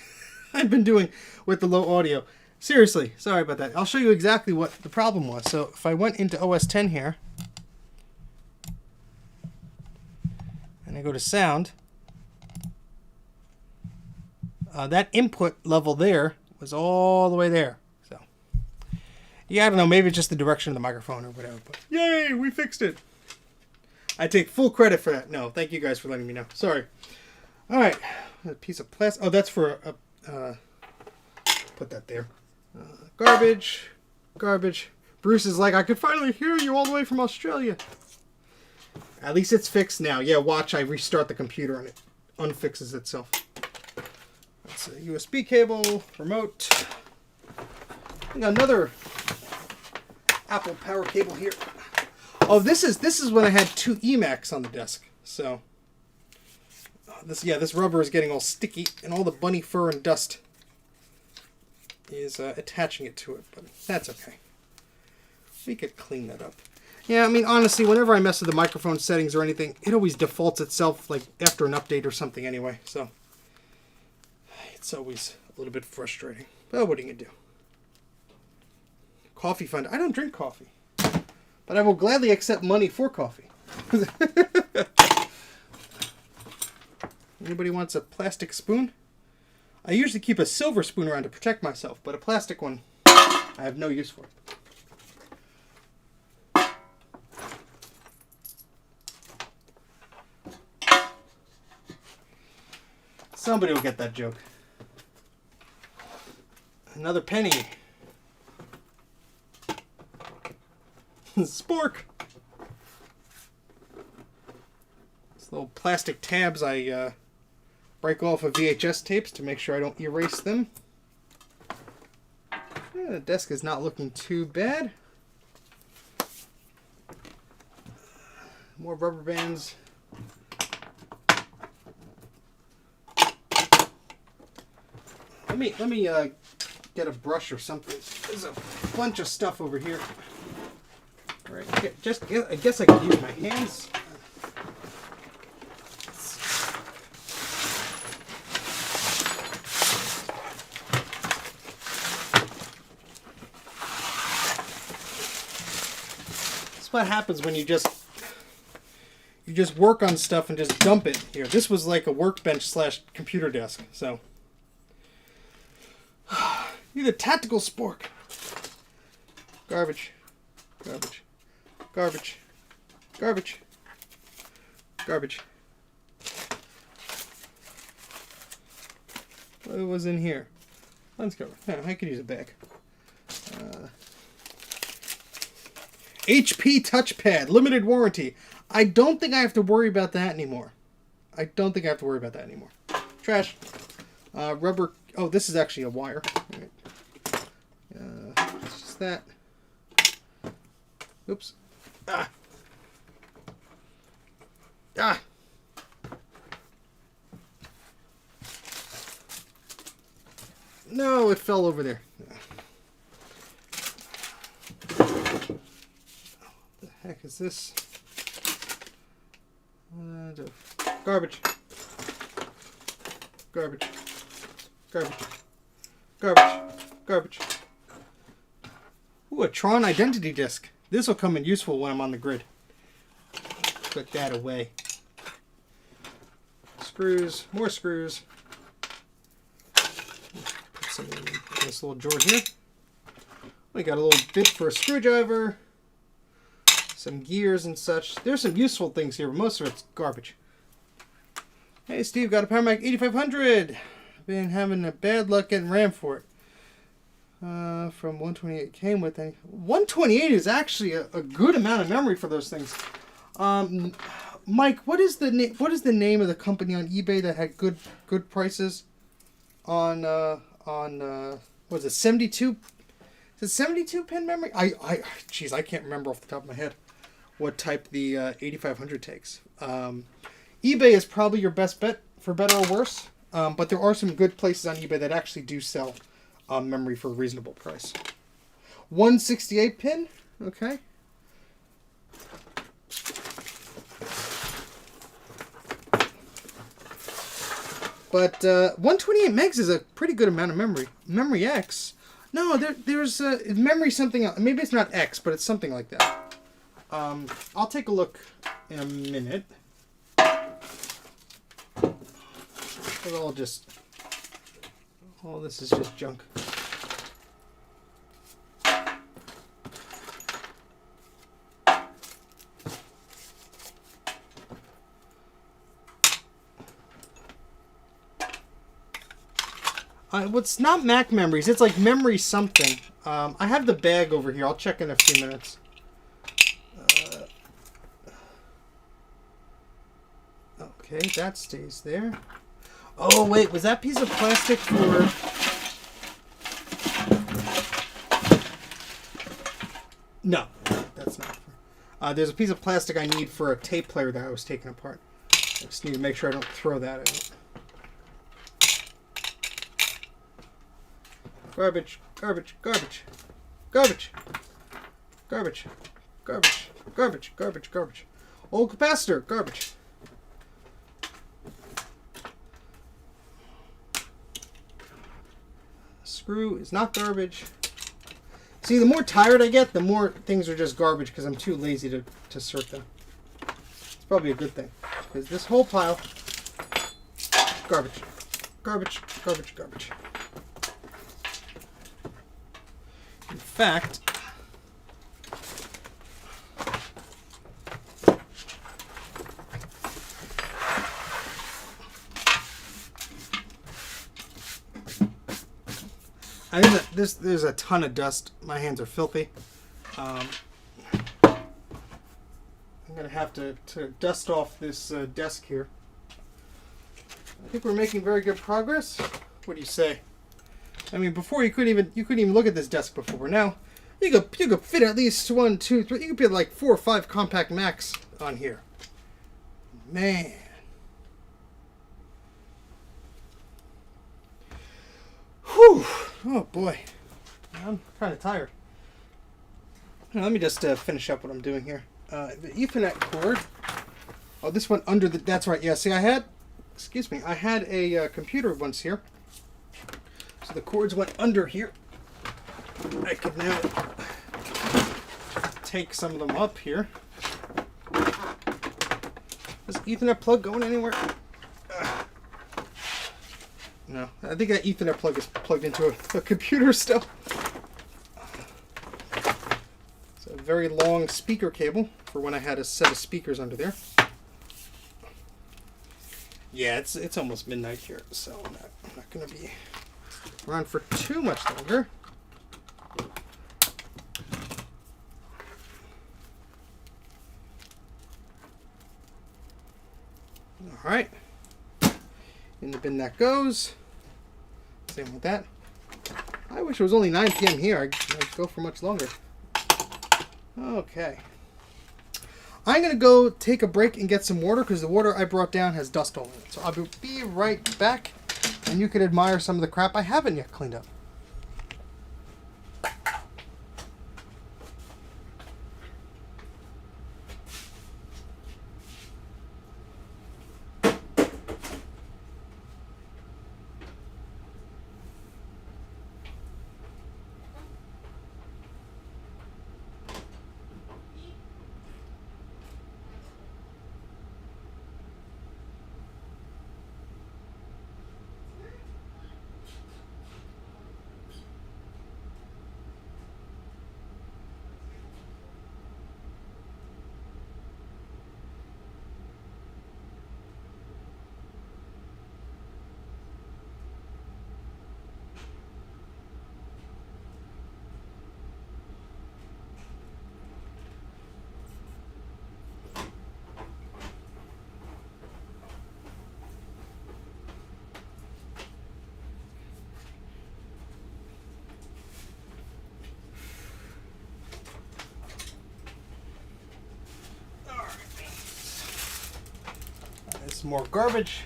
I've been doing with the low audio. Seriously, sorry about that. I'll show you exactly what the problem was. So if I went into OS 10 here, and I go to sound, that input level there was all the way there. So, yeah, I don't know. Maybe it's just the direction of the microphone or whatever. But yay, we fixed it. I take full credit for that. No, thank you guys for letting me know. Sorry. All right, a piece of plastic. Oh, that's for put that there. Garbage, garbage. Bruce is like, I could finally hear you all the way from Australia. At least it's fixed now. Yeah, watch. I restart the computer and it unfixes itself. That's a USB cable, remote. I got another Apple power cable here. Oh, this is when I had 2 eMacs on the desk. So this rubber is getting all sticky and all the bunny fur and dust is attaching it to it, but that's okay. We could clean that up. Yeah, I mean, honestly, whenever I mess with the microphone settings or anything, it always defaults itself like after an update or something anyway. So it's always a little bit frustrating. But what are you gonna do? Coffee fund. I don't drink coffee, but I will gladly accept money for coffee. Anybody wants a plastic spoon? I usually keep a silver spoon around to protect myself, but a plastic one I have no use for. Somebody will get that joke. Another penny. Spork. These little plastic tabs I break off of VHS tapes to make sure I don't erase them. Yeah, the desk is not looking too bad. More rubber bands. Let me get a brush or something. There's a bunch of stuff over here. All right, I guess I could use my hands. That's what happens when you just work on stuff and just dump it here. This was like a workbench / computer desk, so. Need a tactical spork. Garbage. Garbage. Garbage. Garbage. Garbage. What was in here? Lens cover. Yeah, I could use a bag. HP touchpad. Limited warranty. I don't think I have to worry about that anymore. Trash. Rubber. Oh, this is actually a wire. Right. It's just that. Oops. Ah. Ah. No, it fell over there. What the heck is this? Garbage. Garbage. Garbage. Garbage. Garbage. Ooh, a Tron identity disc. This will come in useful when I'm on the grid. Put that away. Screws. More screws. Put some in this little drawer here. We got a little bit for a screwdriver. Some gears and such. There's some useful things here, but most of it's garbage. Hey Steve, got a Power Mac 8500. Been having a bad luck getting RAM for it. From 128 came with a 128 is actually a good amount of memory for those things. Mike, what is the name of the company on eBay that had good prices on on what is it, 72? Is it 72 pin memory? Jeez, I can't remember off the top of my head what type the 8500 takes. eBay is probably your best bet for better or worse, but there are some good places on eBay that actually do sell memory for a reasonable price. 168 pin, okay. But 128 megs is a pretty good amount of memory. Memory X. No, there's memory something else. Maybe it's not X, but it's something like that. I'll take a look in a minute. All this is just junk. What's not Mac memories? It's like memory something. I have the bag over here. I'll check in a few minutes. Okay, that stays there. Oh, wait. Was that piece of plastic for... No, that's not. There's a piece of plastic I need for a tape player that I was taking apart. I just need to make sure I don't throw that out. Garbage, garbage, garbage, garbage, garbage, garbage, garbage, garbage, garbage. Old capacitor, garbage. Screw is not garbage. See, the more tired I get, the more things are just garbage because I'm too lazy to sort them. It's probably a good thing because this whole pile, garbage, garbage, garbage, garbage. In fact, I think that there's a ton of dust. My hands are filthy. I'm gonna have to dust off this desk here. I think we're making very good progress. What do you say? I mean, before you couldn't even look at this desk before. Now, you could fit at least 1, 2, 3. You could fit like 4 or 5 compact Macs on here. Man. Whew. Oh boy. I'm kind of tired. Now, let me just finish up what I'm doing here. The Ethernet cord. Oh, this went under the. That's right. Yeah. See, I had a computer once here. So the cords went under here. I could now take some of them up here. Is the Ethernet plug going anywhere? No, I think that Ethernet plug is plugged into a computer still. It's a very long speaker cable for when I had a set of speakers under there. Yeah, it's almost midnight here, so I'm not going to be around for too much longer. All right, in the bin that goes. Same with that. I wish it was only 9 p.m. here. I'd go for much longer. Okay. I'm going to go take a break and get some water because the water I brought down has dust all in it. So I'll be right back and you can admire some of the crap I haven't yet cleaned up. some more garbage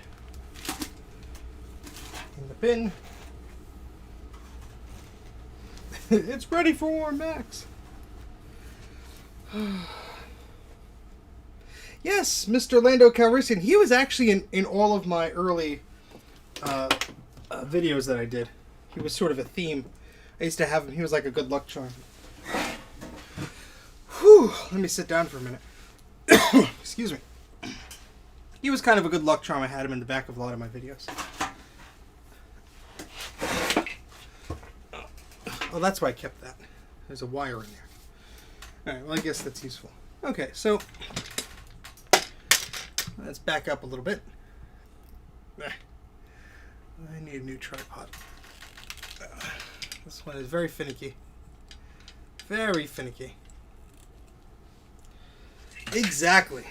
in the bin. It's ready for warm Max. Yes, Mr. Lando Calrissian. He was actually in all of my early videos that I did. He was sort of a theme. I used to have him. He was like a good luck charm. Whew, let me sit down for a minute. Excuse me. He was kind of a good luck charm. I had him in the back of a lot of my videos. Oh, that's why I kept that. There's a wire in there. Alright, well I guess that's useful. Okay, so let's back up a little bit. I need a new tripod. This one is very finicky. Very finicky. Exactly.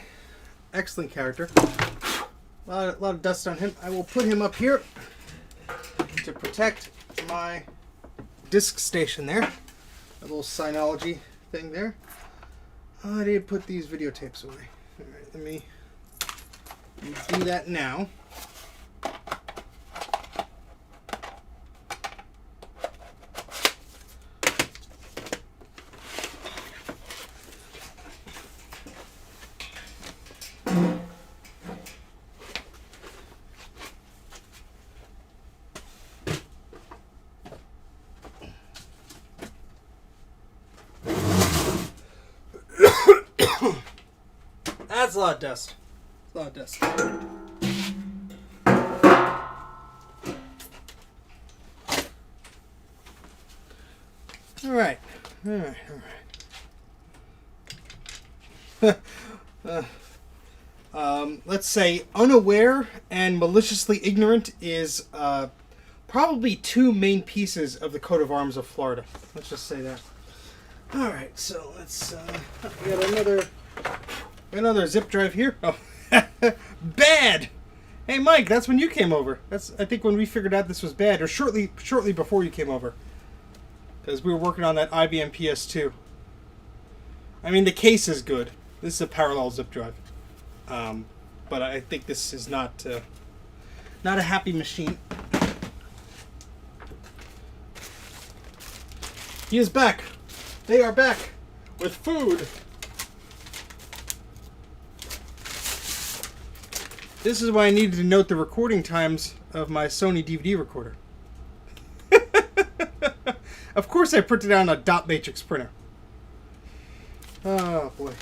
Excellent character. A lot of dust on him. I will put him up here to protect my disc station there. A little Synology thing there. I did put these videotapes away. Alright, let me do that now. That's a lot of dust. A lot of dust. Alright. Let's say unaware and maliciously ignorant is probably two main pieces of the coat of arms of Florida. Let's just say that. Alright, so let's we got another zip drive here. Oh, bad. Hey, Mike, that's when you came over. That's I think when we figured out this was bad, or shortly before you came over, because we were working on that IBM PS2. I mean, the case is good. This is a parallel zip drive, but I think this is not a happy machine. He is back. They are back with food. This is why I needed to note the recording times of my Sony DVD recorder. Of course I printed out on a dot matrix printer. Oh boy.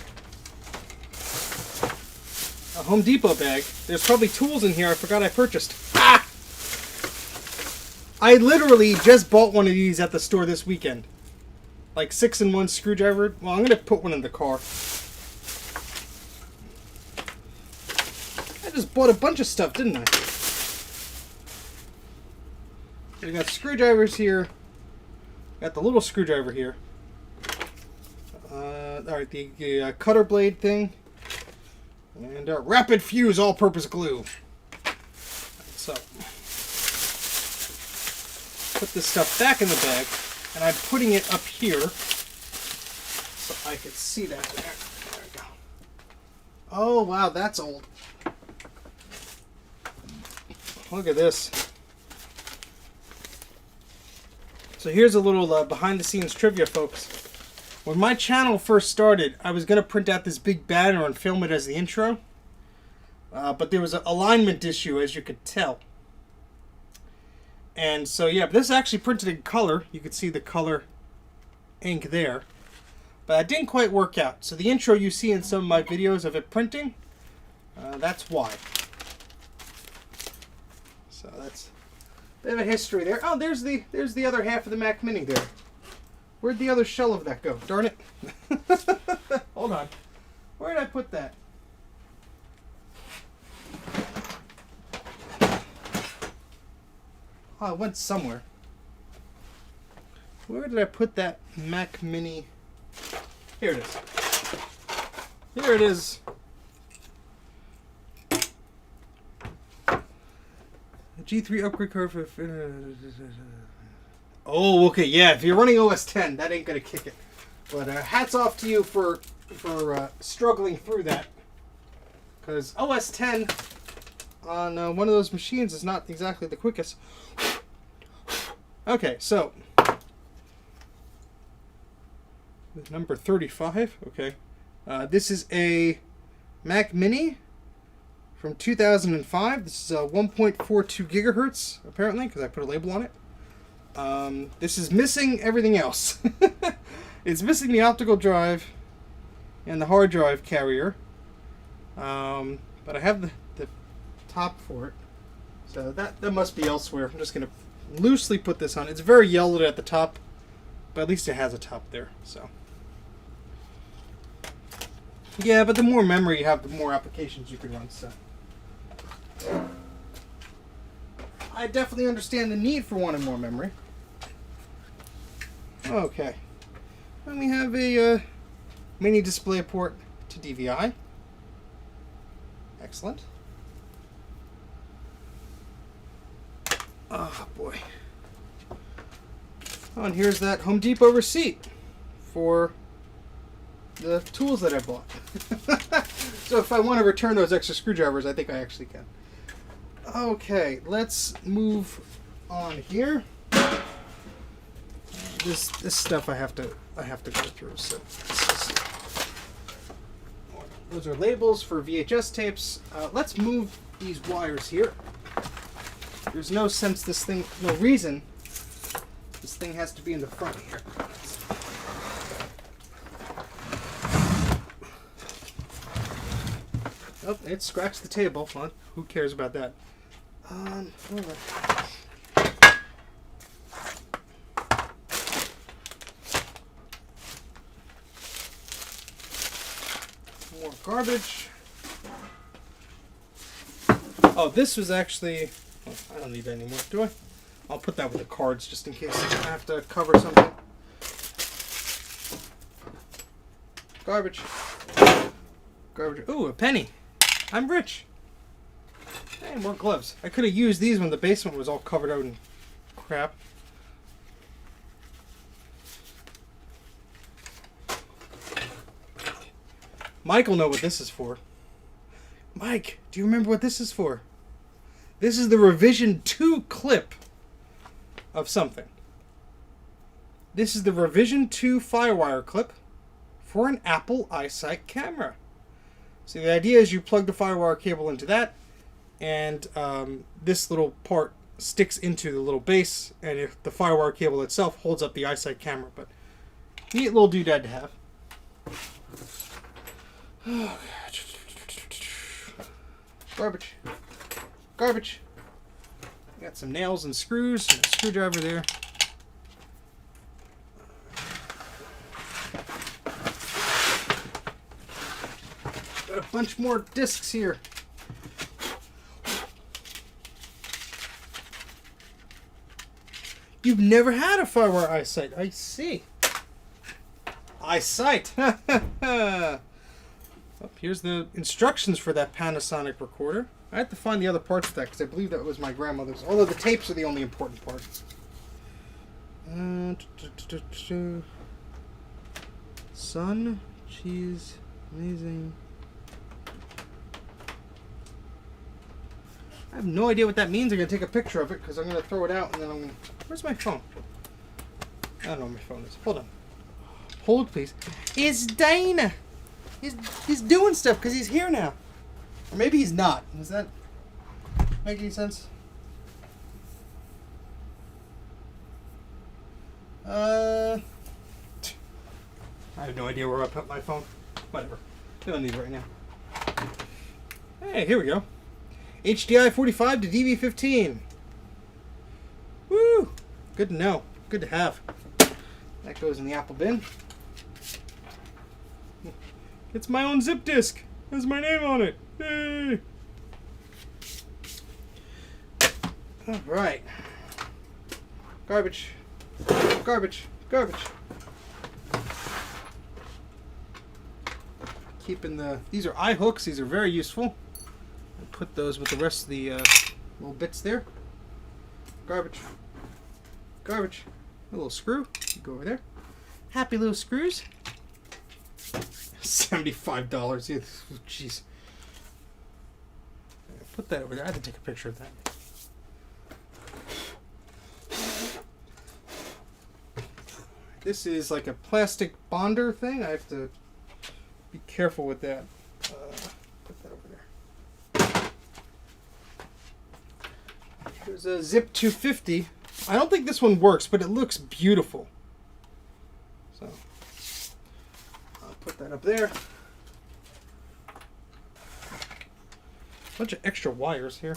A Home Depot bag. There's probably tools in here I forgot I purchased. Ah! I literally just bought one of these at the store this weekend. Like 6-in-1 screwdriver. Well, I'm going to put one in the car. I just bought a bunch of stuff, didn't I? We got screwdrivers here. Got the little screwdriver here. Alright, the cutter blade thing. And rapid fuse all-purpose glue. So, put this stuff back in the bag. And I'm putting it up here so I could see that there. There we go. Oh, wow, that's old. Look at this. So here's a little behind-the-scenes trivia, folks. When my channel first started, I was going to print out this big banner and film it as the intro. But there was an alignment issue, as you could tell. And so, yeah, but this is actually printed in color. You could see the color ink there. But it didn't quite work out. So the intro you see in some of my videos of it printing, that's why. So that's a bit of a history there. Oh, there's the other half of the Mac Mini there. Where'd the other shell of that go? Darn it. Hold on. Where did I put that? Oh, it went somewhere. Where did I put that Mac Mini? Here it is. Here it is. G3 upgrade card for... Oh, okay, yeah. If you're running OS 10, that ain't gonna kick it. But hats off to you for struggling through that. Because OS 10 on one of those machines is not exactly the quickest. Okay, so number 35. Okay, this is a Mac Mini from 2005. This is a 1.42 gigahertz apparently, because I put a label on it. This is missing everything else. It's missing the optical drive and the hard drive carrier, but I have the top for it, so that must be elsewhere. I'm just gonna loosely put this on. It's very yellowed at the top, but at least it has a top there. So yeah, but the more memory you have, the more applications you can run. So I definitely understand the need for wanting more memory. Okay, and we have a mini display port to DVI. Excellent. Oh boy. Oh, and here's that Home Depot receipt for the tools that I bought. So if I want to return those extra screwdrivers, I think I actually can. Okay, let's move on here. This stuff I have to go through. So those are labels for VHS tapes. Let's move these wires here. There's no reason this thing has to be in the front here. Oh, it scratched the table. Well, who cares about that? More garbage. Oh, this was actually... Oh, I don't need that anymore, do I? I'll put that with the cards just in case I have to cover something. Garbage. Garbage. Ooh, a penny. I'm rich. Hey, more gloves. I could have used these when the basement was all covered out in crap. Mike will know what this is for. Mike, do you remember what this is for? This is the revision 2 clip of something. This is the revision 2 Firewire clip for an Apple iSight camera. So the idea is you plug the Firewire cable into that, and this little part sticks into the little base, and if the Firewire cable itself holds up the iSight camera. But neat little doodad to have. Garbage. Garbage. Got some nails and screws, and a screwdriver there. Got a bunch more discs here. You've never had a Firewire iSight. I see. iSight. Oh, here's the instructions for that Panasonic recorder. I had to find the other parts of that because I believe that was my grandmother's. Although the tapes are the only important part. Sun, cheese, amazing. I have no idea what that means. I'm going to take a picture of it because I'm going to throw it out and then I'm going to... Where's my phone? I don't know where my phone is. Hold on. Hold, please. It's Dana. He's doing stuff because he's here now. Or maybe he's not. Does that make any sense? I have no idea where I put my phone. Whatever. We don't need it right now. Hey, here we go. HDI 45 to DV15. Woo! Good to know. Good to have. That goes in the Apple bin. It's my own zip disk. There's my name on it. Yay! Alright. Garbage. Garbage. Garbage. Keeping the... These are eye hooks. These are very useful. I'll put those with the rest of the little bits there. Garbage. Garbage. A little screw. Go over there. Happy little screws. $75. Jeez. Put that over there. I had to take a picture of that. This is like a plastic bonder thing. I have to be careful with that. Put that over there. There's a Zip 250. I don't think this one works, but it looks beautiful. So I'll put that up there. Bunch of extra wires here.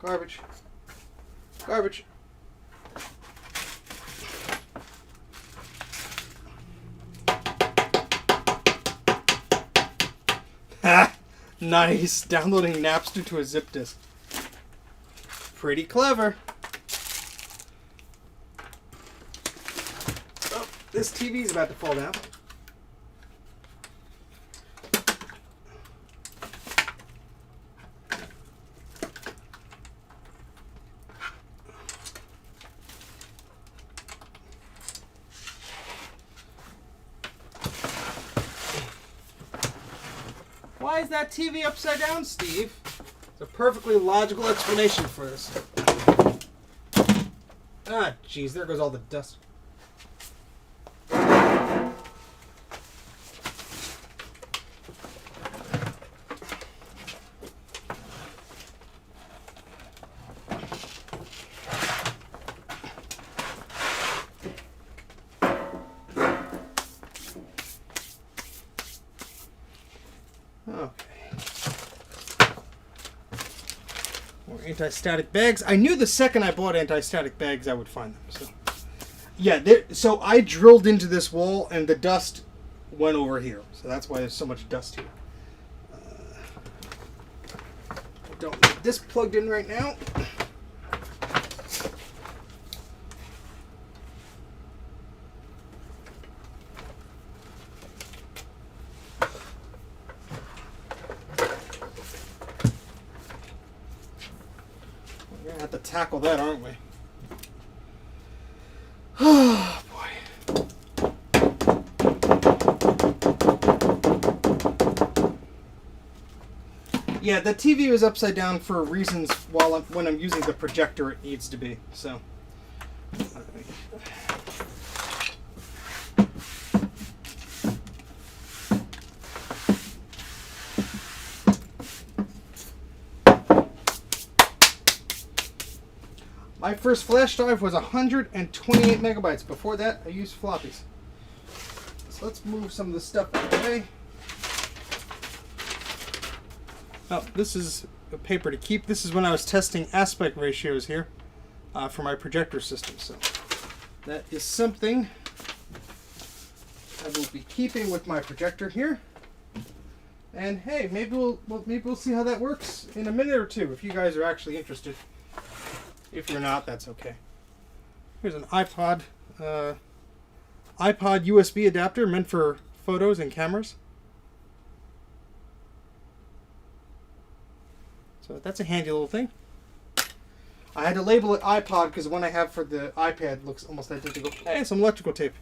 Garbage. Garbage. Ha! Nice. Downloading Napster to a zip disk. Pretty clever. Oh, this TV is about to fall down. Why is that TV upside down, Steve? There's a perfectly logical explanation for this. Ah, jeez, there goes all the dust. Anti-static bags. I knew the second I bought anti-static bags I would find them. So, yeah, so I drilled into this wall and the dust went over here. So that's why there's so much dust here. I don't need this plugged in right now. Have to tackle that, aren't we? Oh boy. Yeah, the TV was upside down for reasons when I'm using the projector it needs to be. So my first flash drive was 128 megabytes. Before that, I used floppies. So let's move some of the stuff out of the way. Oh, this is a paper to keep. This is when I was testing aspect ratios here for my projector system. So that is something I will be keeping with my projector here. And hey, maybe we'll see how that works in a minute or two if you guys are actually interested. If you're not, that's okay. Here's an iPod USB adapter meant for photos and cameras. So that's a handy little thing. I had to label it iPod because the one I have for the iPad looks almost identical. Hey, some electrical tape.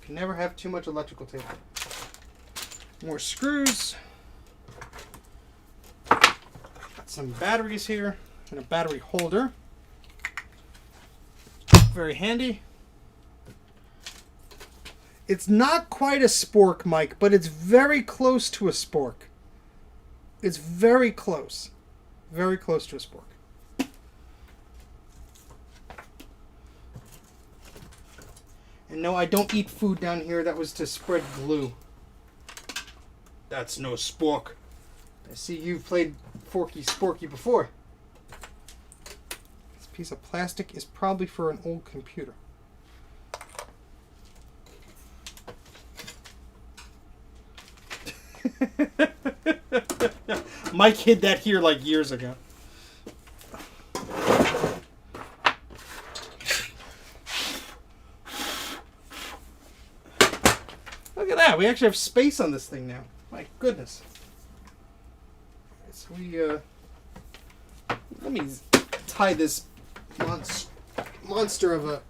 Can never have too much electrical tape. More screws. Got some batteries here and a battery holder. Very handy. It's not quite a spork mic, but it's very close to a spork. It's very close. Very close to a spork. And no, I don't eat food down here. That was to spread glue. That's no spork. I see you've played Forky Sporky before. Piece of plastic is probably for an old computer. Mike hid that here like years ago. Look at that. We actually have space on this thing now. My goodness. So let me tie this monster of a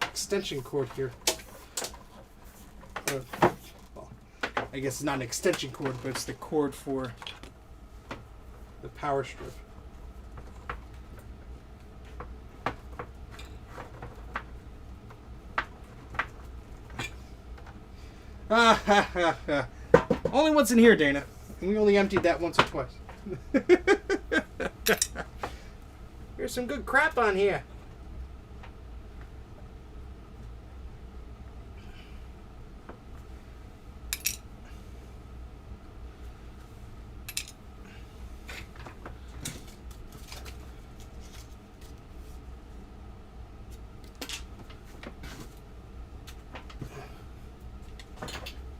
extension cord here. Well, I guess it's not an extension cord, but it's the cord for the power strip. Only what's in here, Dana. We only emptied that once or twice. There's some good crap on here.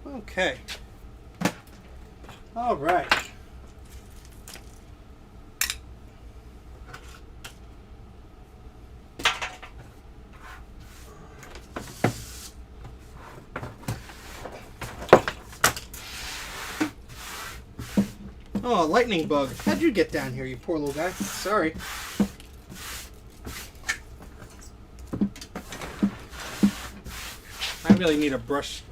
Okay. All right. Oh, lightning bug. How'd you get down here, you poor little guy? Sorry. I really need a brush.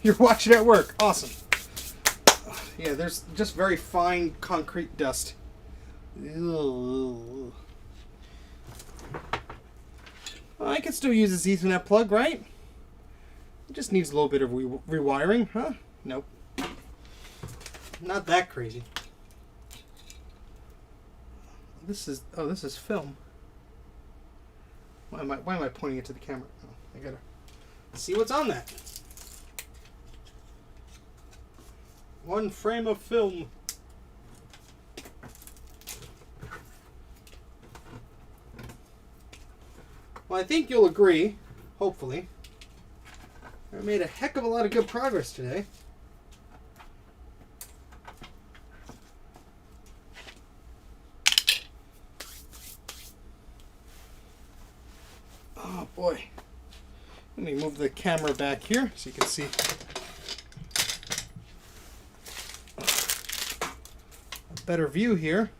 You're watching at work. Awesome. Yeah, there's just very fine concrete dust. Well, I can still use this Ethernet plug, right? It just needs a little bit of rewiring, huh? Nope. Not that crazy. This is film. Why am I pointing it to the camera? Oh, I gotta see what's on that. One frame of film. Well, I think you'll agree, hopefully, I made a heck of a lot of good progress today. Oh boy. Let me move the camera back here so you can see a better view here.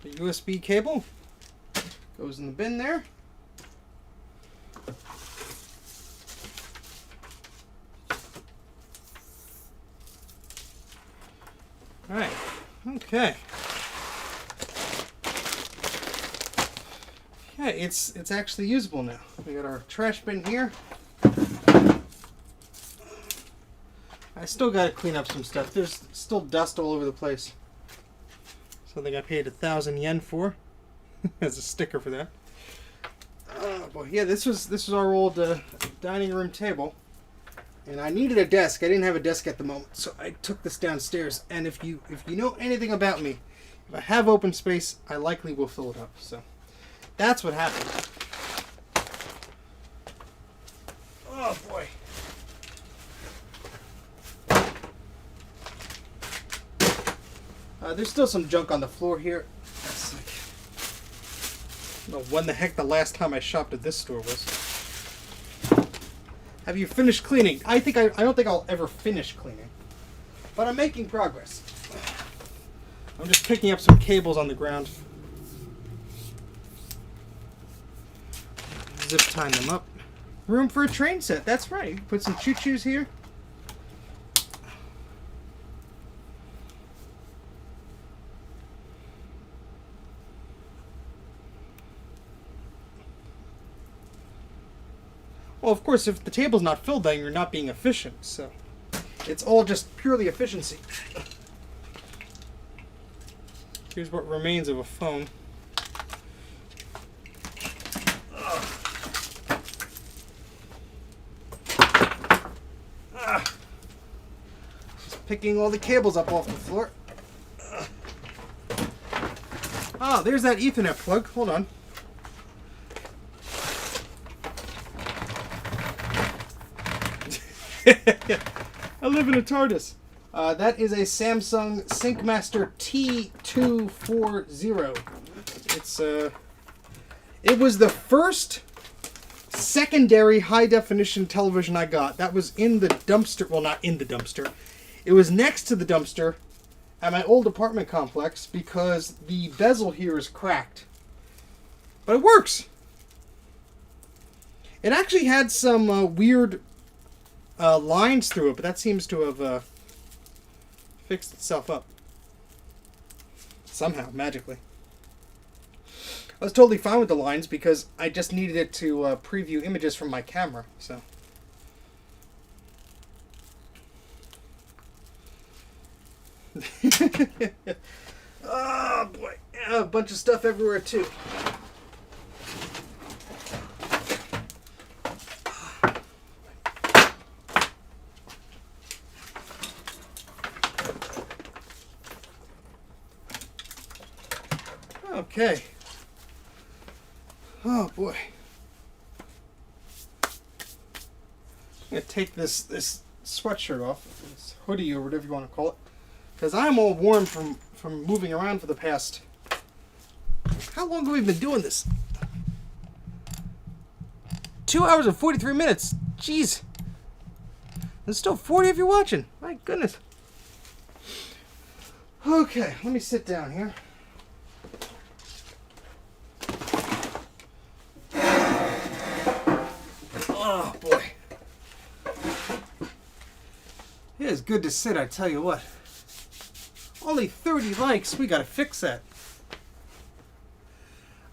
The USB cable goes in the bin there. All right. Okay. Yeah, it's actually usable now. We got our trash bin here. I still got to clean up some stuff. There's still dust all over the place. Something I paid 1,000 yen for as a sticker for that. Oh boy, yeah, this was our old dining room table, and I needed a desk. I didn't have a desk at the moment, so I took this downstairs. And if you know anything about me, if I have open space, I likely will fill it up. So that's what happened. Oh boy. There's still some junk on the floor here. That's like, I don't know when the heck the last time I shopped at this store was. Have you finished cleaning? I don't think I'll ever finish cleaning, but I'm making progress. I'm just picking up some cables on the ground. Zip tying them up. Room for a train set. That's right. Put some choo-choos here. Well, of course, if the table's not filled, then you're not being efficient. So it's all just purely efficiency. Here's what remains of a phone. Just picking all the cables up off the floor. Oh, there's that Ethernet plug. Hold on. I live in a TARDIS. That is a Samsung SyncMaster T240. It was the first secondary high definition television I got. That was in the dumpster. Well, not in the dumpster. It was next to the dumpster at my old apartment complex because the bezel here is cracked. But it works. It actually had some weird lines through it, but that seems to have fixed itself up. Somehow, magically. I was totally fine with the lines because I just needed it to preview images from my camera, so... Oh boy, yeah, a bunch of stuff everywhere too. Okay. Oh boy. I'm gonna take this sweatshirt off, this hoodie or whatever you want to call it. Because I'm all warm from moving around for the past... How long have we been doing this? 2 hours and 43 minutes. Jeez. There's still 40 of you watching. My goodness. Okay, let me sit down here. Oh, boy. It is good to sit, I tell you what. Only 30 likes. We gotta fix that.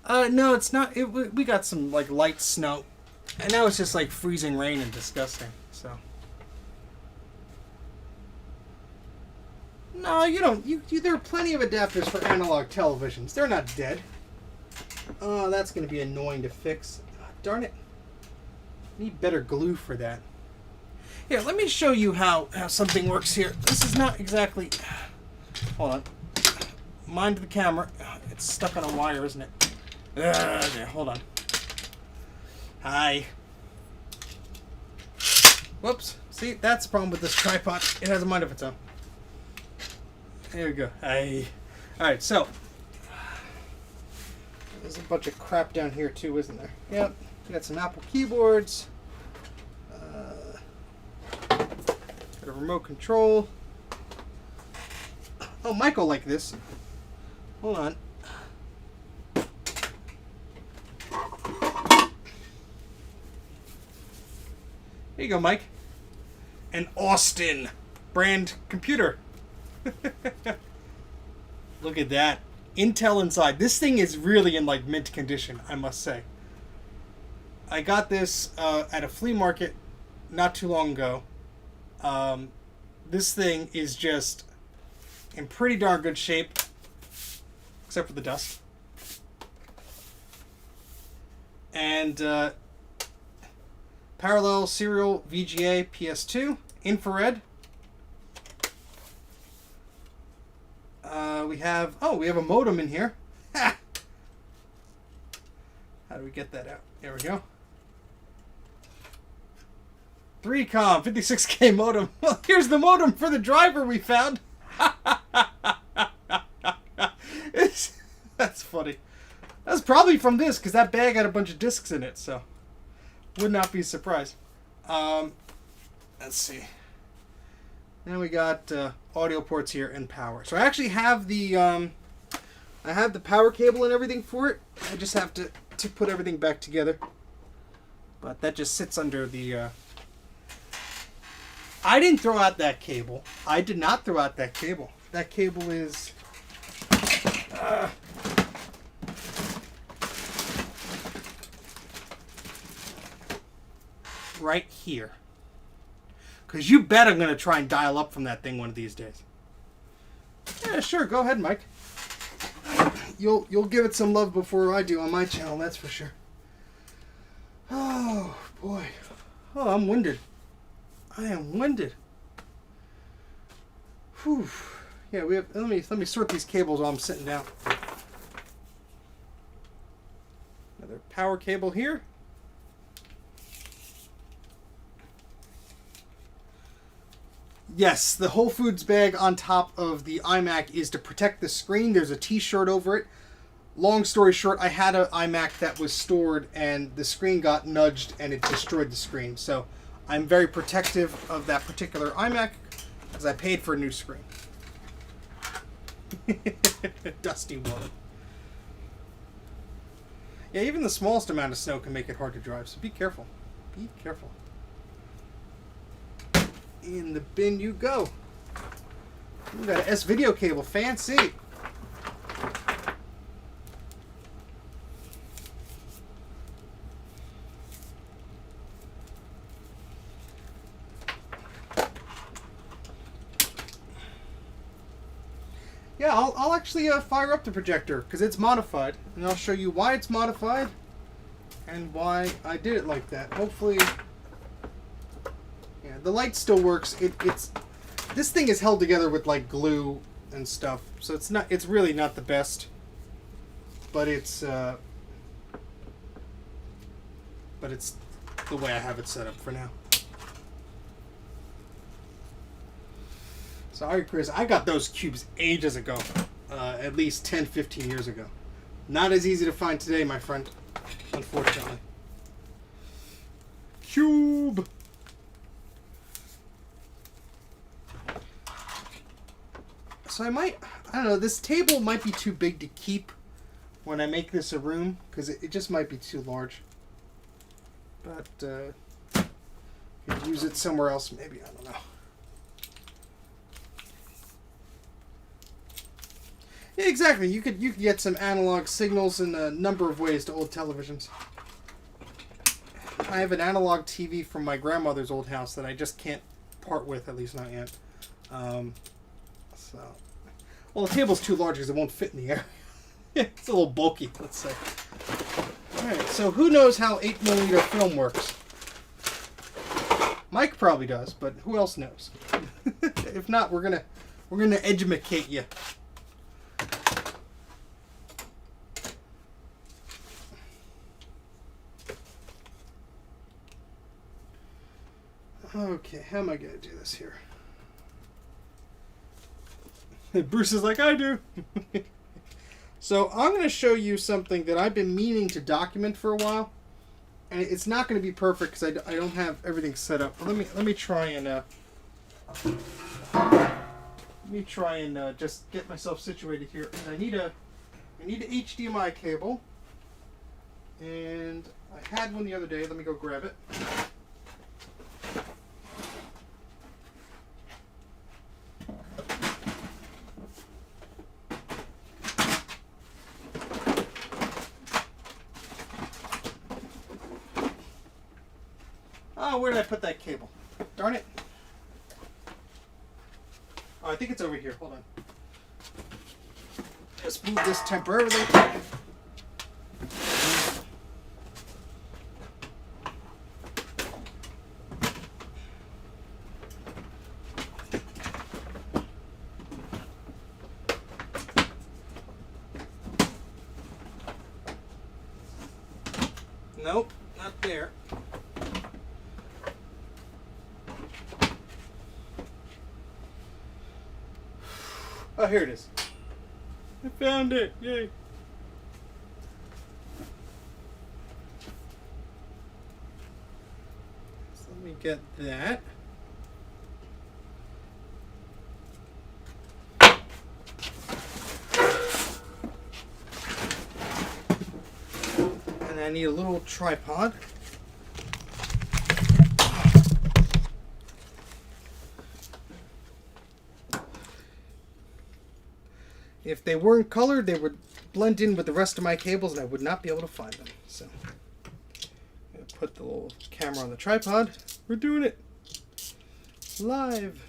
No, it's not. We got some like light snow, and now it's just like freezing rain and disgusting. So. No, you don't. There are plenty of adapters for analog televisions. They're not dead. Oh, that's gonna be annoying to fix. Oh, darn it. Need better glue for that. Here, let me show you how something works here. This is not exactly... Hold on. Mind the camera. It's stuck on a wire, isn't it? There, hold on. Hi. Whoops. See, that's the problem with this tripod. It has a mind of its own. There we go. Hi. Alright, so. There's a bunch of crap down here too, isn't there? Yep. We got some Apple keyboards. Got a remote control. Oh, Mike will like this. Hold on. Here you go, Mike. An Austin brand computer. Look at that. Intel inside. This thing is really in like mint condition, I must say. I got this at a flea market not too long ago. This thing is just in pretty darn good shape, except for the dust. And parallel serial VGA PS2, infrared. We have a modem in here. How do we get that out? There we go. 3Com 56K modem. Well, here's the modem for the driver we found. That's funny. That's probably from this, because that bag had a bunch of discs in it, so would not be surprised. Let's see. Then we got audio ports here and power. So I actually have the power cable and everything for it. I just have to put everything back together. But that just sits under the... I didn't throw out that cable. I did not throw out that cable. That cable is... right here. Because you bet I'm going to try and dial up from that thing one of these days. Yeah, sure. Go ahead, Mike. You'll give it some love before I do on my channel, that's for sure. Oh, boy. Oh, I'm winded. I am winded. Whew. Yeah, we have. Let me sort these cables while I'm sitting down. Another power cable here. Yes, the Whole Foods bag on top of the iMac is to protect the screen. There's a T-shirt over it. Long story short, I had an iMac that was stored and the screen got nudged and it destroyed the screen. So I'm very protective of that particular iMac because I paid for a new screen. Dusty woman. Yeah, even the smallest amount of snow can make it hard to drive, so be careful. Be careful. In the bin you go. We got an S-video cable, fancy. Yeah, I'll actually fire up the projector because it's modified, and I'll show you why it's modified and why I did it like that. Hopefully, yeah, the light still works. It's this thing is held together with like glue and stuff, so it's really not the best, but it's the way I have it set up for now. Sorry, Chris. I got those cubes ages ago. At least 10, 15 years ago. Not as easy to find today, my friend. Unfortunately. Cube! So I don't know, this table might be too big to keep when I make this a room, because it just might be too large. But, could use it somewhere else, maybe, I don't know. Yeah, exactly. You could get some analog signals in a number of ways to old televisions. I have an analog TV from my grandmother's old house that I just can't part with, at least not yet. Well, the table's too large because it won't fit in the area. It's a little bulky, let's say. Alright, so who knows how 8mm film works? Mike probably does, but who else knows? If not, we're gonna educate you. Okay, how am I going to do this here? Bruce is like, I do. So I'm going to show you something that I've been meaning to document for a while. And it's not going to be perfect because I don't have everything set up. But let me try and just get myself situated here. And I need a HDMI cable. And I had one the other day. Let me go grab it. Oh, where did I put that cable? Darn it. Oh, I think it's over here. Hold on. Just move this temporarily. Nope, not there. Oh, here it is. I found it. Yay. So let me get that. And I need a little tripod. If they weren't colored, they would blend in with the rest of my cables and I would not be able to find them. So, I'm going to put the little camera on the tripod. We're doing it live.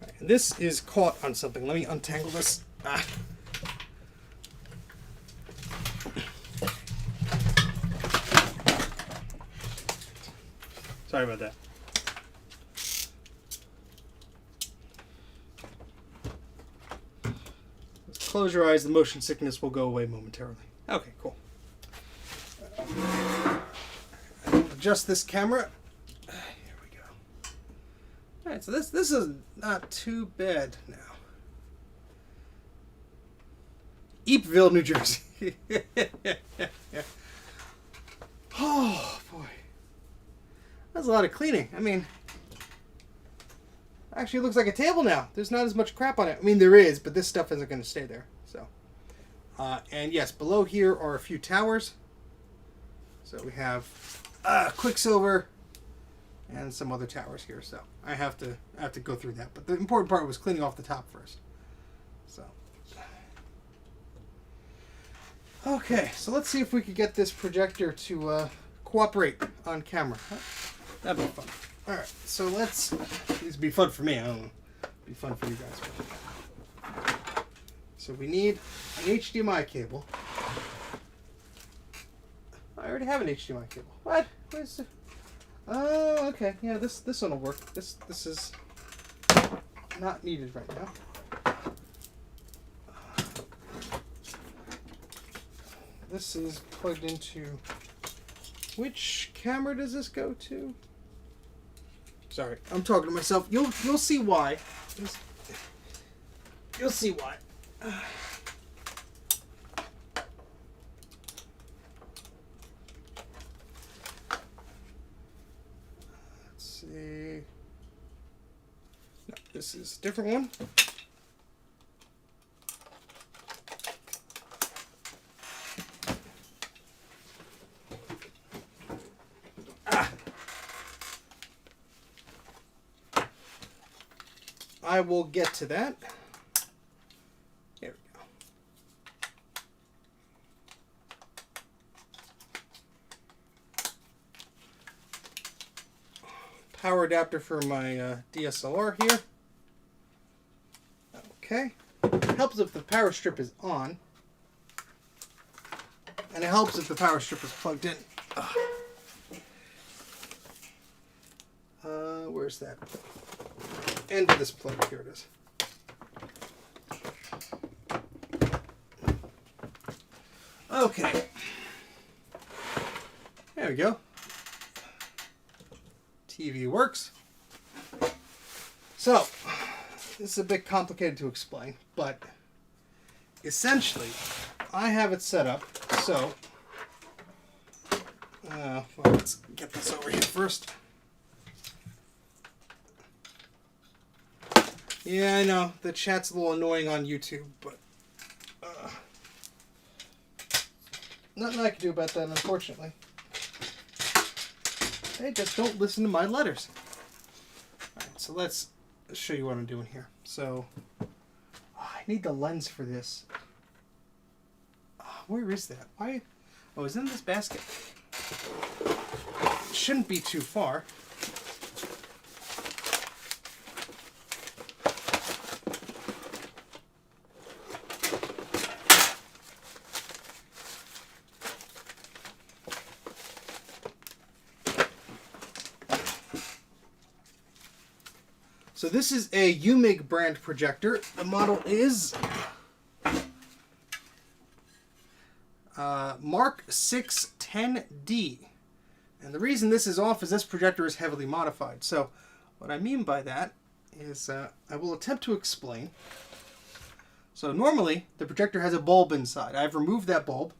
Right, and this is caught on something. Let me untangle this. Ah. Sorry about that. Close your eyes, the motion sickness will go away momentarily. Okay, cool. Adjust this camera. Here we go. Alright, so this is not too bad now. Eepville, New Jersey. Oh, boy. That's a lot of cleaning. I mean, actually, it looks like a table now. There's not as much crap on it. I mean, there is, but this stuff isn't going to stay there. So, and yes, below here are a few towers. So we have Quicksilver, and some other towers here. So I have to go through that. But the important part was cleaning off the top first. So okay, so let's see if we could get this projector to cooperate on camera. That'd be fun. All right, so let's. This would be fun for me. I don't know. It'd be fun for you guys. So we need an HDMI cable. I already have an HDMI cable. What? Where's the... Oh, okay. Yeah, this one will work. This is not needed right now. This is plugged into... Which camera does this go to? Sorry, I'm talking to myself. You'll see why. You'll see why. Let's see. No, this is a different one. I will get to that. There we go. Power adapter for my DSLR here. Okay. It helps if the power strip is on. And it helps if the power strip is plugged in. Where's that? End of this plug. Here it is. Okay. There we go. TV works. So, this is a bit complicated to explain, but essentially, I have it set up so. Well, let's get this over here first. Yeah, I know, the chat's a little annoying on YouTube, but nothing I can do about that, unfortunately. They just don't listen to my letters. Alright, so let's show you what I'm doing here. So, I need the lens for this. Where is that? Why? Oh, it's in this basket. It shouldn't be too far. So this is a UMIG brand projector. The model is Mark 610D. And the reason this is off is this projector is heavily modified. So what I mean by that is I will attempt to explain. So normally the projector has a bulb inside. I've removed that bulb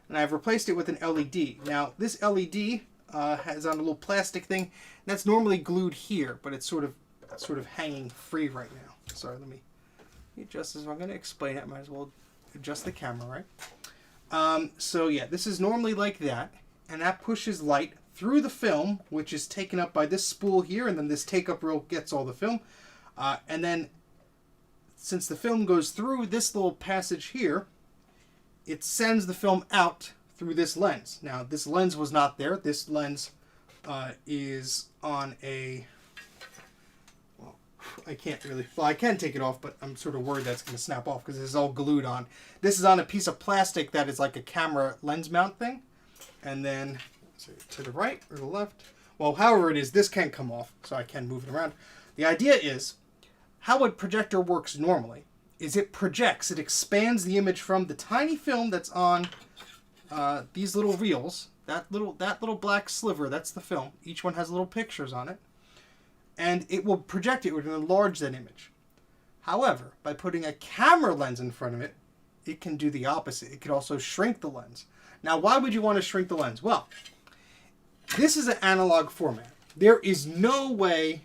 and I've replaced it with an LED. Now this LED has on a little plastic thing that's normally glued here, but it's sort of hanging free right now. Sorry, let me adjust this. If I'm going to explain it, I might as well adjust the camera, right? So yeah, this is normally like that, and that pushes light through the film, which is taken up by this spool here, and then this take-up reel gets all the film. And then, since the film goes through this little passage here, it sends the film out through this lens. Now, this lens was not there. This lens is on a... I can't really, well, I can take it off, but I'm sort of worried that's going to snap off because it's all glued on. This is on a piece of plastic that is like a camera lens mount thing. And then, so to the right or the left. Well, however it is, this can come off, so I can move it around. The idea is, how a projector works normally is it projects, it expands the image from the tiny film that's on these little reels. That little black sliver, that's the film. Each one has little pictures on it. And it will project it, it will enlarge that image. However, by putting a camera lens in front of it, it can do the opposite. It could also shrink the lens. Now, why would you want to shrink the lens? Well, this is an analog format. There is no way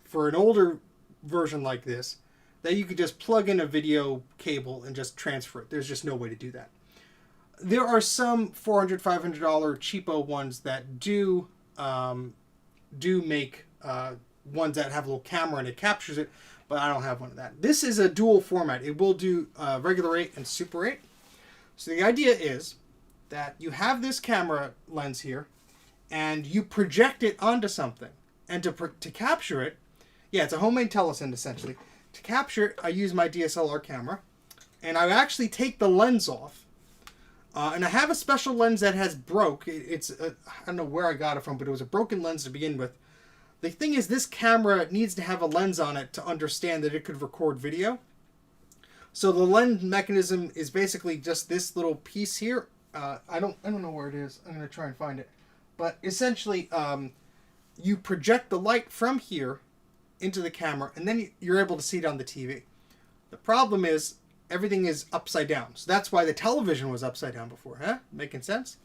for an older version like this that you could just plug in a video cable and just transfer it. There's just no way to do that. there are some $400, $500 cheapo ones that do make ones that have a little camera and it captures it, but I don't have one of that. This is a dual format. It will do regular 8 and Super 8. So the idea is that you have this camera lens here, and you project it onto something. And to capture it, yeah, it's a homemade telesend essentially. To capture it, I use my DSLR camera, and I actually take the lens off. And I have a special lens that has broke. It's I don't know where I got it from, but it was a broken lens to begin with. The thing is, this camera needs to have a lens on it to understand that it could record video. So the lens mechanism is basically just this little piece here. I don't know where it is. I'm gonna try and find it. But essentially, you project the light from here into the camera, and then you're able to see it on the TV. The problem is everything is upside down. So that's why the television was upside down before, huh? Making sense?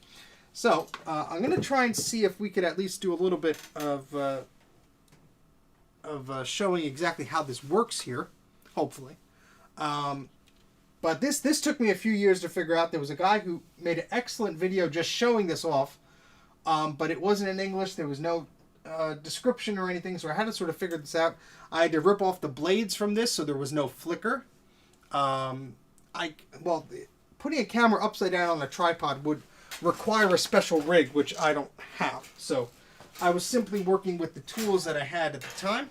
So I'm going to try and see if we could at least do a little bit of showing exactly how this works here, hopefully. But this took me a few years to figure out. There was a guy who made an excellent video just showing this off, but it wasn't in English. There was no description or anything, so I had to sort of figure this out. I had to rip off the blades from this so there was no flicker. Putting a camera upside down on a tripod would require a special rig, which I don't have. So I was simply working with the tools that I had at the time.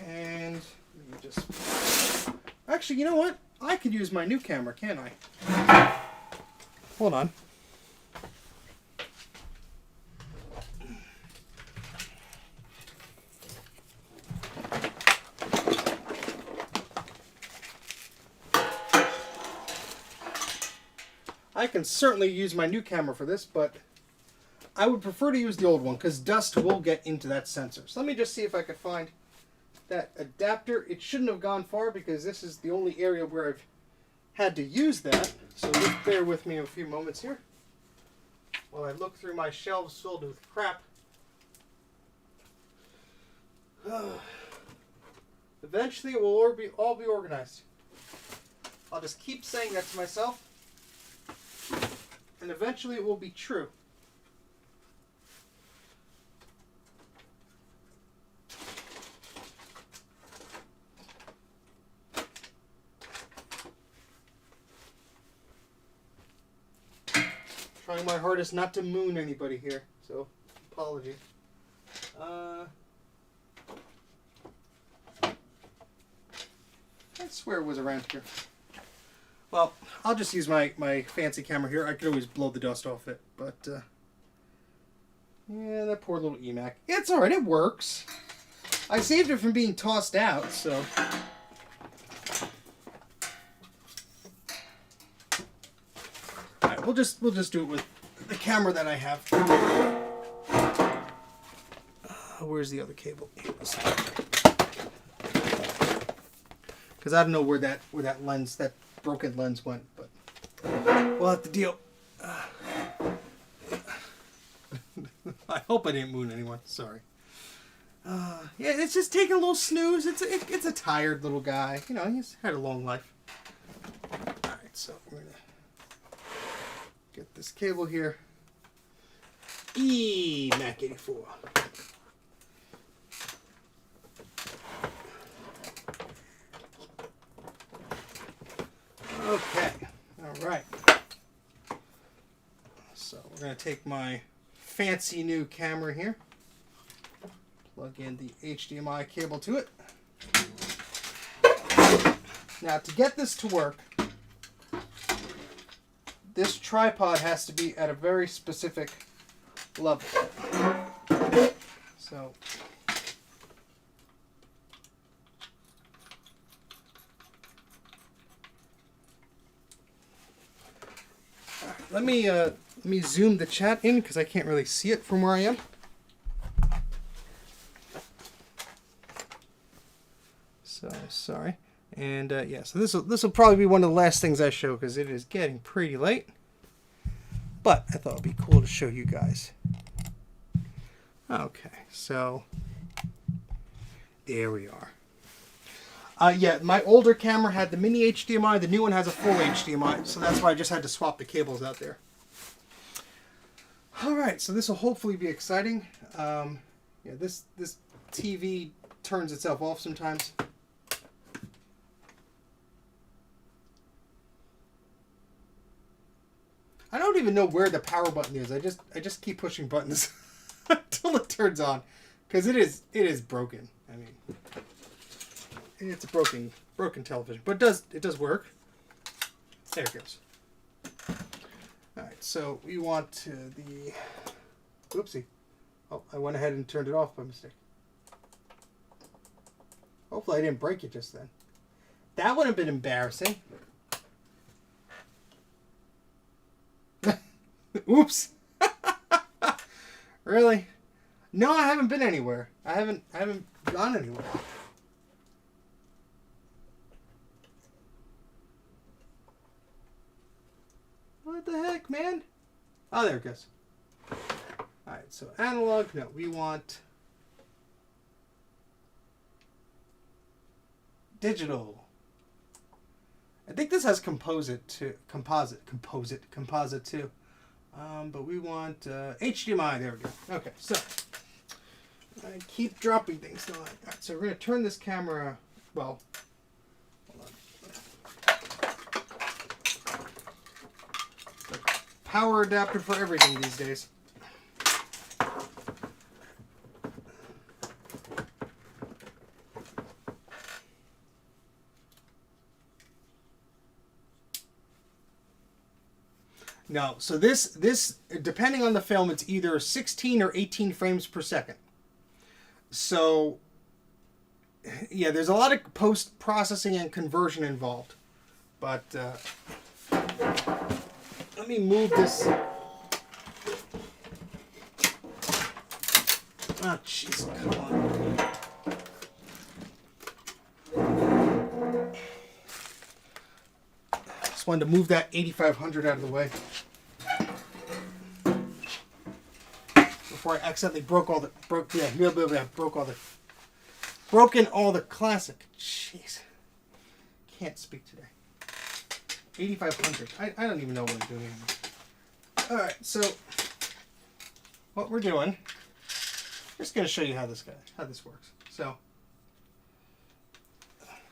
And let me just... Actually, you know what? I could use my new camera, can't I? Hold on. I can certainly use my new camera for this, but I would prefer to use the old one because dust will get into that sensor. So let me just see if I could find that adapter. It shouldn't have gone far because this is the only area where I've had to use that. So just bear with me a few moments here while I look through my shelves filled with crap. Eventually it will all be organized. I'll just keep saying that to myself. And eventually it will be true. Trying my hardest not to moon anybody here, so apologies. I swear it was around here. Well, I'll just use my fancy camera here. I could always blow the dust off it, but yeah, that poor little EMAC. It's alright, it works. I saved it from being tossed out, so. Alright, we'll just do it with the camera that I have. Where's the other cable? Because I don't know where that lens, that broken lens went, but we'll have to deal. I hope I didn't moon anyone. Sorry. Yeah, it's just taking a little snooze. It's a tired little guy. You know, he's had a long life. All right, so we're gonna get this cable here. Mac84. Okay, all right. So we're going to take my fancy new camera here, plug in the HDMI cable to it. Now to get this to work, this tripod has to be at a very specific level. So let me zoom the chat in because I can't really see it from where I am. So sorry. And yeah, so this will probably be one of the last things I show because it is getting pretty late. But I thought it'd be cool to show you guys. Okay, so there we Yeah, my older camera had the mini HDMI. The new one has a full HDMI, so that's why I just had to swap the cables out there. All right, so this will hopefully be exciting. Yeah, this TV turns itself off sometimes. I don't even know where the power button is. I just keep pushing buttons until it turns on, because it is broken. I mean, it's a broken television, but it does work. There it goes. All right, so we want to the. Whoopsie! Oh, I went ahead and turned it off by mistake. Hopefully, I didn't break it just then. That would have been embarrassing. Oops. Really? No, I haven't been anywhere. I haven't gone anywhere. What the heck, man? Oh, there it goes. Alright, so analog. No, we want digital. I think this has composite too. But we want HDMI. There we go. Okay, so I keep dropping things. All right, so we're going to turn this camera. Well, hold on. Power adapter for everything these days. No, so this depending on the film, it's either 16 or 18 frames per second. So yeah, there's a lot of post processing and conversion involved. But let me move this. Oh jeez, come on. Just wanted to move that 8500 out of the way before I accidentally broken all the classic. Jeez, can't speak today. 8500. I don't even know what I'm doing anymore. All right, so what we're doing, I'm just going to show you how this works. So,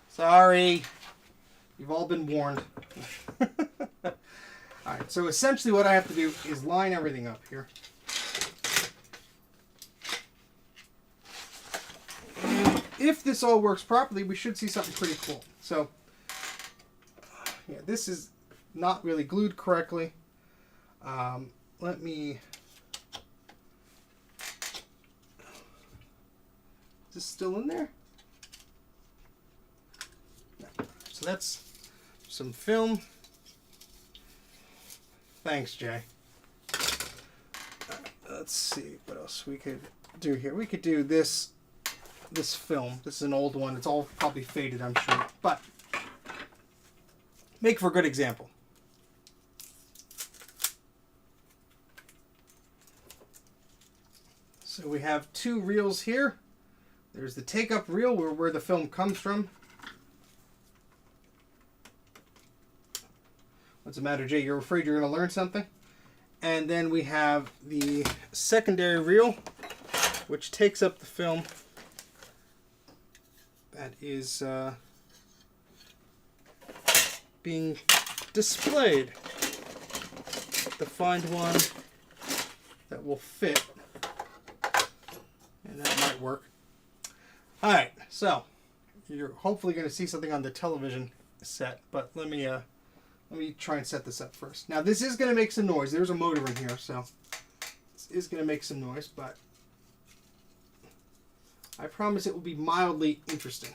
sorry, you've all been warned. Alright, so essentially what I have to do is line everything up here. And if this all works properly, we should see something pretty cool. So, yeah, this is not really glued correctly. Let me... Is this still in there? No. So that's some film. Thanks, Jay. Let's see what else we could do here. We could do this film. This is an old one. It's all probably faded, I'm sure. But make for a good example. So we have two reels here. There's the take-up reel where the film comes from. What's the matter, Jay? You're afraid you're going to learn something? And then we have the secondary reel, which takes up the film that is being displayed. To find one that will fit, and that might work. All right, so you're hopefully going to see something on the television set, but let me try and set this up first. Now this is going to make some noise. There's a motor in here, so this is going to make some noise, but I promise it will be mildly interesting.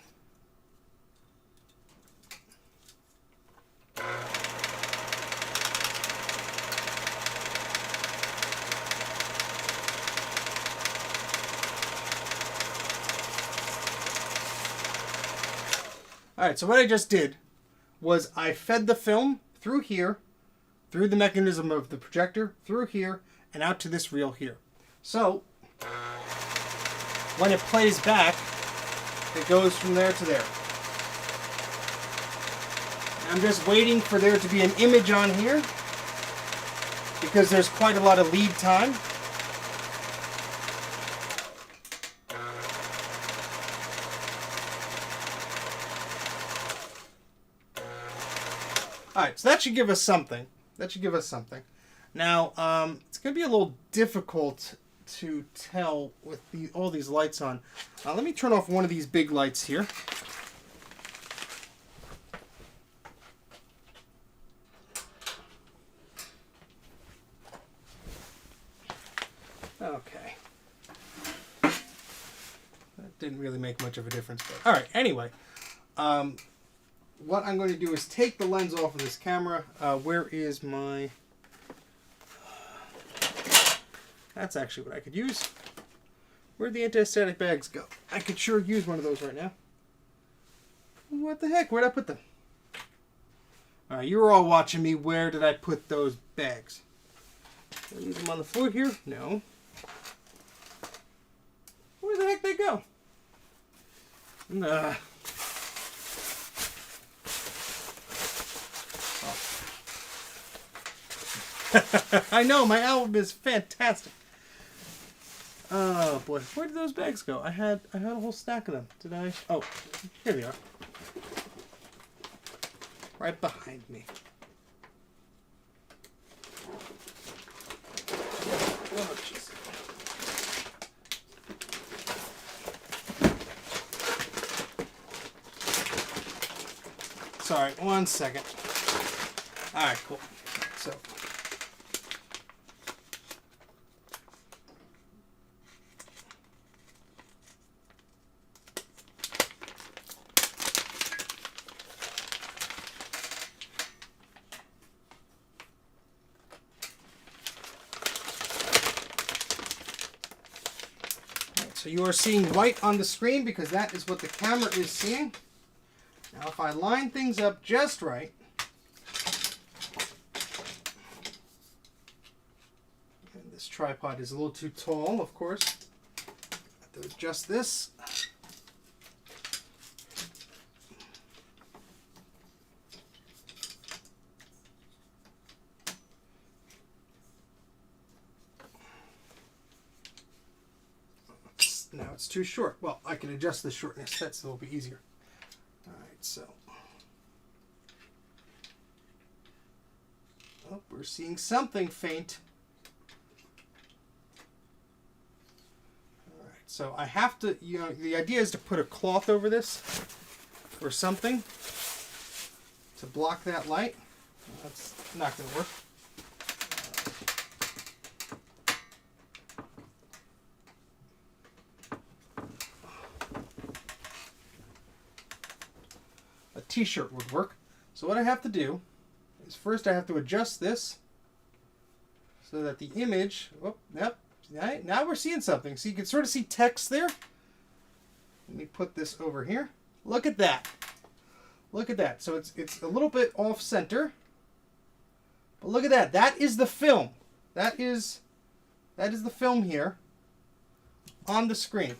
Alright, so what I just did was I fed the film through here, through the mechanism of the projector, through here, and out to this reel here. So, when it plays back, it goes from there to there. I'm just waiting for there to be an image on here because there's quite a lot of lead time. Alright, so that should give us something. That should give us something. Now, it's going to be a little difficult to tell with all these lights on. Let me turn off one of these big lights here. Okay. That didn't really make much of a difference. But, all right, anyway. What I'm going to do is take the lens off of this camera. Where is my... That's actually what I could use. Where'd the anti-static bags go? I could sure use one of those right now. What the heck? Where'd I put them? Alright, you were all watching me. Where did I put those bags? Did I leave them on the floor here? No. Where the heck did they go? Nah. Oh. I know, my album is fantastic. Oh boy, where did those bags go? I had a whole stack of them. Did I? Oh, here they are. Right behind me. Oh, jeez. Sorry, 1 second. Alright, cool. So. So you are seeing white on the screen because that is what the camera is seeing. Now if I line things up just right, and this tripod is a little too tall, of course, I have to adjust this. Now it's too short. Well, I can adjust the shortness. That's a little bit easier. All right, so. Oh, we're seeing something faint. All right, so I have to, the idea is to put a cloth over this or something to block that light. That's not going to work. T-shirt would work. So what I have to do is first I have to adjust this so that the image, oh, yep, now we're seeing something. So you can sort of see text there. Let me put this over here. Look at that. Look at that. So it's a little bit off center. But look at that. That is the film. That is the film here on the screen.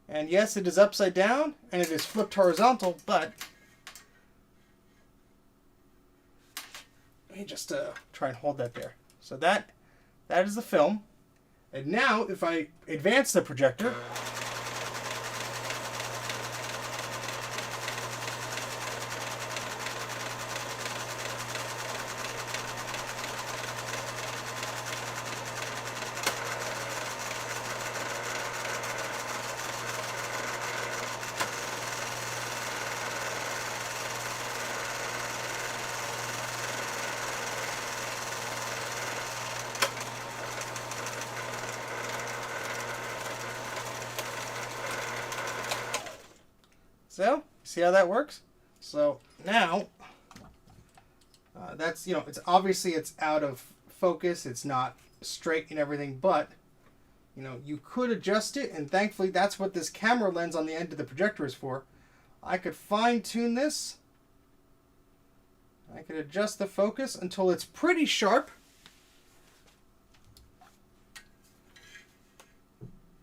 And yes, it is upside down, and it is flipped horizontal, but let me just try and hold that there. So that is the film. And now, if I advance the projector, so, see how that works? So now, that's, it's obviously it's out of focus. It's not straight and everything, but, you could adjust it, and thankfully that's what this camera lens on the end of the projector is for. I could fine tune this. I could adjust the focus until it's pretty sharp.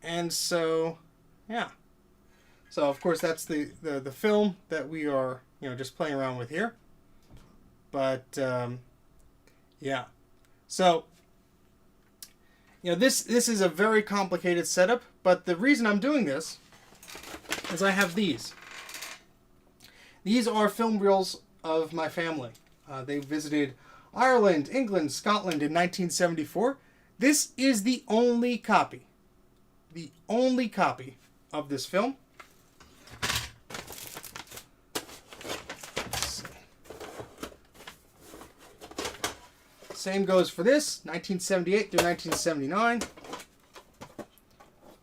And so, yeah. So of course that's the film that we are just playing around with here. But yeah, so this is a very complicated setup. But the reason I'm doing this is I have these. These are film reels of my family. They visited Ireland, England, Scotland in 1974. This is the only copy of this film. Same goes for this, 1978 through 1979,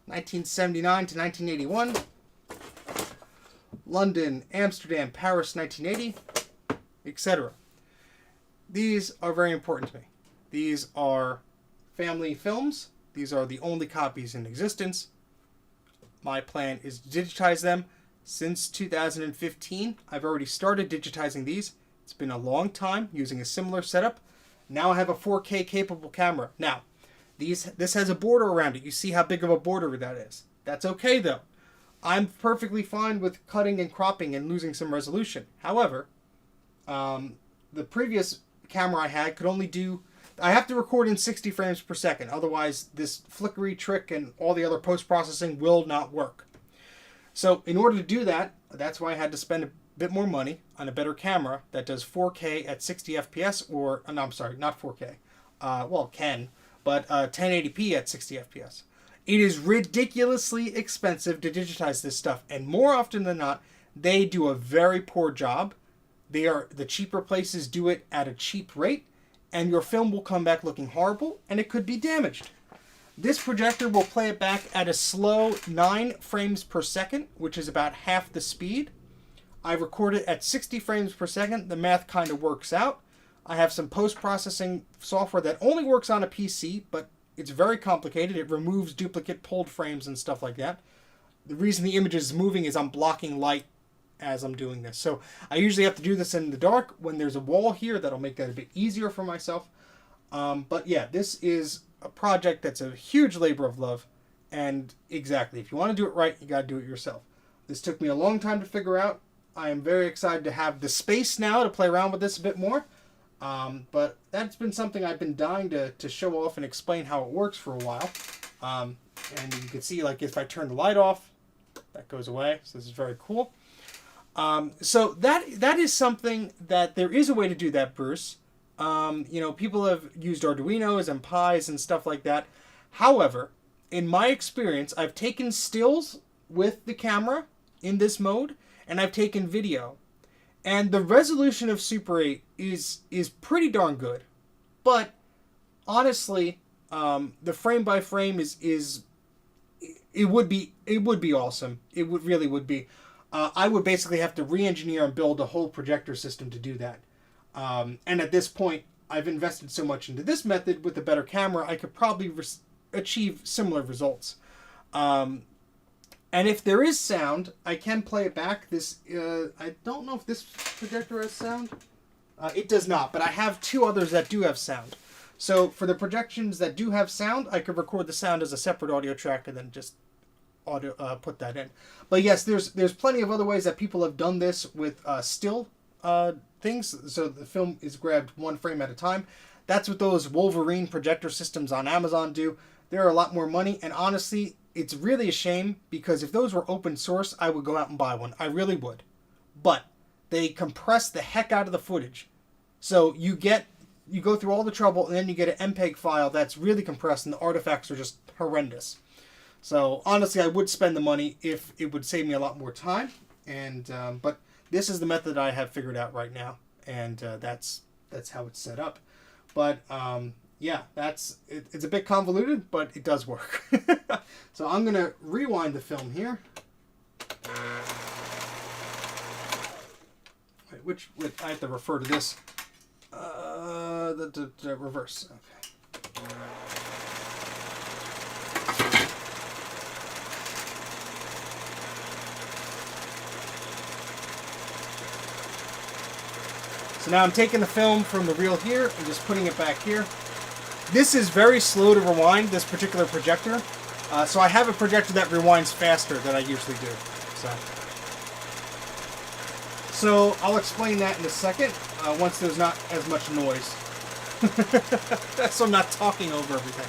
1979 to 1981, London, Amsterdam, Paris, 1980, etc. These are very important to me. These are family films. These are the only copies in existence. My plan is to digitize them. Since 2015, I've already started digitizing these. It's been a long time using a similar setup. Now I have a 4K capable camera. Now, this has a border around it. You see how big of a border that is. That's okay though. I'm perfectly fine with cutting and cropping and losing some resolution. However, the previous camera I had could only do... I have to record in 60 frames per second. Otherwise, this flickery trick and all the other post-processing will not work. So in order to do that, that's why I had to spend a bit more money on a better camera that does 4K at 60 FPS, or no, I'm sorry, not 4K. Well, it can, but 1080p at 60 FPS. It is ridiculously expensive to digitize this stuff, and more often than not, they do a very poor job. The cheaper places do it at a cheap rate, and your film will come back looking horrible, and it could be damaged. This projector will play it back at a slow 9 frames per second, which is about half the speed. I record it at 60 frames per second. The math kind of works out. I have some post-processing software that only works on a PC, but it's very complicated. It removes duplicate pulled frames and stuff like that. The reason the image is moving is I'm blocking light as I'm doing this. So I usually have to do this in the dark. When there's a wall here, that'll make that a bit easier for myself. But yeah, this is a project that's a huge labor of love. And exactly, if you want to do it right, you got to do it yourself. This took me a long time to figure out. I am very excited to have the space now to play around with this a bit more. But that's been something I've been dying to show off and explain how it works for a while. And you can see, like, if I turn the light off, that goes away. So this is very cool. So that is something that there is a way to do that, Bruce. People have used Arduinos and Pis and stuff like that. However, in my experience, I've taken stills with the camera in this mode, and I've taken video. And the resolution of Super 8 is pretty darn good. But honestly, the frame by frame is it would be awesome. It really would be. I would basically have to re-engineer and build a whole projector system to do that. And at this point, I've invested so much into this method with a better camera, I could probably achieve similar results. And if there is sound, I can play it back. I don't know if this projector has sound. It does not, but I have two others that do have sound. So for the projections that do have sound, I could record the sound as a separate audio track and then just put that in. But yes, there's plenty of other ways that people have done this with still things. So the film is grabbed one frame at a time. That's what those Wolverine projector systems on Amazon do. They're a lot more money, and honestly, it's really a shame, because if those were open source, I would go out and buy one. I really would. But they compress the heck out of the footage. So you go through all the trouble, and then you get an MPEG file that's really compressed, and the artifacts are just horrendous. So honestly, I would spend the money if it would save me a lot more time. And but this is the method I have figured out right now, and that's how it's set up. But yeah, it's a bit convoluted, but it does work. So I'm gonna rewind the film here. Wait, which I have to refer to this. The reverse. Okay. So now I'm taking the film from the reel here and just putting it back here. This is very slow to rewind, this particular projector. So I have a projector that rewinds faster than I usually do. So I'll explain that in a second, once there's not as much noise. So I'm not talking over everything.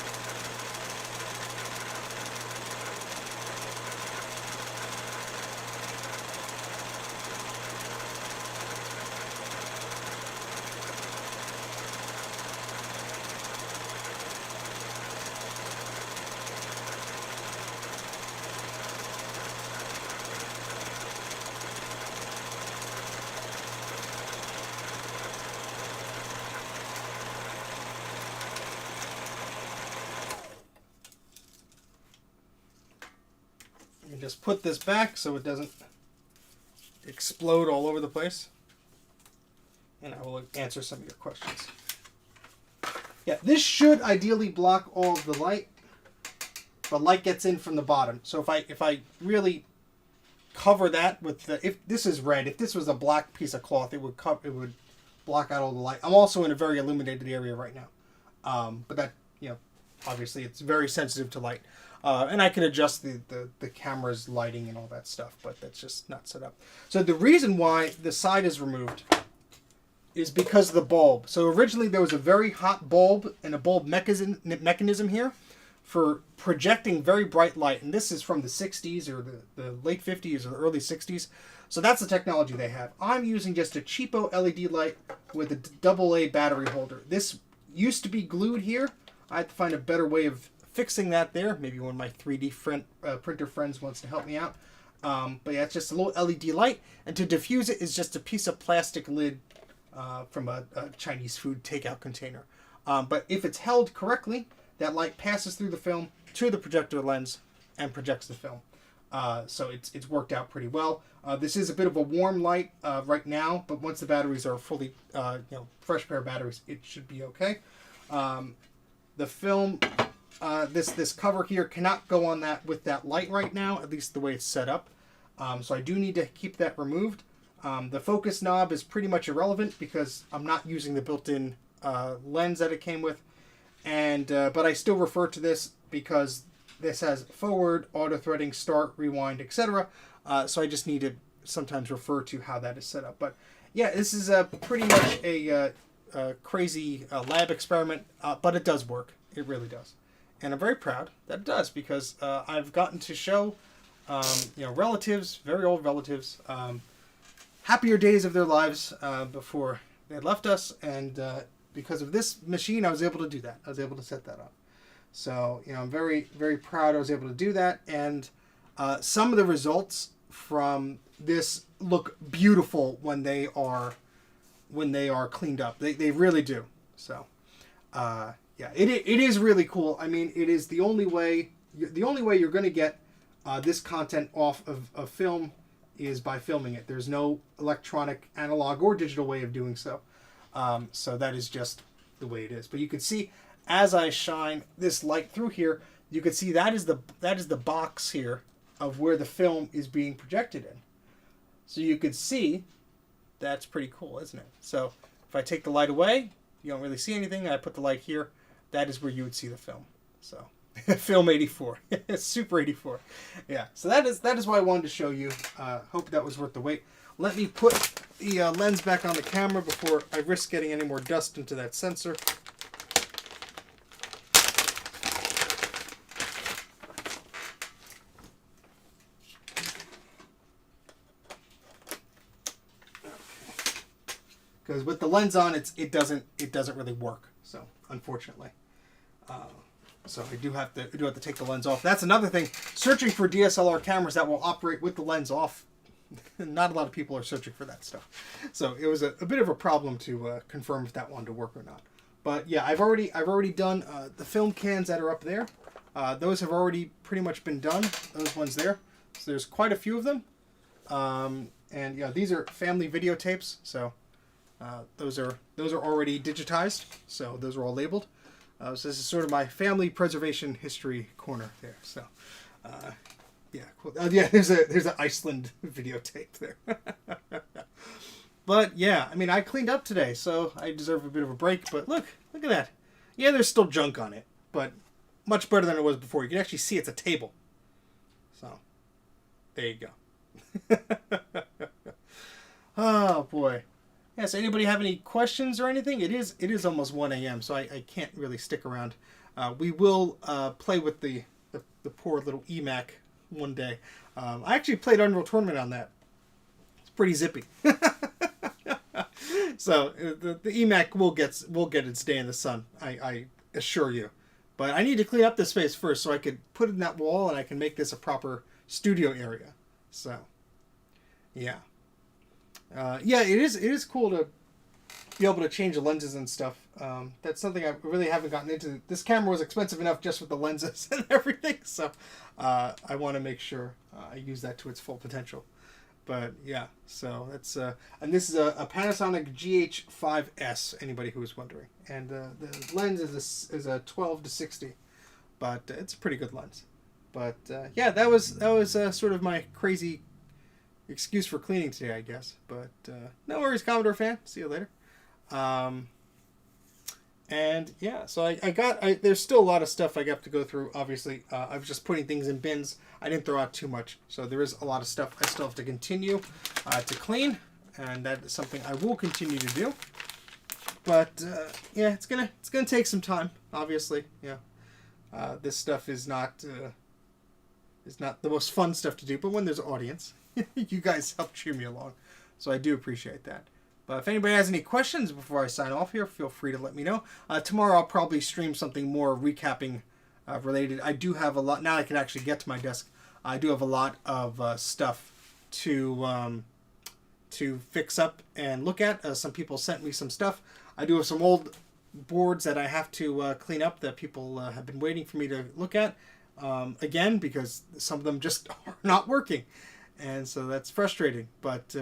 Just put this back so it doesn't explode all over the place. And I will answer some of your questions. Yeah, this should ideally block all of the light, but light gets in from the bottom. So if I really cover that with the, if this is red, if this was a black piece of cloth, it would block out all the light. I'm also in a very illuminated area right now, but that, obviously it's very sensitive to light. And I can adjust the camera's lighting and all that stuff, but that's just not set up. So the reason why the side is removed is because of the bulb. So originally there was a very hot bulb and a bulb mechanism here for projecting very bright light. And this is from the 60s or the late 50s or the early 60s. So that's the technology they have. I'm using just a cheapo LED light with a AA battery holder. This used to be glued here. I had to find a better way of fixing that there. Maybe one of my 3D printer friends wants to help me out. But yeah, it's just a little LED light. And to diffuse it is just a piece of plastic lid from a Chinese food takeout container. But if it's held correctly, that light passes through the film to the projector lens and projects the film. So it's worked out pretty well. This is a bit of a warm light right now, but once the batteries are fully, fresh pair of batteries, it should be okay. The film, this cover here cannot go on that with that light right now, at least the way it's set up. So I do need to keep that removed. The focus knob is pretty much irrelevant because I'm not using the built-in lens that it came with. And but I still refer to this because this has forward, auto-threading, start, rewind, etc. So I just need to sometimes refer to how that is set up. But yeah, this is pretty much a crazy lab experiment, but it does work. It really does. And I'm very proud that it does because I've gotten to show relatives, very old relatives, happier days of their lives before they left us. And because of this machine, I was able to do that. I was able to set that up. So, I'm very, very proud I was able to do that. And some of the results from this look beautiful when they are cleaned up. They really do. So, yeah, it is really cool. I mean, it is the only way you're going to get this content off of film is by filming it. There's no electronic, analog, or digital way of doing so. So that is just the way it is. But you can see as I shine this light through here, you can see that is the box here of where the film is being projected in. So you could see that's pretty cool, isn't it? So if I take the light away, you don't really see anything. I put the light here. That is where you would see the film. So film 84, Super 84. Yeah. So that is why I wanted to show you. Hope that was worth the wait. Let me put the lens back on the camera before I risk getting any more dust into that sensor. Because with the lens on, it doesn't really work. So unfortunately, so I do have to take the lens off. That's another thing. Searching for DSLR cameras that will operate with the lens off. Not a lot of people are searching for that stuff. So it was a bit of a problem to confirm if that wanted to work or not. But yeah, I've already done the film cans that are up there. Those have already pretty much been done. Those ones there. So there's quite a few of them. And yeah, these are family videotapes. So. Those are already digitized, so those are all labeled. So this is sort of my family preservation history corner there. So, yeah, cool. Yeah, there's an Iceland videotape there. But yeah, I mean, I cleaned up today, so I deserve a bit of a break. But look at that. Yeah, there's still junk on it, but much better than it was before. You can actually see it's a table. So there you go. Oh boy. Yes. Anybody have any questions or anything? It is almost 1 a.m. So I can't really stick around. We will play with the poor little EMAC one day. I actually played Unreal Tournament on that. It's pretty zippy. So the EMAC will get its day in the sun. I assure you. But I need to clean up this space first so I could put it in that wall and I can make this a proper studio area. So, yeah. Yeah, it is cool to be able to change the lenses and stuff. That's something I really haven't gotten into. This camera was expensive enough just with the lenses and everything, so I want to make sure I use that to its full potential. But yeah, so that's and this is a Panasonic GH5S. Anybody who was wondering, and the lens is a 12-60, but it's a pretty good lens. But yeah, that was sort of my crazy excuse for cleaning today, I guess. But no worries, Commodore fan. See you later. And yeah, so there's still a lot of stuff I got to go through. Obviously, I was just putting things in bins. I didn't throw out too much, so there is a lot of stuff I still have to continue to clean, and that is something I will continue to do. But yeah, it's gonna take some time. Obviously, yeah. This stuff is not the most fun stuff to do, but when there's an audience, you guys help cheer me along, so I do appreciate that. But if anybody has any questions before I sign off here, feel free to let me know. Tomorrow I'll probably stream something more recapping related. I do have a lot, now I can actually get to my desk. I do have a lot of stuff to fix up and look at. Some people sent me some stuff. I do have some old boards that I have to clean up that people have been waiting for me to look at. Again, because some of them just are not working. And so that's frustrating. But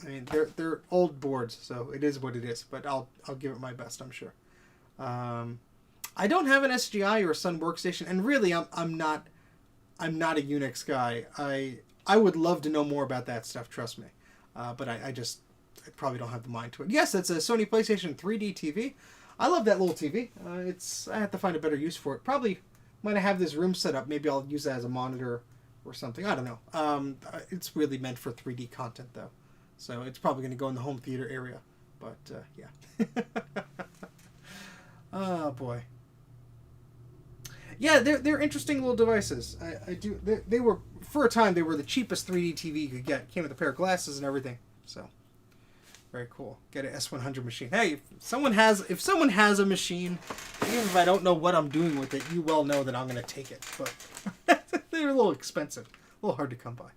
I mean, they're old boards, so it is what it is. But I'll give it my best, I'm sure. I don't have an SGI or a Sun workstation, and really, I'm not a Unix guy. I would love to know more about that stuff. Trust me, but I probably don't have the mind to it. Yes, it's a Sony PlayStation 3D TV. I love that little TV. I have to find a better use for it. Probably when I have this room set up, maybe I'll use that as a monitor or something. I don't know. It's really meant for 3D content though. So it's probably going to go in the home theater area. But, yeah. Oh, boy. Yeah, they're interesting little devices. I do. They were, for a time, they were the cheapest 3D TV you could get. Came with a pair of glasses and everything. So, very cool. Get an S100 machine. Hey, if someone has a machine, even if I don't know what I'm doing with it, you well know that I'm going to take it. But they're a little expensive. A little hard to come by.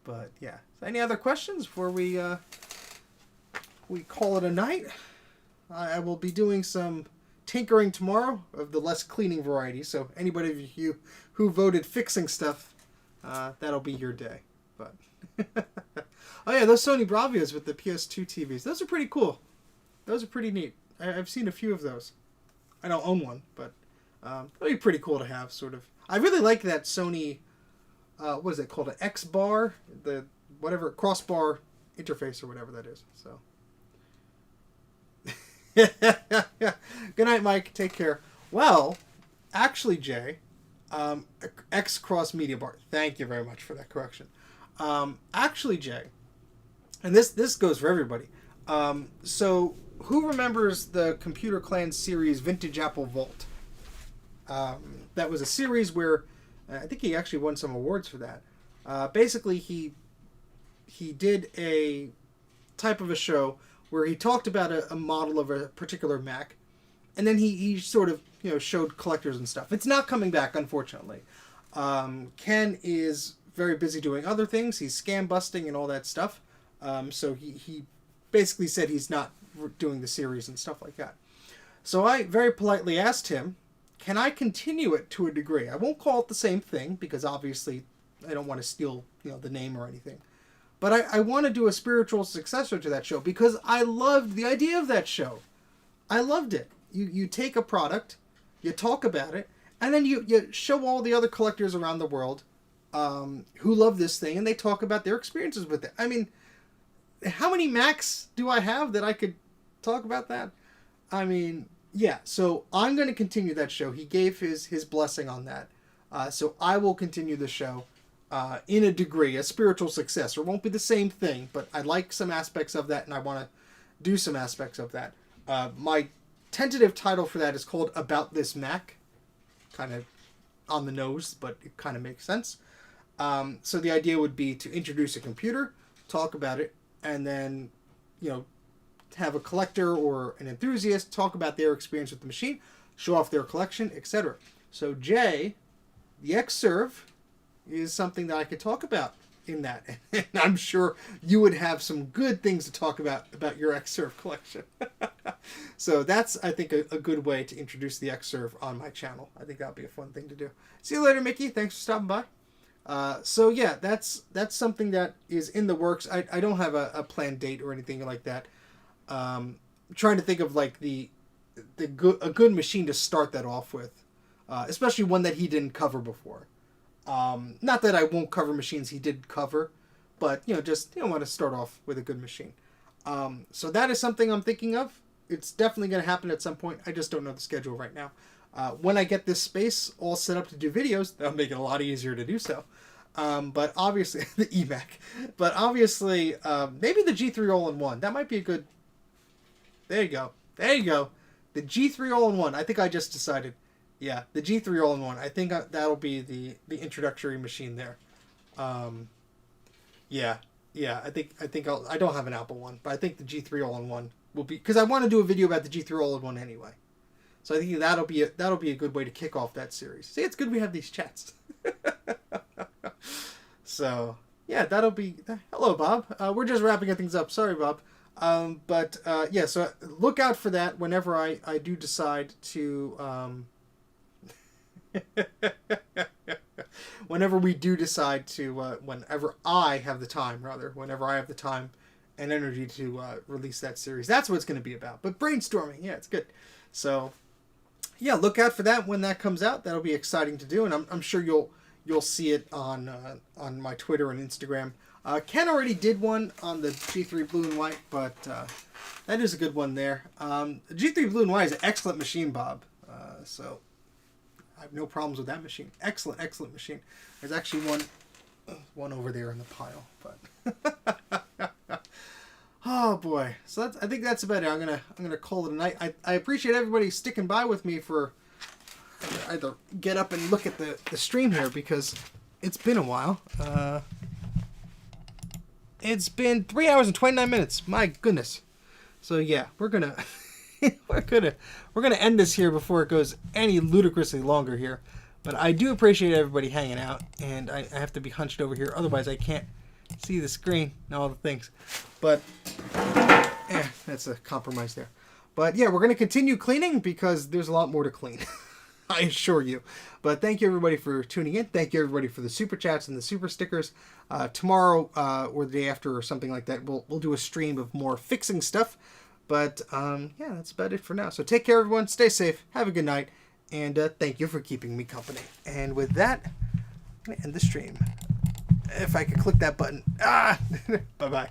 But yeah, so any other questions before we call it a night? I will be doing some tinkering tomorrow of the less cleaning variety. So anybody of you who voted fixing stuff, that'll be your day. But oh yeah, those Sony Bravios with the PS2 TVs, those are pretty cool. Those are pretty neat. I've seen a few of those. I don't own one, but that'd be pretty cool to have. Sort of. I really like that Sony. What is it called? An X bar, the whatever crossbar interface or whatever that is. So, good night, Mike. Take care. Well, actually, Jay, X cross media bar. Thank you very much for that correction. Actually, Jay, and this goes for everybody. So, who remembers the Computer Clan series Vintage Apple Vault? That was a series where. I think he actually won some awards for that. Basically, he did a type of a show where he talked about a model of a particular Mac, and then he sort of showed collectors and stuff. It's not coming back, unfortunately. Ken is very busy doing other things. He's scam busting and all that stuff. So he basically said he's not doing the series and stuff like that. So I very politely asked him, can I continue it to a degree? I won't call it the same thing because obviously I don't want to steal the name or anything. But I want to do a spiritual successor to that show because I loved the idea of that show. I loved it. You take a product, you talk about it, and then you show all the other collectors around the world who love this thing, and they talk about their experiences with it. I mean, how many Macs do I have that I could talk about that? I mean... Yeah, so I'm going to continue that show. He gave his blessing on that. So I will continue the show. in a degree, a spiritual successor. It won't be the same thing, but I like some aspects of that, and I want to do some aspects of that. My tentative title for that is called About This Mac. Kind of on the nose, but it kind of makes sense. So the idea would be to introduce a computer, talk about it, and then, have a collector or an enthusiast talk about their experience with the machine, show off their collection, etc. So J, the Xserve, is something that I could talk about in that. And I'm sure you would have some good things to talk about your Xserve collection. So that's, I think, a good way to introduce the Xserve on my channel. I think that'll be a fun thing to do. See you later, Mickey. Thanks for stopping by. So yeah, that's something that is in the works. I don't have a planned date or anything like that. I'm trying to think of like a good machine to start that off with, especially one that he didn't cover before. Not that I won't cover machines he did cover, but just want to start off with a good machine. So that is something I'm thinking of. It's definitely going to happen at some point. I just don't know the schedule right now. When I get this space all set up to do videos, that'll make it a lot easier to do so. But obviously, the eMac. But obviously, maybe the G3 all-in-one. That might be a good... There you go. There you go. The G3 all-in-one. I think I just decided. Yeah, the G3 all-in-one. I think that'll be the introductory machine there. Yeah. I think I don't have an Apple one, but I think the G3 all-in-one will be, because I want to do a video about the G3 all-in-one anyway. So I think that'll be a good way to kick off that series. See, it's good we have these chats. So yeah, that'll be. Hello, Bob. We're just wrapping things up. Sorry, Bob. Yeah, so look out for that whenever I do decide to. Whenever we do decide to, whenever I have the time, and energy to release that series. That's what it's going to be about. But brainstorming, yeah, it's good. So, yeah, look out for that when that comes out. That'll be exciting to do, and I'm sure you'll see it on my Twitter and Instagram. Ken already did one on the G3 Blue and White, but that is a good one there. The G3 Blue and White is an excellent machine, Bob. So I have no problems with that machine. Excellent machine. There's actually one over there in the pile, but oh boy. So I think that's about it. I'm gonna call it a night. I appreciate everybody sticking by with me for either get up and look at the stream here, because it's been a while. It's been 3 hours and 29 minutes. My goodness. So yeah, we're gonna end this here before it goes any ludicrously longer here. But I do appreciate everybody hanging out, and I have to be hunched over here, otherwise I can't see the screen and all the things. But that's a compromise there. But yeah, we're gonna continue cleaning because there's a lot more to clean. I assure you. But thank you everybody for tuning in. Thank you everybody for the super chats and the super stickers. Tomorrow or the day after or something like that, we'll do a stream of more fixing stuff. But yeah, that's about it for now. So take care, everyone. Stay safe. Have a good night. And thank you for keeping me company. And with that, I'm going to end the stream. If I could click that button. Bye-bye.